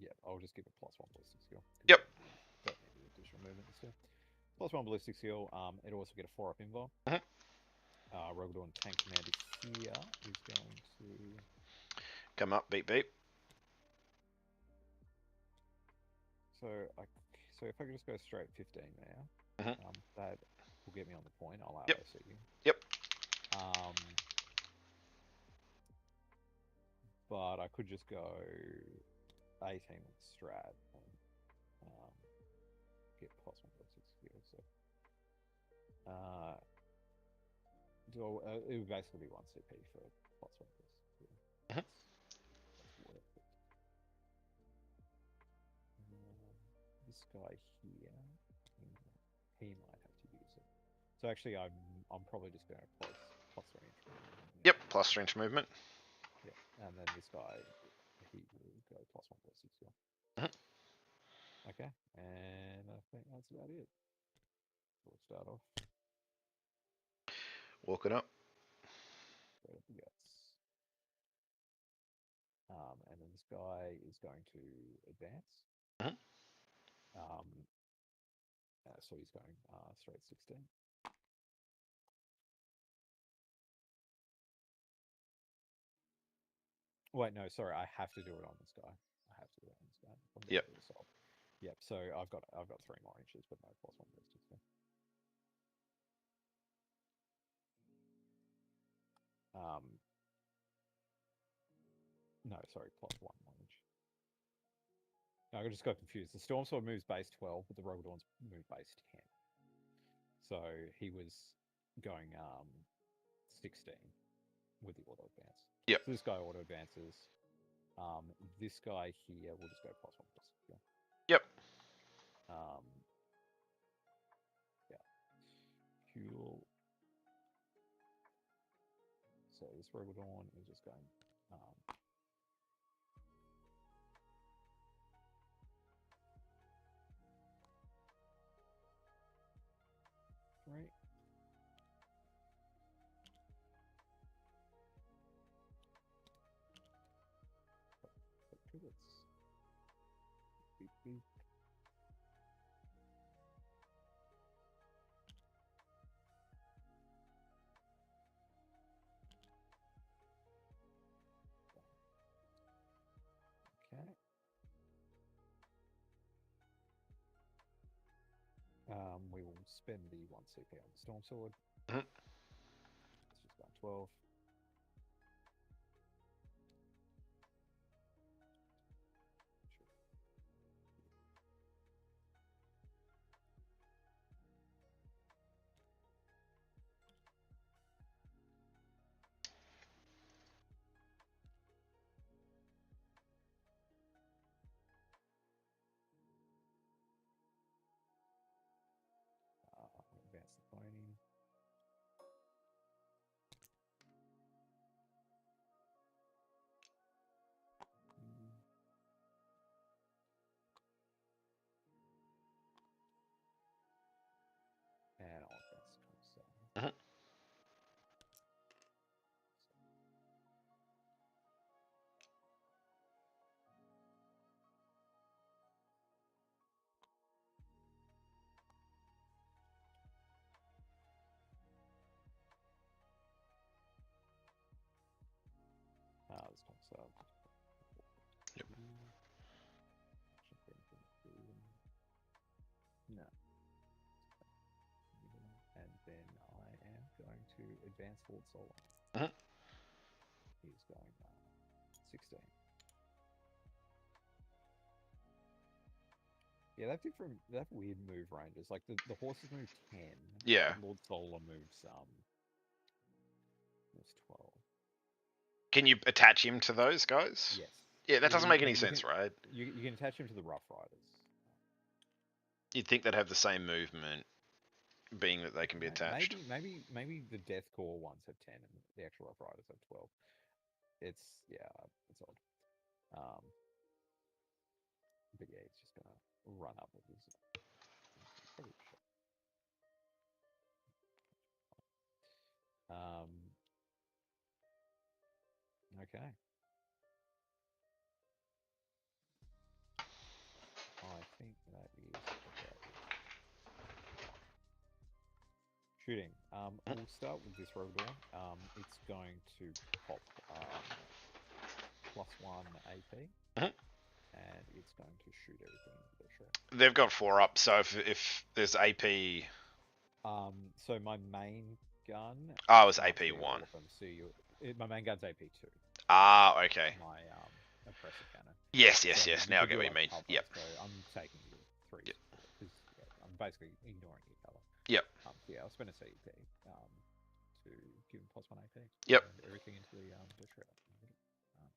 Yeah, I'll just give it +1 ballistic skill. Yep. Don't need the additional movement this turn. +1 ballistic skill. It'll also get a 4-up invuln. Rogue Dawn Tank Commander here is going to come up. Beep beep. So if I could just go straight 15 now, that will get me on the point. I'll yep. see you. Yep. But I could just go 18 with strat and get +1 ballistic skill. So It would basically be 1 CP for +1 plus. Yeah. Mhm. That's worth it. This guy here, he might have to use it. So actually, I'm probably just going to place +3 inch movement. Yep, +3 inch movement. Yeah, and then this guy, he will go +1/+6. Yeah. Mhm. Okay, and I think that's about it. We'll start off. Walk it up. Straight up the guts. And then this guy is going to advance. Mhm. So he's going straight 16. Wait, no, sorry, I have to do it on this guy. I have to do it on this guy. I'm going Yep. to do assault. Yep. So I've got 3 more inches, but no +1/+2. Yeah. No, sorry, +1 inch. No, I just got confused. The Storm Sword moves base 12, but the Rogadorns move base 10. So he was going 16 with the auto advance. Yep. So this guy auto advances. This guy here will just go +1/+2. Yeah. Yep. Yeah. Fuel. So this Rogadorn is just going. Right. Beep, beep. Okay. We will spend the 1 CP on the Storm Sword. Mhm. It's just about 12. Advance the pony. And I'll advance the 27. Mhm. This comes up. Yep. No. And then I am going to advance Lord Solar. Mhm. He's going 16. Yeah, they have weird move ranges. Like the horses move 10. Yeah. Lord Solar moves 12. Can you attach him to those guys? Yes. Yeah, that doesn't make any you sense, can, right? You can attach him to the Rough Riders. You'd think they'd have the same movement, being that they can be attached. Maybe the Deathcore ones have 10 and the actual Rough Riders have 12. It's odd. But yeah, it's just gonna run up with this. Okay. I think that is about it. Shooting. We'll start with this Rogadorn. It's going to pop +1 AP, Mhm. and it's going to shoot everything into the shell. They've got 4 up, so if there's AP. So my main gun. Oh, it was can't AP see all 1. of them, so my main gun's AP 2. Ah, okay. My oppressor cannon. Yes. So Now I could get do what you like mean. cover, Yep. So I'm taking the 3 Yep. because I'm basically ignoring your cover. Yep. The yeah, I'll spend a CP to give him +1 AP. Yep. And everything into the shredder.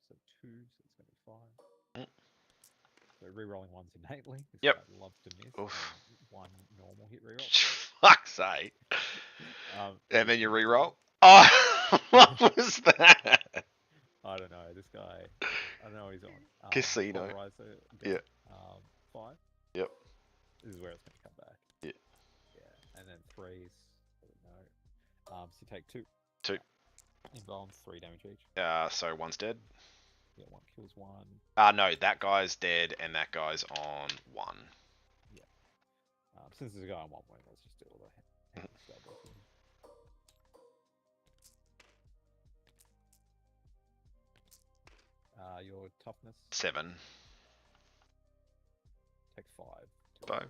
So 2, so it's going to be 5. Mm. So re-rolling ones innately. This Yep. guy loves to miss. Oof. And 1 normal hit reroll. Fuck's sake. And then you re-roll. Oh, what was that? I don't know. This guy, I don't know what he's on. Casino. Polarizer Yeah. 5. Yep. This is where it's going to come back. Yeah. Yeah. And then 3s. I don't know. So take 2. 2. Involve 3 damage each. So 1's dead. Yeah, 1 kills 1. No, that guy's dead and that guy's on 1. Yeah. Since there's a guy on 1 wound, let's just do all the heavy stuff. Your toughness. 7. Take 5. 5.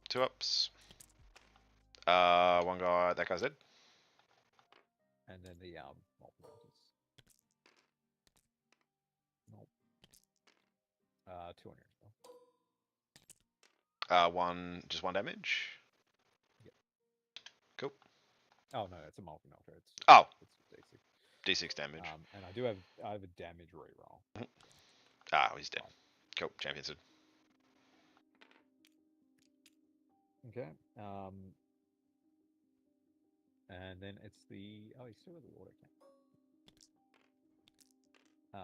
2 ups. 1 guy. That guy's dead. And then the multi-motors. Nope. 2 on your spell. 1. Just 1 damage. Yep. Cool. Oh no, it's a multi-melter. It's D6. D6 damage. And I have a damage reroll. He's dead. Cool. Champion's dead. Okay. And then it's the he's still with the water tank.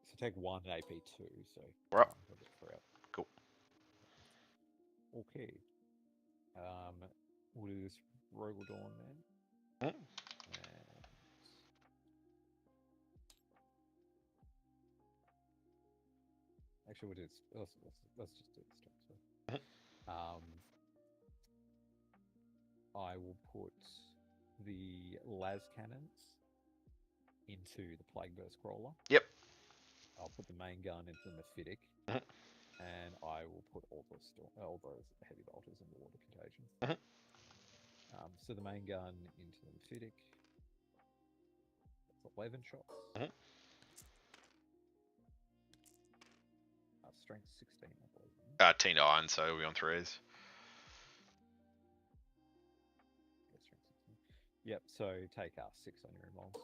So take 1 AP 2. So We're up. He'll get 3 up. Cool. Okay. We'll do this Rogal Dawn then. Mm. Actually, we'll do this. Let's just do this. So, I will put the las cannons into the Plague Burst Crawler. Yep. I'll put the main gun into the Mephitic, and I will put all those heavy bolters into Water Contagion. So the main gun into the Mephitic. That's 11 shots. Strength 16, I believe. T9, so we'll be on 3s. Yep, so take 6 on your involves.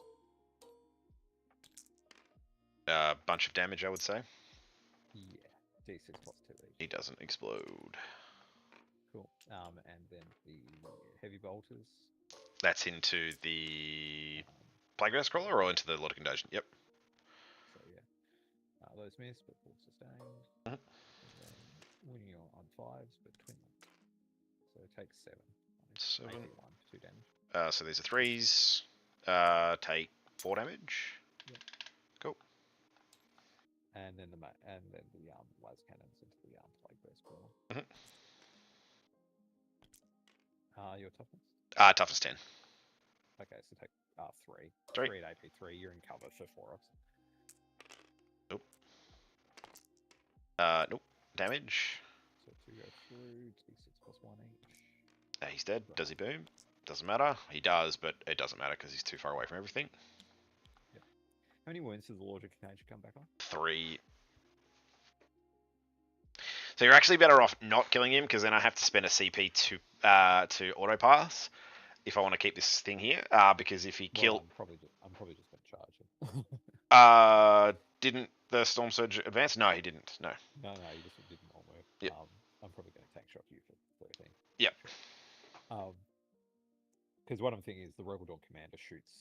Bunch of damage, I would say. Yeah, D6 plus 2 each. He doesn't explode. Cool. And then the heavy bolters. That's into the Plague Burst Crawler or into the Lot of Contagion? Yep. So yeah, those miss, but full sustained. And then winning on 5s, but twin. So take 7. 7. 1, 2 damage. So these are 3s. Take 4 damage. Yep. Cool. And then the las cannons into the Plague Burst Crawler. Your toughness? Toughness 10. Okay, so take 3. 3 at AP 3. You're in cover for 4 ups. Nope. Nope. Damage. So 2 go through. D6 plus 1 each. He's dead. Does he boom? Doesn't matter. He does, but it doesn't matter because he's too far away from everything. Yep. How many wounds does the Lord of Contagion come back on? 3. So you're actually better off not killing him because then I have to spend a CP to auto pass if I want to keep this thing here. Because if he killed, I'm probably just going to charge him. Didn't the Storm Surge advance? No, he didn't. No. No, you just didn't all work. Yep. I'm probably going to tank shock you for 13. Yep. Because what I'm thinking is the Rogal Dawn commander shoots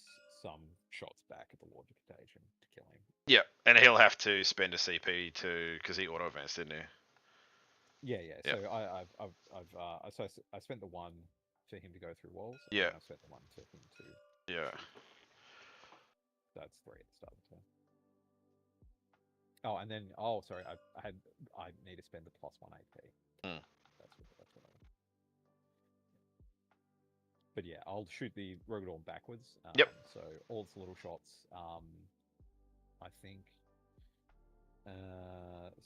some shots back at the Lord of Contagion to kill him. Yeah, and he'll have to spend a CP because he auto advanced, didn't he? Yeah. Yep. So I spent the 1 for him to go through walls. Yeah. And I spent the 1 for him to. Yeah. That's 3 at the start of the turn. Oh, and then sorry, I need to spend the +1 AP. That's what I want. But yeah, I'll shoot the Rogal Dawn backwards. Yep. So all its little shots. I think.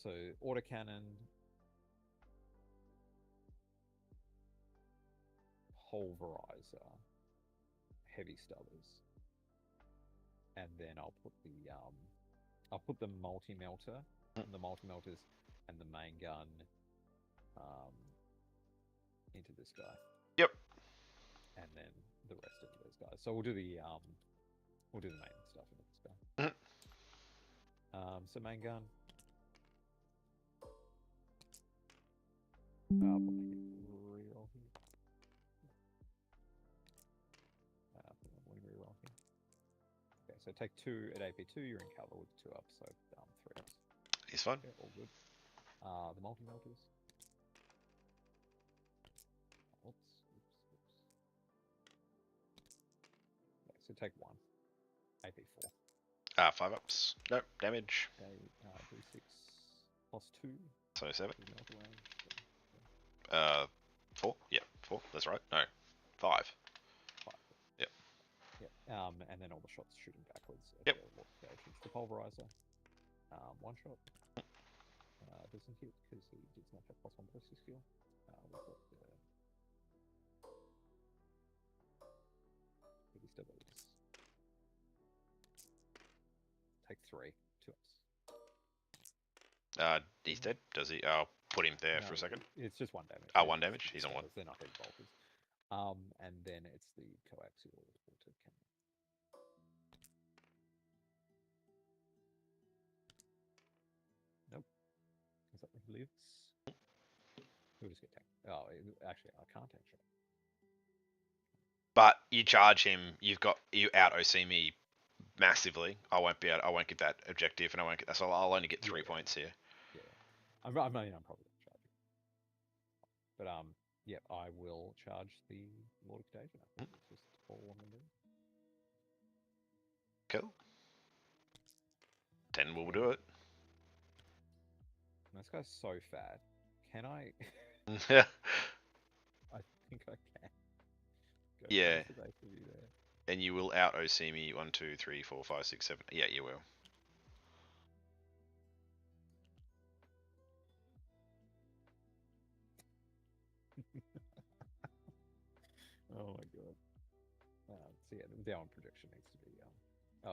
So autocannon, pulverizer, heavy stubbers, and then I'll put the multi-melter, the multi-melters, and the main gun into this guy. Yep. and then the rest of those guys. So we'll do the main stuff in this guy. So main gun. I'll put my reroll here. Put my reroll here. Okay, so take 2 at AP2. You're in cover with 2 up, so 3 ups. He's fine. Okay, all good. The multi-melters. Oops. Okay, so take 1. AP4. 5 ups. Nope, damage. Okay, D6 plus 2. So 7. Melt away. 4. Yeah, 4. That's right. No, 5. 5. Yep. Yep. And then all the shots shooting backwards. Yep. The pulverizer. 1 shot. Doesn't hit because he does not have +1 ballistic skill. We've got he still goes. Take 3. 2 ups. He's dead. Does he? I'll put him there for a second. It's just 1 damage. 1 damage. He's on 1. They're not big bolters. And then it's the coaxial water cannon. Nope. Is that he lives? He'll just get tanked. Oh, actually, I can't tank shot. But you charge him. You out OC me massively. I won't get that objective, and I won't get that. So I'll only get 3 points here. Yeah, I'm probably gonna charge you. But yeah, I will charge the Lord of Contagion. I think it's just all I'm gonna do. Cool. 10 will do it. And this guy's so fat. Can I? Yeah. I think I can. Go Yeah. there. And you will out OC me 1, 2, 3, 4, 5, 6, 7. Yeah, you will. Oh my god. So yeah, the downward projection needs to be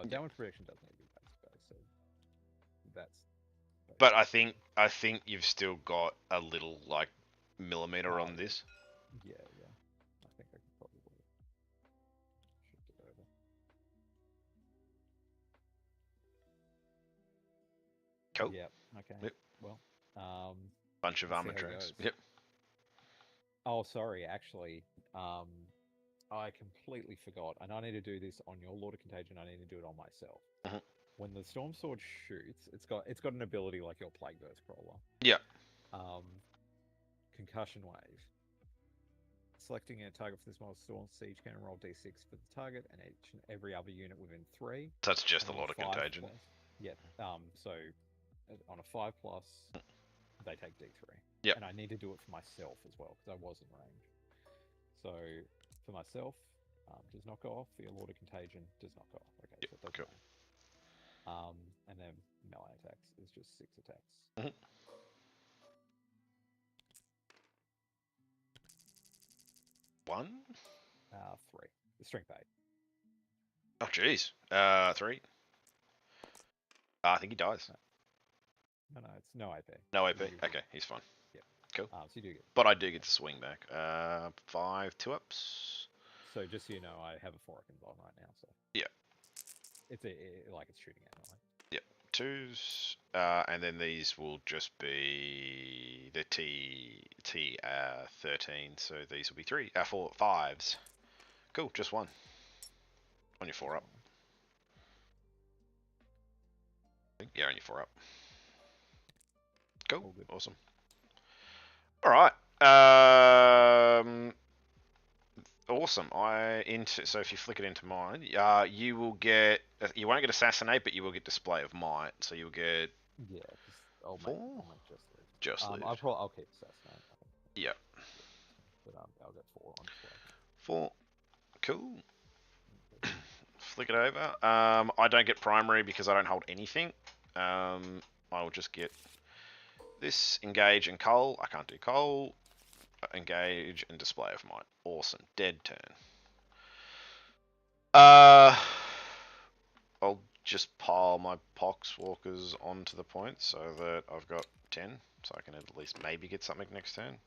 downward projection does need to be base, so that's. But I think you've still got a little like millimeter on this. Yeah. I think I could probably shift it over. Cool. Yep. Okay. Yep. Well, bunch of armor tracks. Yep. Oh, sorry. Actually, I completely forgot, and I need to do this on your Lord of Contagion. I need to do it on myself. When the Storm Sword shoots, it's got an ability like your Plague Burst Crawler. Yeah. Concussion Wave. Selecting a target for this model Storm Siege can roll D6 for the target and each and every other unit within 3. So that's just the Lord of Contagion. Yeah. So on a 5+, they take D3. Yeah. And I need to do it for myself as well because I was in range. So for myself, does not go off. For your Lord of Contagion, does not go off. Okay. Yep. So it does Cool. and then melee attacks is just 6 attacks. 1? 3. The strength 8. Oh jeez. 3. I think he dies. No, it's no AP. No AP. Okay, he's fine. Yep. Cool. So you do get. But I do get to swing back. 5 2-ups. So just so you know, I have a 4 involved right now. So. Yeah. It's like it's shooting at me. Yep. 2s. And then these will just be the T 13. So these will be 4 5s. Cool. Just 1 on your 4 up. Yeah, on your 4 up. Cool. Awesome. All right. Awesome. So if you flick it into mine, you will get. You won't get Assassinate, but you will get Display of Might. So you'll get. Yeah. I'll 4. Make Just Live. I'll keep Assassinate. Yeah. But I'll get 4 on Display. 4. Cool. Flick it over. I don't get Primary because I don't hold anything. I will just get this, Engage and Cull. I can't do Cull. Engage and Display of Might. Awesome. Dead turn. I'll just pile my Poxwalkers onto the point so that I've got 10, so I can at least maybe get something next turn.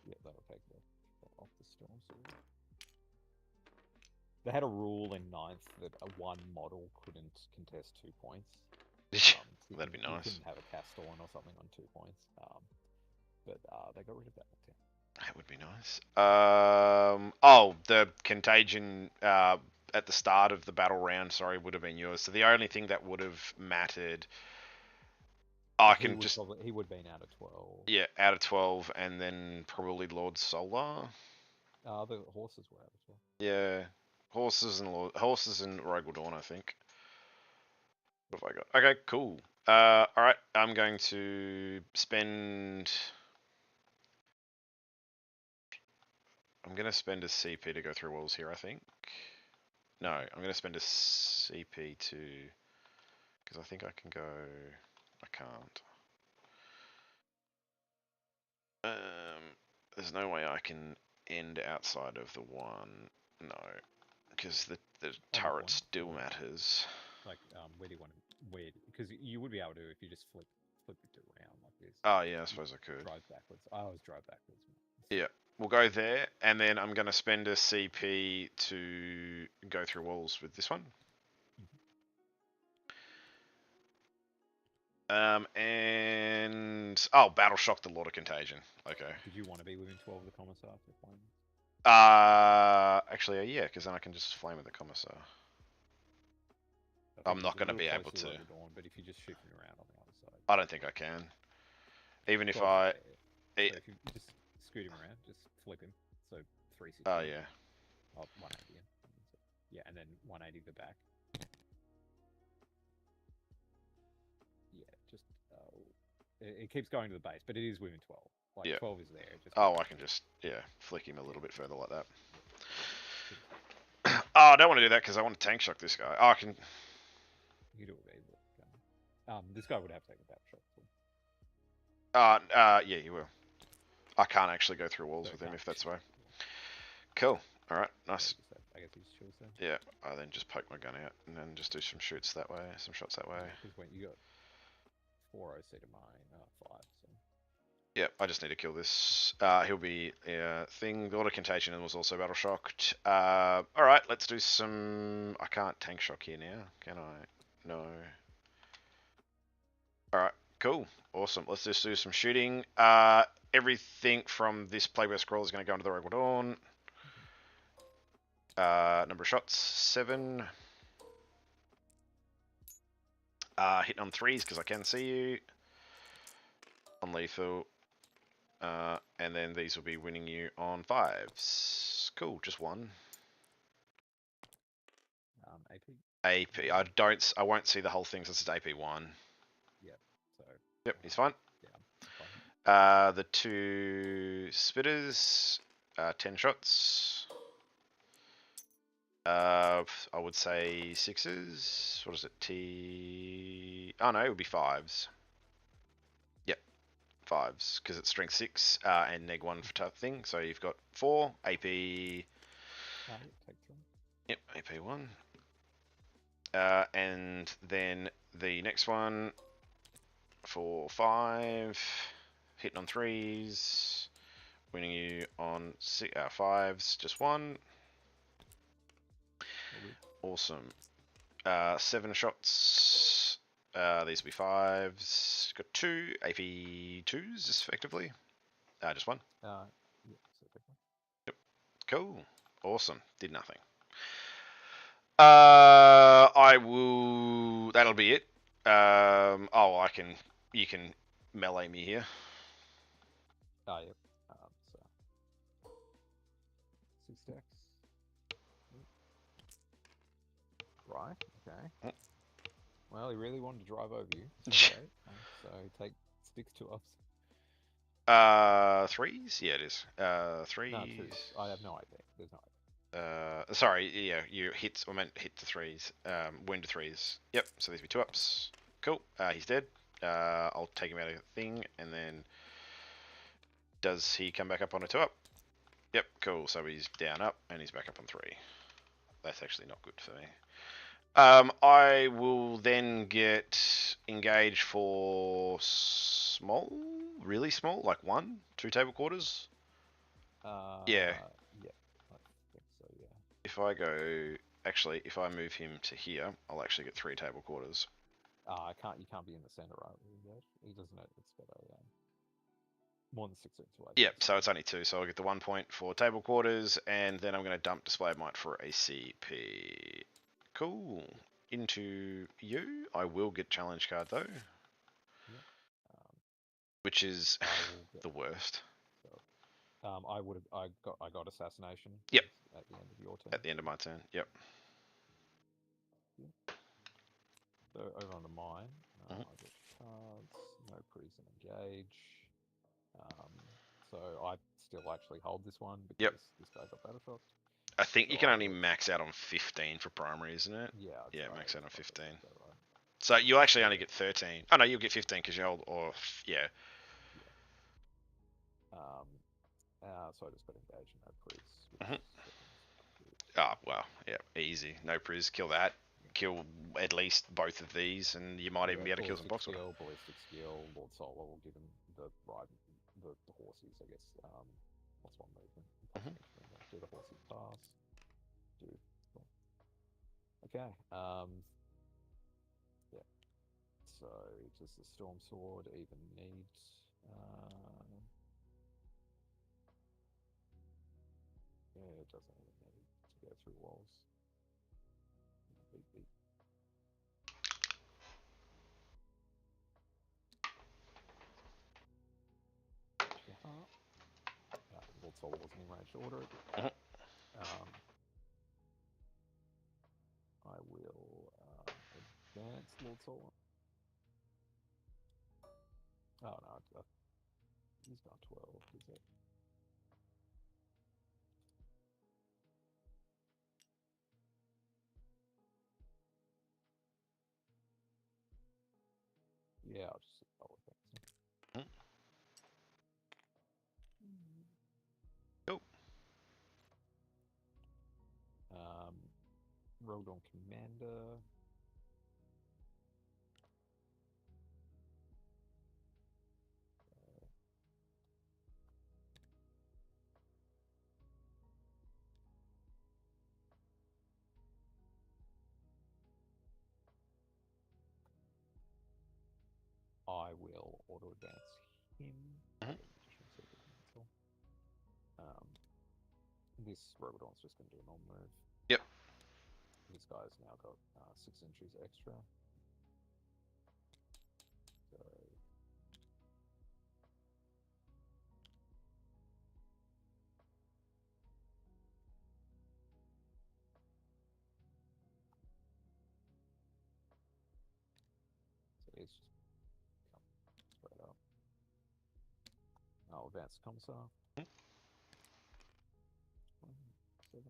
Yeah, that'll take the off the Storm Sword. They had a rule in ninth that one model couldn't contest 2 points. That'd be You nice. couldn't have a Castellan or something on 2 points. But they got rid of that. That would be nice. Oh, the contagion at the start of the battle round, sorry, would have been yours. So the only thing that would have mattered, I can just he would have been out of 12. yeah, out of 12, and then probably Lord Solar. The horses were out of 12. Yeah, horses and Rogue Dawn, I think. What have I got? Okay, cool. All right, I'm going to spend. I'm going to spend a CP to go through walls here, I think. No, I'm going to spend a CP to... Because I think I can go... I can't. There's no way I can end outside of the one. No. Because the turret still matters. Like, where do you want to... Because you would be able to if you just flip it around like this. Oh, yeah, I suppose I could. Drive backwards. I always drive backwards. Yeah. We'll go there, and then I'm going to spend a CP to go through walls with this one. And... Oh, Battle Shock the Lord of Contagion. Okay. Did you want to be within 12 of the Commissar for flames? Actually, yeah, because then I can just flame with the Commissar. I'm not going to be able to. Dawn, but if you just shoot me around on the other side. I don't think I can. Even if I... So if you just scoot him around, just flip him. So 360. Oh, yeah. Oh, 180. Yeah, and then 180 the back. Yeah, just... it keeps going to the base, but it is within 12. Like, yeah. 12 is there. Just I can just, flick him a little bit further like that. I don't want to do that because I want to tank shock this guy. I can... You do it, this guy would have to take a battle shot. Yeah, you will. I can't actually go through walls with him if that's the way. Cool. Alright, nice. I guess he just shoots then. Yeah, I then just poke my gun out and then just do some shots that way. Because when you got 4 OC to mine, 5, so... Yeah, I just need to kill this. He'll be thing. The Lord of Contagion was also battle shocked. Alright, let's do some... I can't tank shock here now, can I? No. Alright, cool. Awesome. Let's just do some shooting. Everything from this playbook scroll is going to go into the Rogue Dawn. Number of shots, 7. Hitting on 3s because I can see you. On lethal. And then these will be winning you on 5s. Cool, just 1. AP. I won't see the whole thing since it's AP 1. Yep. So. Yep, he's fine. Yeah, the 2 spitters, 10 shots. I would say 6s. What is it? Oh no, it would be 5s. Yep, 5s because it's strength 6 and neg 1 for tough thing. So you've got 4 AP. Yep, AP 1. And then the next one for 5, hitting on 3s, winning you on 5s, just 1. Awesome. 7 shots. These will be 5s. Got 2 AP 2s, effectively. Just 1. Yep. Cool. Awesome. Did nothing. I will... That'll be it. You can melee me here. Oh, yep. So 6 stacks. Right, okay. Well, he really wanted to drive over you. Okay. So take sticks to ups. 3s? Yeah, it is. 3s. No, 2s. I have no idea. There's no idea. Sorry, yeah, you hit, I meant hit to 3s. Win to 3s. Yep, so these be 2 ups. Cool. He's dead. I'll take him out of the thing, and then does he come back up on a 2 up? Yep, cool. So he's down up, and he's back up on 3. That's actually not good for me. I will then get engaged for small, really small, like 1, 2 table quarters. Yeah. I think so, yeah. if I go, actually, if I move him to here, I'll actually get 3 table quarters. I can't. You can't be in the center, right? He doesn't know. It's got a more than 6 inches away. Yep, so it's only 2, so I'll get the 1 point for table quarters, and then I'm going to dump display might for a CP. Cool. Into you. I will get challenge card though, Yep. which is I will get, the worst. So, I got assassination. Yep. At the end of your turn. At the end of my turn. Yep. So over onto mine. I get cards. No prison engage. So I still actually hold this one because this guy got battle shocked. I think So you can only max out on 15 for primary, isn't it? Yeah. Yeah, max out on 15. Right. So you actually only get 13. Oh no, you'll get 15 because you hold, or yeah. So I just got engaged, no priz. Oh well, yeah, easy. No priz, kill that. Kill at least both of these, and you might even be able to kill some box skill, ballistic skill. Lord Solar will give him the horses, I guess. What's one movement? Do the horsey pass. Okay. Yeah. So does the Storm Sword even need? Yeah, it doesn't even need to go through walls. Beat. Lord Solar wasn't in range to order it. I will advance Lord Solar. Oh no, he's got 12, is it? Yeah, I'll just double advance. Cool. Rogue on Commander. I will auto advance him. This Rogodon's just going to do a normal move. Yep. This guy's now got 6 inches extra. So it's just come straight up. I'll advance the Commissar. 7.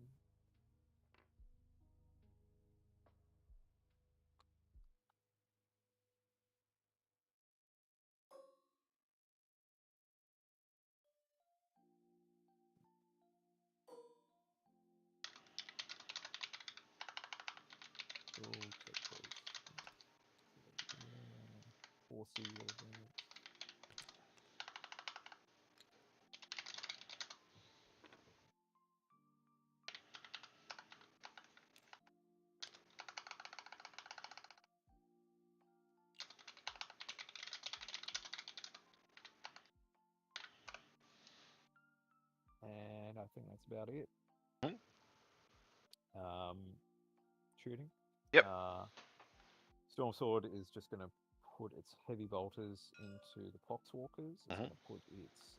Horsey will advance. And I think that's about it. Shooting. Yep. Storm Sword is just going to put its heavy bolters into the Poxwalkers. It's going to put its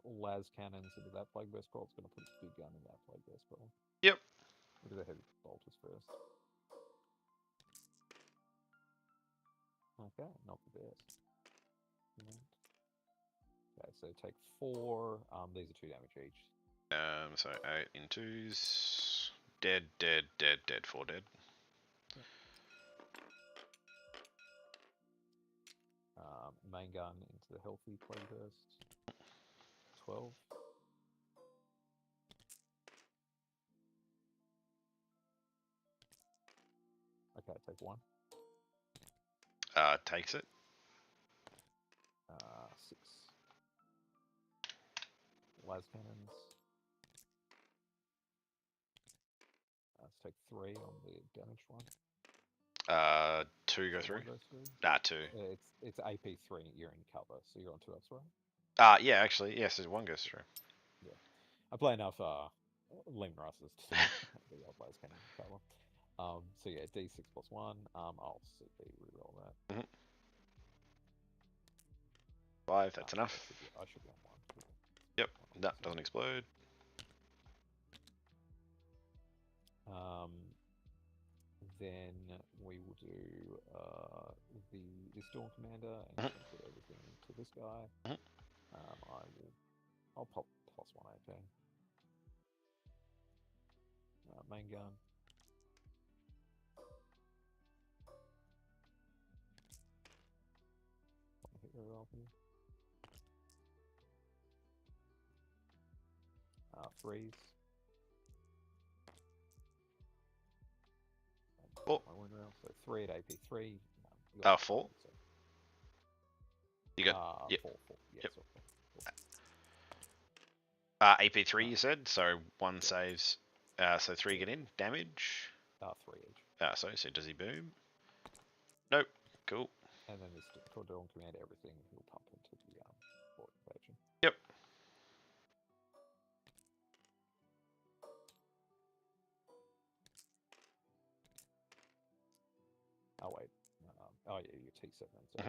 las cannons into that Plague Burst Scroll. It's going to put its big gun in that Plague Burst Scroll. Yep. Look at the heavy bolters first. Okay, not the best. Okay, so take 4. These are 2 damage each. So 8 in 2s. Dead. 4 dead. Main gun into the healthy Plague Burst. 12. Okay, take 1. Takes it. 6. Las cannons. take 3 on the damaged one. 2 go So through. 1 goes through. 2. It's AP3. You're in cover, so you're on 2 ups, right? Yeah, actually, yes, 1 goes through. Yeah, I play enough Lehman Russes to the old players can cover. So yeah, D6 plus 1. I'll CP reroll that. 5. That's enough. I should be on 1. Yep, that doesn't explode. Then we will do the Storm Commander and put everything to this guy. I'll pop plus 1 AP. Main gun. Hit reroll here. Freeze. Oh. My wound roll, so 3 at AP3. 4. So. You got yep. 4. Yeah, yep. So 4. AP3 you said, so 1 saves. So 3 get in. Damage? 3 each. So does he boom? Nope. Cool. And then this Dawn Command, everything will pump into the Void Invasion. Yep. Oh wait. Yeah, your T7. So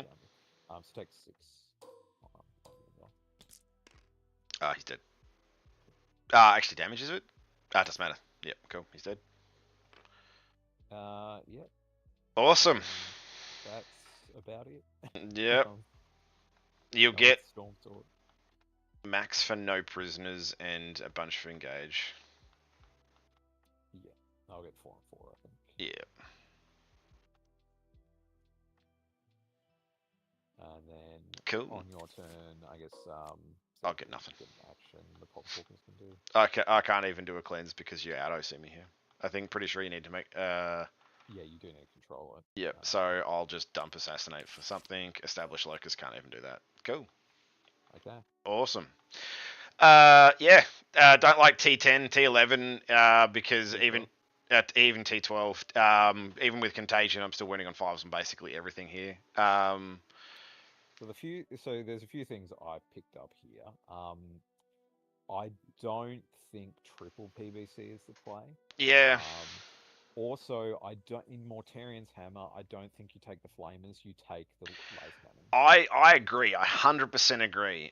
so take 6. He's dead. Actually damages it? Doesn't matter. Yep, cool. He's dead. Yep. Awesome. That's about it. Yep. You'll get Storm Sword. max for no prisoners and a bunch for engage. Yeah. I'll get 4 and 4, I think. Yeah. And then cool. On your turn, I guess I'll get nothing. Action the Podstalkers can do. I can't even do a cleanse because you auto-see me here. I think pretty sure you need to make yeah, you do need to control it. Yep, so I'll just dump Assassinate for something. Establish Locust, can't even do that. Cool. Okay. Awesome. Yeah. Don't like T10, T11, because T12. even T12, even with Contagion, I'm still winning on 5s on basically everything here. So there's a few things I picked up here. I don't think triple PBC is the play. Yeah. Also, I don't in Mortarian's Hammer. I don't think you take the Flamers. You take the laser cannon. I agree. I 100% agree.